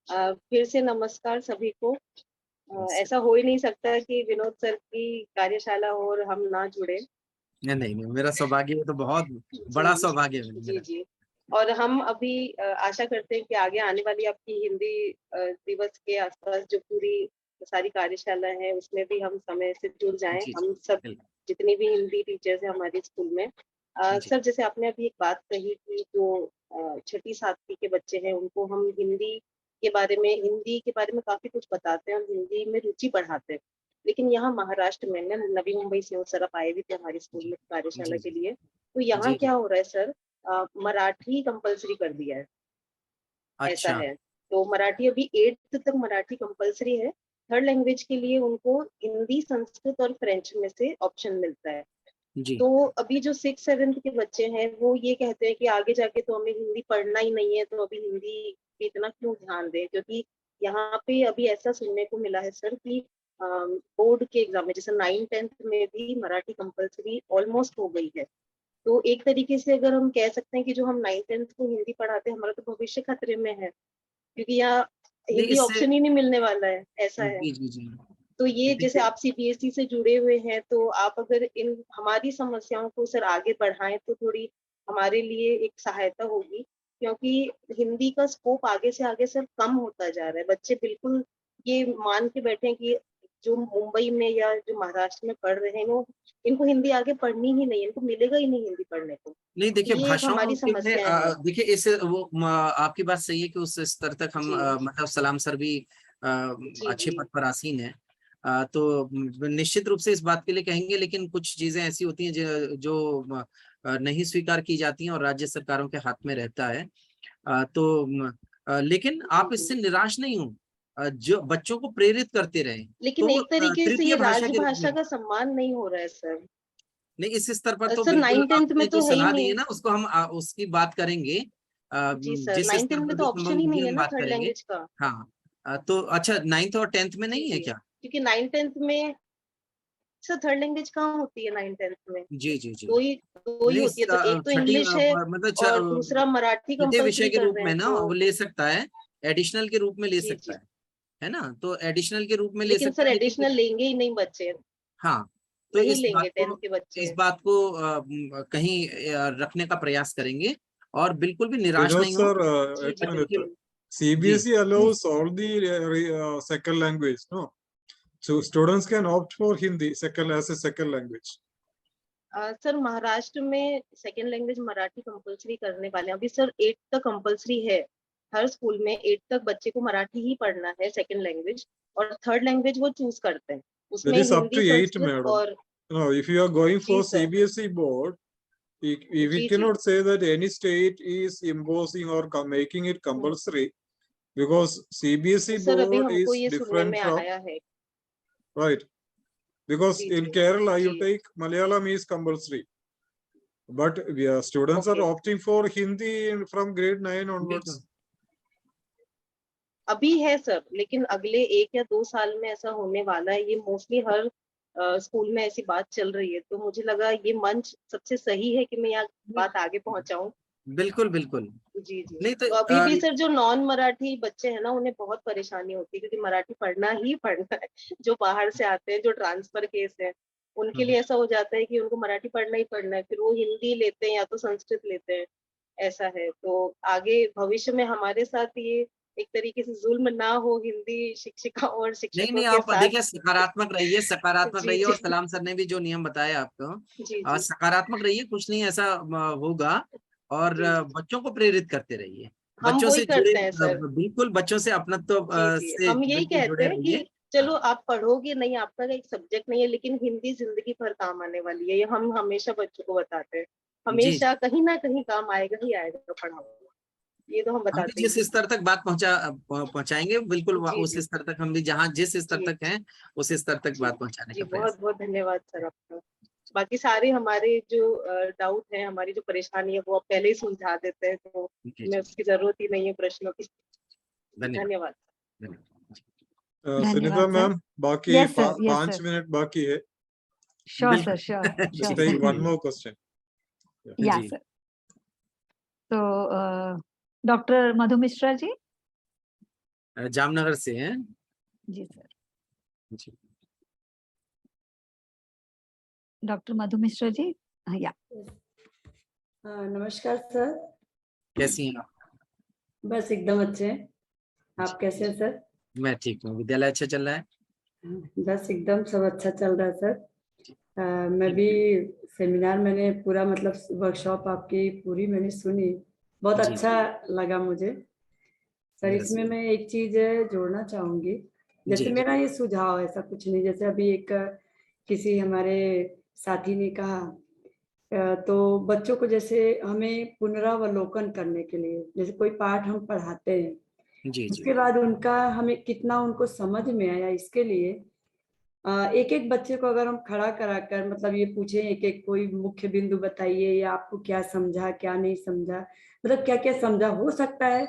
फिर से नमस्कार सभी को। ऐसा हो ही नहीं सकता कि विनोद सर की कार्यशाला हो और हम ना जुड़े। नहीं, नहीं, नहीं, मेरा सौभाग्य है, तो बहुत बड़ा जी, सौभाग्य है जी, मेरा। जी। और हम अभी आशा करते हैं कि आगे आने वाली आपकी हिंदी दिवस के आसपास जो पूरी सारी कार्यशाला है, उसमें भी हम समय से जुड़ जाएँ। जी, जी, हम सब बिल्कुल। जितनी भी हिंदी टीचर्स हैं हमारे स्कूल में। जी, सर जैसे आपने अभी एक बात कही कि जो छठी 7वीं के बच्चे हैं, उनको हम हिंदी के बारे में काफ़ी कुछ बताते हैं और हिंदी में रुचि बढ़ाते हैं। लेकिन यहाँ महाराष्ट्र में ना नवी मुंबई से वो सर आप आए भी थे हमारे स्कूल जी, में कार्यशाला जी, के जी, लिए। तो यहाँ जी, क्या जी। हो रहा है सर, मराठी कंपल्सरी कर दिया है, ऐसा अच्छा। है। तो मराठी अभी 8th तक मराठी कंपल्सरी है। थर्ड लैंग्वेज के लिए उनको हिंदी, संस्कृत और फ्रेंच में से ऑप्शन मिलता है। जी, तो अभी जो 6th 7th के बच्चे हैं वो ये कहते हैं कि आगे जाके तो हमें हिंदी पढ़ना ही नहीं है, तो अभी हिंदी पे इतना क्यों ध्यान दें? क्योंकि यहाँ पे अभी ऐसा सुनने को मिला है सर कि बोर्ड के एग्जाम में जैसे 9th 10th में भी मराठी कंपल्सरी ऑलमोस्ट हो गई है। तो एक तरीके से अगर हम कह सकते हैं कि जो हम 9th-10th को हिंदी पढ़ाते हैं, हमारा तो भविष्य खतरे में है, क्योंकि यहाँ नहीं, हिंदी इससे ऑप्शन ही नहीं मिलने वाला है, ऐसा है। जी जी जी तो ये जैसे देखिए, आप सीबीएसई से जुड़े हुए हैं, तो आप अगर इन हमारी समस्याओं को सर आगे बढ़ाएं तो थोड़ी हमारे लिए एक सहायता होगी, क्योंकि हिंदी का स्कोप आगे से आगे सर कम होता जा रहा है। बच्चे बिल्कुल ये मान के बैठे हैं कि जो मुंबई में या जो महाराष्ट्र में पढ़ रहे हैं, वो इनको हिंदी आगे पढ़नी ही नहीं है, इनको मिलेगा ही नहीं हिंदी पढ़ने को। नहीं देखिए, ये एक भाषाओं हमारी के लिए समस्याएं हैं। देखिए इस वो आपकी बात सही है कि उस स्तर तक हम जी मतलब सलाम सर भी जी अच्छे जी पद पर आसीन है। तो निश्चित रूप से इस बात के लिए कहेंगे, लेकिन कुछ चीजें ऐसी होती हैं जो नहीं स्वीकार की जाती हैं और राज्य सरकारों के हाथ में रहता है। लेकिन आप इससे निराश नहीं हो, जो बच्चों को प्रेरित करते रहे, लेकिन तो एक तरीके से तृतीय ये भाषा के रूप राजभाषा में का सम्मान नहीं हो रहा है सर। नहीं, इस स्तर पर तो सर बिल्कुल 9th-10th आपने में जो तो है ही सलाह दी है नहीं। ना उसको हम उसकी बात करेंगे। जी सर, जिस स्तर 9th-10th में पर तो जो ऑप्शन ही संभव होगी नहीं है हम ना बात थर्ड करेंगे। लैंग्वेज का। हाँ, तो अच्छा 9th और 10th में जी नहीं है जी, क्या? क्योंकि 9th-10th में सर थर्ड लैंग्वेज कहाँ होती है 9th-10th में? जी जी जी। दो ही नहीं होती है, तो एक तो छठी इंग्लिश है मतलब और दूसरा मराठी छठे विषय कंपलसरी के कर रूप रहे में हैं, ना तो वो ले सकता है, एडिशनल के रूप में ले जी सकता जी। है ना? तो एडिशनल के रूप में ले लेकिन सकता सर है, लेकिन एडिशनल लेंगे ही नहीं बच्चे, हाँ, तो नहीं लेंगे 10th के बच्चे। इस बात को कहीं रखने का प्रयास करेंगे और बिल्कुल भी निराश नहीं हो। Sir, जी एक जी minute. बिल्कुल। जी CBSE allows all the second language, no? So students can opt for Hindi as a second language. Sir Maharashtra में सेकेंड लैंग्वेज मराठी कंपलसरी करने वाले हैं। अभी सर 8 तक कंपलसरी है, हर स्कूल में 8 तक बच्चे को मराठी ही पढ़ना है सेकेंड लैंग्वेज, और थर्ड लैंग्वेज वो चूज करते हैं, That उसमें is up to Hindi 8, Sanskrit madam. और No, if you are going जी for sir. CBSE board, we जी जी cannot say that any state is imposing or making it compulsory, because CBSE sir अभी board हमको is ये सुनने different में from, आया है। right? Because जी in जी Kerala, you जी take Malayalam is compulsory, but students are okay. opting for Hindi from grade 9 onwards. अभी है सर, लेकिन अगले 1 या 2 साल में ऐसा होने वाला है। ये मोस्टली हर स्कूल में ऐसी बात चल रही है, तो मुझे लगा ये मंच सबसे सही है कि मैं यहाँ बात आगे पहुंचाऊं। बिल्कुल बिल्कुल। जी जी। नहीं तो तो अभी भी सर जो नॉन मराठी बच्चे हैं ना, उन्हें बहुत परेशानी होती है, क्योंकि मराठी पढ़ना ही पढ़ना है। जो बाहर से आते हैं, जो ट्रांसफर केस है, उनके लिए ऐसा हो जाता है कि उनको मराठी पढ़ना ही पढ़ना है, फिर वो हिंदी लेते हैं या तो संस्कृत लेते हैं, ऐसा है। तो आगे भविष्य में हमारे साथ ये एक तरीके से जुल्म ना हो हिंदी शिक्षिकाओं और नहीं शिक्षकों नहीं, के आप साथ। देखिए सकारात्मक रहिए, सकारात्मक जी रहिए, और जी सलाम सर ने भी जो नियम बताए आपको, जी जी सकारात्मक रहिए, कुछ नहीं ऐसा होगा। और जी जी। बच्चों को प्रेरित करते रहिए, हम बच्चों वही से जुड़े, करते हैं सर। बिल्कुल बच्चों से अपनत्व जी जी, से हम यही बिल्कुल कहते जुड़े हैं रहिए। कि चलो हाँ, आप पढ़ोगे नहीं, आपका एक सब्जेक्ट नहीं है, लेकिन हिंदी जिंदगी भर काम आने वाली है, ये हम हमेशा बच्चों को बताते हैं। जी हमेशा कहीं ना कहीं काम आएगा ही आएगा पढ़ा हुआ, ये तो हम हम भी बताते ही जिस हैं। स्तर तक बात पहुंचाएंगे, बिल्कुल जी उस जी स्तर तक हम भी, जहाँ जिस स्तर जी तक हैं उस स्तर तक जी बात पहुंचाने जी। का बहुत प्रयास। बहुत धन्यवाद सर आपका। बाकी सारे हमारे जो डाउट है, हमारी जो परेशानी है, वो आप पहले ही सुलझा देते हैं, तो जी मैं जी, उसकी जरूरत ही नहीं है प्रश्नों की। धन्यवाद धन्यवाद। धन्यवाद। Sunita धन्यवाद सर। ma'am, बाकी yes sir, yes 5 sir, minute बाकी है. श्योर सर, बिल्कुल sure Let's sure take sir, one more question. या जी, सर। तो डॉक्टर मधु मिश्रा जी। जामनगर से हैं। जी सर। जी, डॉक्टर मधु मिश्रा जी, या। नमस्कार सर। कैसी हैं आप? बस एकदम अच्छे हैं। आप कैसे हैं सर? मैं ठीक हूँ। विद्यालय अच्छा चल रहा है? बस एकदम सब अच्छा चल रहा है सर। मैं भी सेमिनार मैंने पूरा मतलब वर्कशॉप आपकी पूरी मैंने सुनी, बहुत जी अच्छा लगा मुझे सर। यस, इसमें मैं एक चीज जोड़ना चाहूंगी, जैसे जी जी मेरा ये सुझाव है, ऐसा कुछ नहीं, जैसे अभी एक किसी हमारे साथी ने कहा, तो बच्चों को जैसे हमें पुनरावलोकन करने के लिए, जैसे कोई पाठ हम पढ़ाते हैं, जी जी उसके बाद उनका हमें कितना उनको समझ में आया, इसके लिए एक एक बच्चे को अगर हम खड़ा कराकर मतलब ये पूछे एक एक कोई मुख्य बिंदु बताइए, या आपको क्या समझा क्या नहीं समझा, मतलब क्या क्या समझा। हो सकता है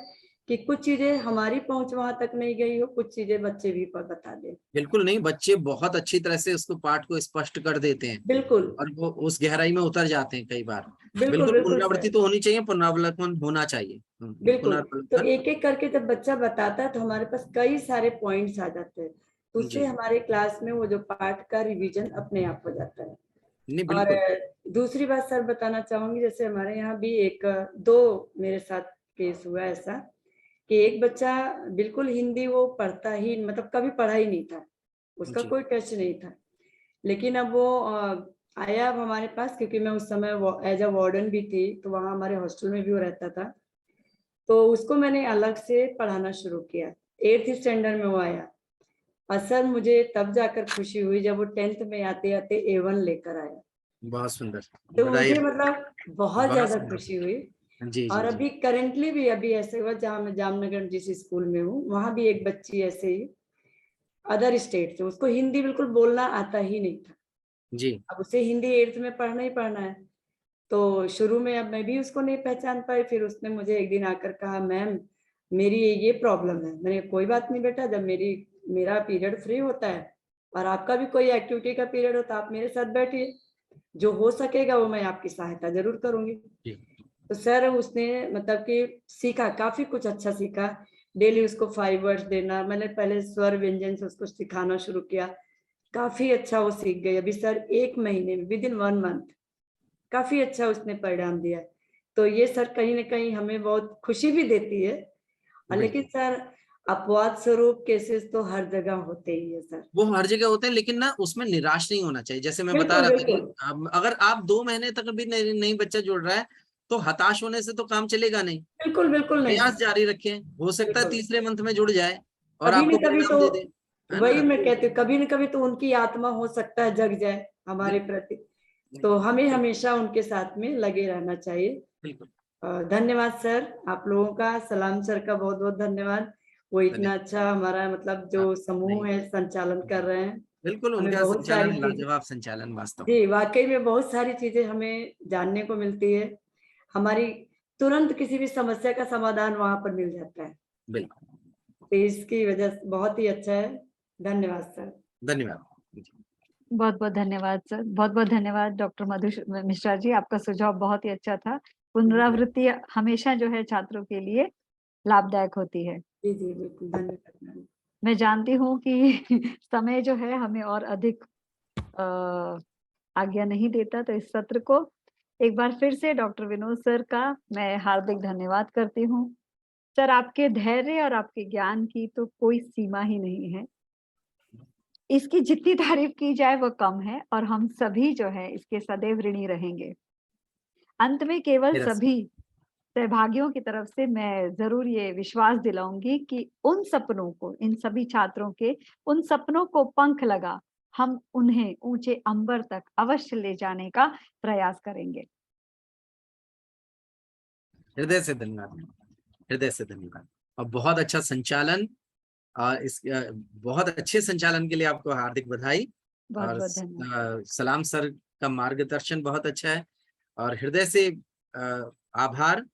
कि कुछ चीजें हमारी पहुंच वहां तक नहीं गई हो, कुछ चीजें बच्चे भी पर बता दें। बिल्कुल नहीं, बच्चे बहुत अच्छी तरह से उसको पाठ को स्पष्ट कर देते हैं बिल्कुल और वो उस गहराई में उतर जाते हैं कई बार। बिल्कुल बिल्कुल बिल्कुल पुनरावृत्ति सर, तो होनी चाहिए, पुनरावलोकन होना चाहिए। बिल्कुल। तो पुनरावलोकन। एक एक करके जब बच्चा बताता है तो हमारे पास कई सारे पॉइंट्स आ जाते हैं, तो जी उससे हमारे क्लास में वो जो पाठ का रिवीजन अपने आप हो जाता है। नहीं और बिल्कुल। दूसरी बात सर बताना चाहूंगी, जैसे हमारे यहाँ भी एक दो मेरे साथ केस हुआ ऐसा कि एक बच्चा बिल्कुल हिंदी वो पढ़ता ही मतलब कभी पढ़ा ही नहीं था, उसका जी कोई टच नहीं था, लेकिन अब वो आया अब हमारे पास, क्योंकि मैं उस समय एज अ वार्डन भी थी, तो वहाँ हमारे हॉस्टल में भी वो रहता था, तो उसको मैंने अलग से पढ़ाना शुरू किया। 8th स्टैंडर्ड में वो आया, और सर मुझे तब जाकर खुशी हुई जब वो 10th में आते आते A1 लेकर आया, बहुत सुंदर, तो बधाई। मुझे मतलब बहुत बहुत ज्यादा सुंदर। खुशी हुई। जी और जी जी। अभी करेंटली भी अभी ऐसे हुआ, जहाँ मैं जामनगर जिस स्कूल में हूँ, वहां भी एक बच्ची ऐसे ही अदर स्टेट से, उसको हिंदी बिल्कुल बोलना आता ही नहीं था। जी अब उसे हिंदी 8th में पढ़ना ही पढ़ना है, तो शुरू में अब मैं भी उसको नहीं पहचान पाई, फिर उसने मुझे एक दिन आकर कहा, मैम मेरी ये प्रॉब्लम है। मैंने कहा, कोई बात नहीं बेटा, जब मेरा पीरियड फ्री होता है और आपका भी कोई एक्टिविटी का पीरियड होता है, आप मेरे साथ बैठिए, जो हो सकेगा वो मैं आपकी सहायता जरूर करूंगी। जी। तो सर उसने मतलब कि सीखा, काफी कुछ अच्छा सीखा। डेली उसको 5 वर्ड्स देना, मैंने पहले स्वर व्यंजन से उसको सिखाना शुरू किया, काफी अच्छा वो सीख गई। अभी सर 1 महीने में, विद इन 1 मंथ, काफी अच्छा उसने परिणाम दिया। तो ये सर कहीं ना कहीं हमें बहुत खुशी भी देती है। और लेकिन बिल्कुल सर अपवाद स्वरूप केसेस तो हर जगह होते ही है सर। वो हर जगह होते हैं, लेकिन ना उसमें निराश नहीं होना चाहिए। जैसे मैं बता बिल्कुल रहा था कि बिल्कुल अगर आप 2 महीने तक भी नहीं बच्चा जुड़ रहा है तो हताश होने से तो काम चलेगा नहीं। बिल्कुल बिल्कुल नहीं प्रयास सर, जारी रखें, हो सकता है बिल्कुल। तीसरे मंथ में जुड़ जाए और कभी आपको न कभी तो, परिणाम दे दे, है वही ना। मैं कहती हूँ, कभी न कभी तो उनकी आत्मा हो सकता है जग जाए हमारे बिल्कुल प्रति, तो हमें हमेशा उनके साथ में लगे रहना चाहिए। बिल्कुल। धन्यवाद सर, आप लोगों का, सलाम सर का बहुत बहुत धन्यवाद। वो इतना धन्यवाद। अच्छा हमारा मतलब जो समूह नहीं है संचालन कर रहे हैं, बिल्कुल, हमें उनका बहुत सारी संचालन चीजें, लाजवाब संचालन वास्तव में। जी वाकई में बहुत सारी चीजें हमें जानने को मिलती है। हमारी तुरंत किसी भी समस्या का समाधान वहां पर मिल जाता है, बिल्कुल। तो इसकी वजह से बहुत ही अच्छा है। धन्यवाद सर। धन्यवाद। बहुत बहुत धन्यवाद सर, बहुत बहुत धन्यवाद डॉक्टर मधु मिश्रा जी, आपका सुझाव बहुत ही अच्छा था। पुनरावृत्ति हमेशा जो है छात्रों के लिए लाभदायक होती है। जी जी बिल्कुल, धन्यवाद। मैं जानती हूँ कि समय जो है हमें और अधिक आज्ञा नहीं देता, तो इस सत्र को एक बार फिर से डॉक्टर विनोद सर का मैं हार्दिक धन्यवाद करती हूँ। सर आपके धैर्य और आपके ज्ञान की तो कोई सीमा ही नहीं है, इसकी जितनी तारीफ की जाए वो कम है, और हम सभी जो है इसके सदैव ऋणी रहेंगे। अंत में केवल मेरा सभी सहभागियों की तरफ से मैं जरूर ये विश्वास दिलाऊंगी कि उन सपनों को, इन सभी छात्रों के उन सपनों को पंख लगा, हम उन्हें ऊंचे अंबर तक अवश्य ले जाने का प्रयास करेंगे। हृदय से धन्यवाद, हृदय से धन्यवाद। और बहुत अच्छा संचालन, बहुत अच्छे संचालन के लिए आपको हार्दिक बधाई। बहुत और बहुत धन्यवाद। सलाम सर का मार्गदर्शन बहुत अच्छा है, और हृदय से आभार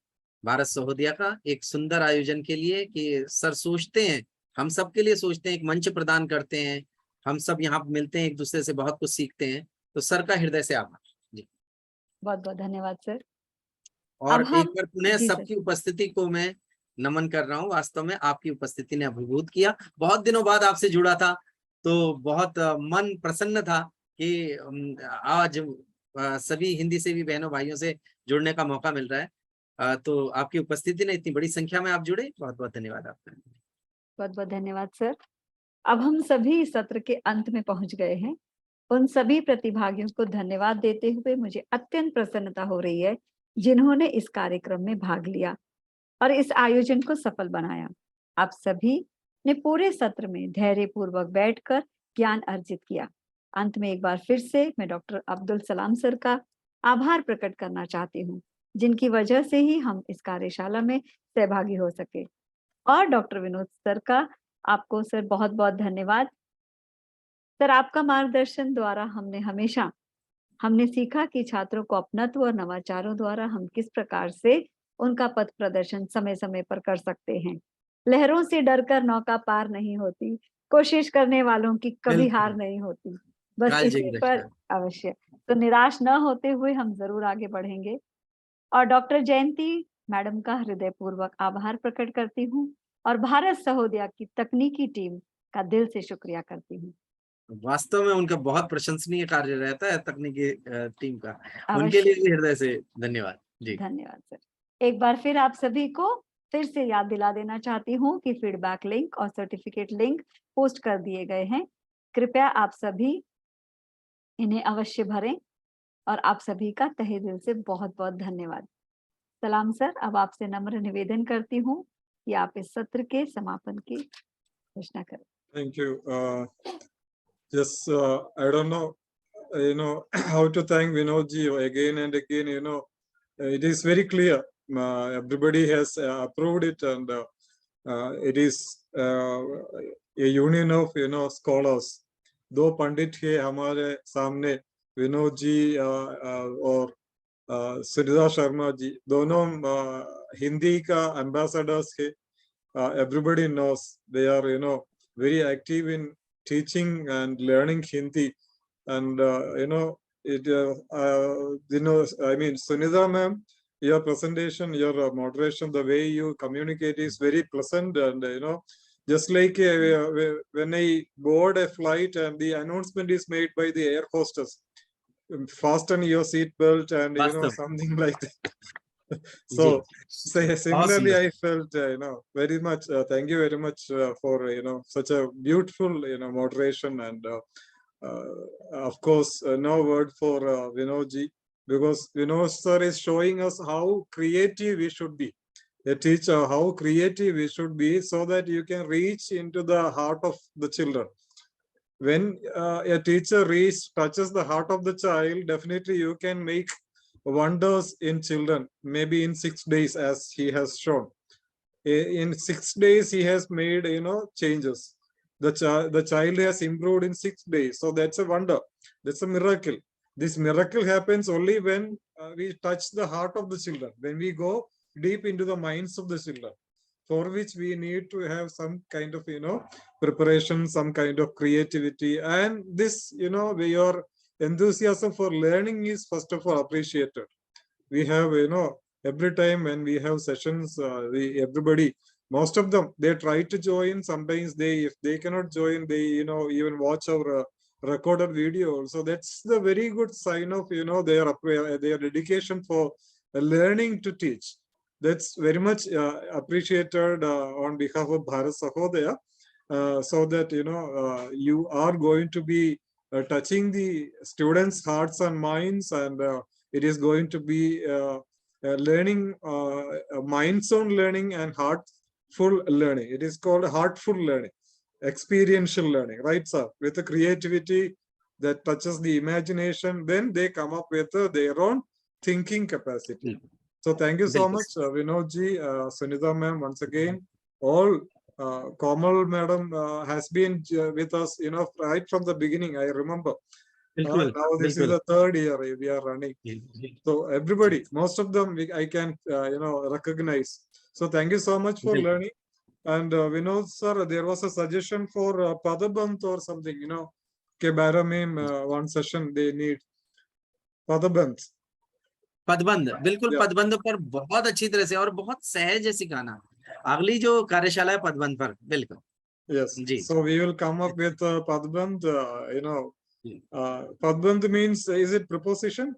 भारत सहोदया का एक सुंदर आयोजन के लिए, कि सर सोचते हैं, हम सब के लिए सोचते हैं, एक मंच प्रदान करते हैं, हम सब यहाँ मिलते हैं, एक दूसरे से बहुत कुछ सीखते हैं। तो सर का हृदय से आभार जी। बहुत बहुत धन्यवाद सर। और अब एक हम, बार पुनः जी सर। सबकी उपस्थिति को मैं नमन कर रहा हूँ। वास्तव में आपकी उपस्थिति ने अभिभूत किया, बहुत दिनों बाद आपसे जुड़ा था, तो बहुत मन प्रसन्न था कि आज सभी हिंदी से भी बहनों भाइयों से जुड़ने का मौका मिल रहा है। तो आपकी उपस्थिति ने, इतनी बड़ी संख्या में आप जुड़े, बहुत बहुत धन्यवाद आपका। बहुत बहुत धन्यवाद सर। अब हम सभी सत्र के अंत में पहुंच गए हैं। उन सभी प्रतिभागियों को धन्यवाद देते हुए मुझे अत्यंत प्रसन्नता हो रही है जिन्होंने इस कार्यक्रम में भाग लिया और इस आयोजन को सफल बनाया। आप सभी ने पूरे सत्र में धैर्यपूर्वक बैठकर ज्ञान अर्जित किया। अंत में एक बार फिर से मैं डॉक्टर अब्दुल सलाम सर का आभार प्रकट करना चाहती हूँ, जिनकी वजह से ही हम इस कार्यशाला में सहभागी हो सके। और डॉक्टर विनोद सर का, आपको सर बहुत बहुत धन्यवाद। सर आपका मार्गदर्शन द्वारा हमने सीखा कि छात्रों को अपनत्व और नवाचारों द्वारा हम किस प्रकार से उनका पथ प्रदर्शन समय समय पर कर सकते हैं। लहरों से डरकर नौका पार नहीं होती, कोशिश करने वालों की कभी हार बिल्कुल, नहीं होती। बस काल इसी जगी पर रखना। अवश्य, तो निराश न होते हुए हम जरूर आगे बढ़ेंगे। और डॉक्टर जयंती मैडम का हृदयपूर्वक आभार प्रकट करती हूँ और भारत सहोदया की तकनीकी टीम का दिल से शुक्रिया करती हूँ। वास्तव में उनका बहुत प्रशंसनीय कार्य रहता है तकनीकी टीम का, उनके अवश्य। लिए भी हृदय से धन्यवाद जी। धन्यवाद सर। एक बार फिर आप सभी को फिर से याद दिला देना चाहती हूँ कि फीडबैक लिंक और सर्टिफिकेट लिंक पोस्ट कर दिए गए हैं। कृपया आप सभी इन्हें अवश्य भरें और आप सभी का तहे दिल से बहुत बहुत धन्यवाद। सलाम सर, अब आपसे नम्र निवेदन करती हूँ कि आप इस सत्र के समापन की घोषणा करें। Thank you. Just I don't know, how to thank Vinodji again and again. It is very clear. Everybody has approved it, and it is a union of scholars. दो पंडित है हमारे सामने, विनोद जी और सुनिता शर्मा जी, दोनों हिंदी का एम्बेसडर्स है. Everybody knows they are very active in teaching and learning Hindi, and I mean, Sunita ma'am, your presentation, your moderation, the way you communicate is very pleasant, and just like when I board a flight and the announcement is made by the air hostess, fasten your seat belt, and something like that. So similarly, I felt very much. Thank you very much for such a beautiful moderation, and of course no word for Vinodji, because Vinod sir is showing us how creative we should be. A teacher, how creative we should be, so that you can reach into the heart of the children. When a teacher touches the heart of the child, definitely you can make wonders in children, maybe in 6 days, as he has shown. In 6 days, he has made changes. The child has improved in 6 days. So that's a wonder. That's a miracle. This miracle happens only when we touch the heart of the children, when we go deep into the minds of the children, for which we need to have some kind of preparation, some kind of creativity, and this your enthusiasm for learning is first of all appreciated. We have every time when we have sessions, everybody, most of them, they try to join. Sometimes if they cannot join, they even watch our recorded video. So that's the very good sign of their dedication for learning to teach. That's very much appreciated on behalf of Bharat Sahodaya, so that you are going to be touching the students' hearts and minds, and it is going to be learning, minds on learning and heartful learning. It is called heartful learning, experiential learning, right, sir? With the creativity that touches the imagination, then they come up with their own thinking capacity. So thank you so much, Vinodji, Sunita ma'am, once again. All Komal madam has been with us, right from the beginning. I remember. Now this is the 3rd year we are running. So everybody, most of them, I can recognize. So thank you so much for learning. And Vinod sir, there was a suggestion for Padabant or something. Kebara ma'am, one session they need Padabant. पदबंध, बिल्कुल पदबंध पर बहुत अच्छी तरह से और बहुत सहज सिखाना, अगली जो कार्यशाला है पदबंध पर, बिल्कुल. Yes. Ji. So we will come up with Padband. Padband means, is it preposition?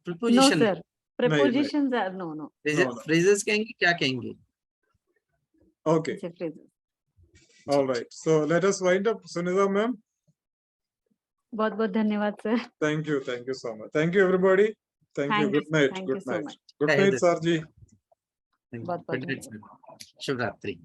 Preposition. No sir. Prepositions are no. Phrases कहेंगे, क्या कहेंगे? Okay. All right. So let us wind up, Sunita ma'am. बहुत बहुत धन्यवाद sir. Thank you so much. Thank you everybody. Thank you. Good night. Thank Good you so night. much. Good night, sir ji. बहुत बहुत धन्यवाद. शुभ रात्रि.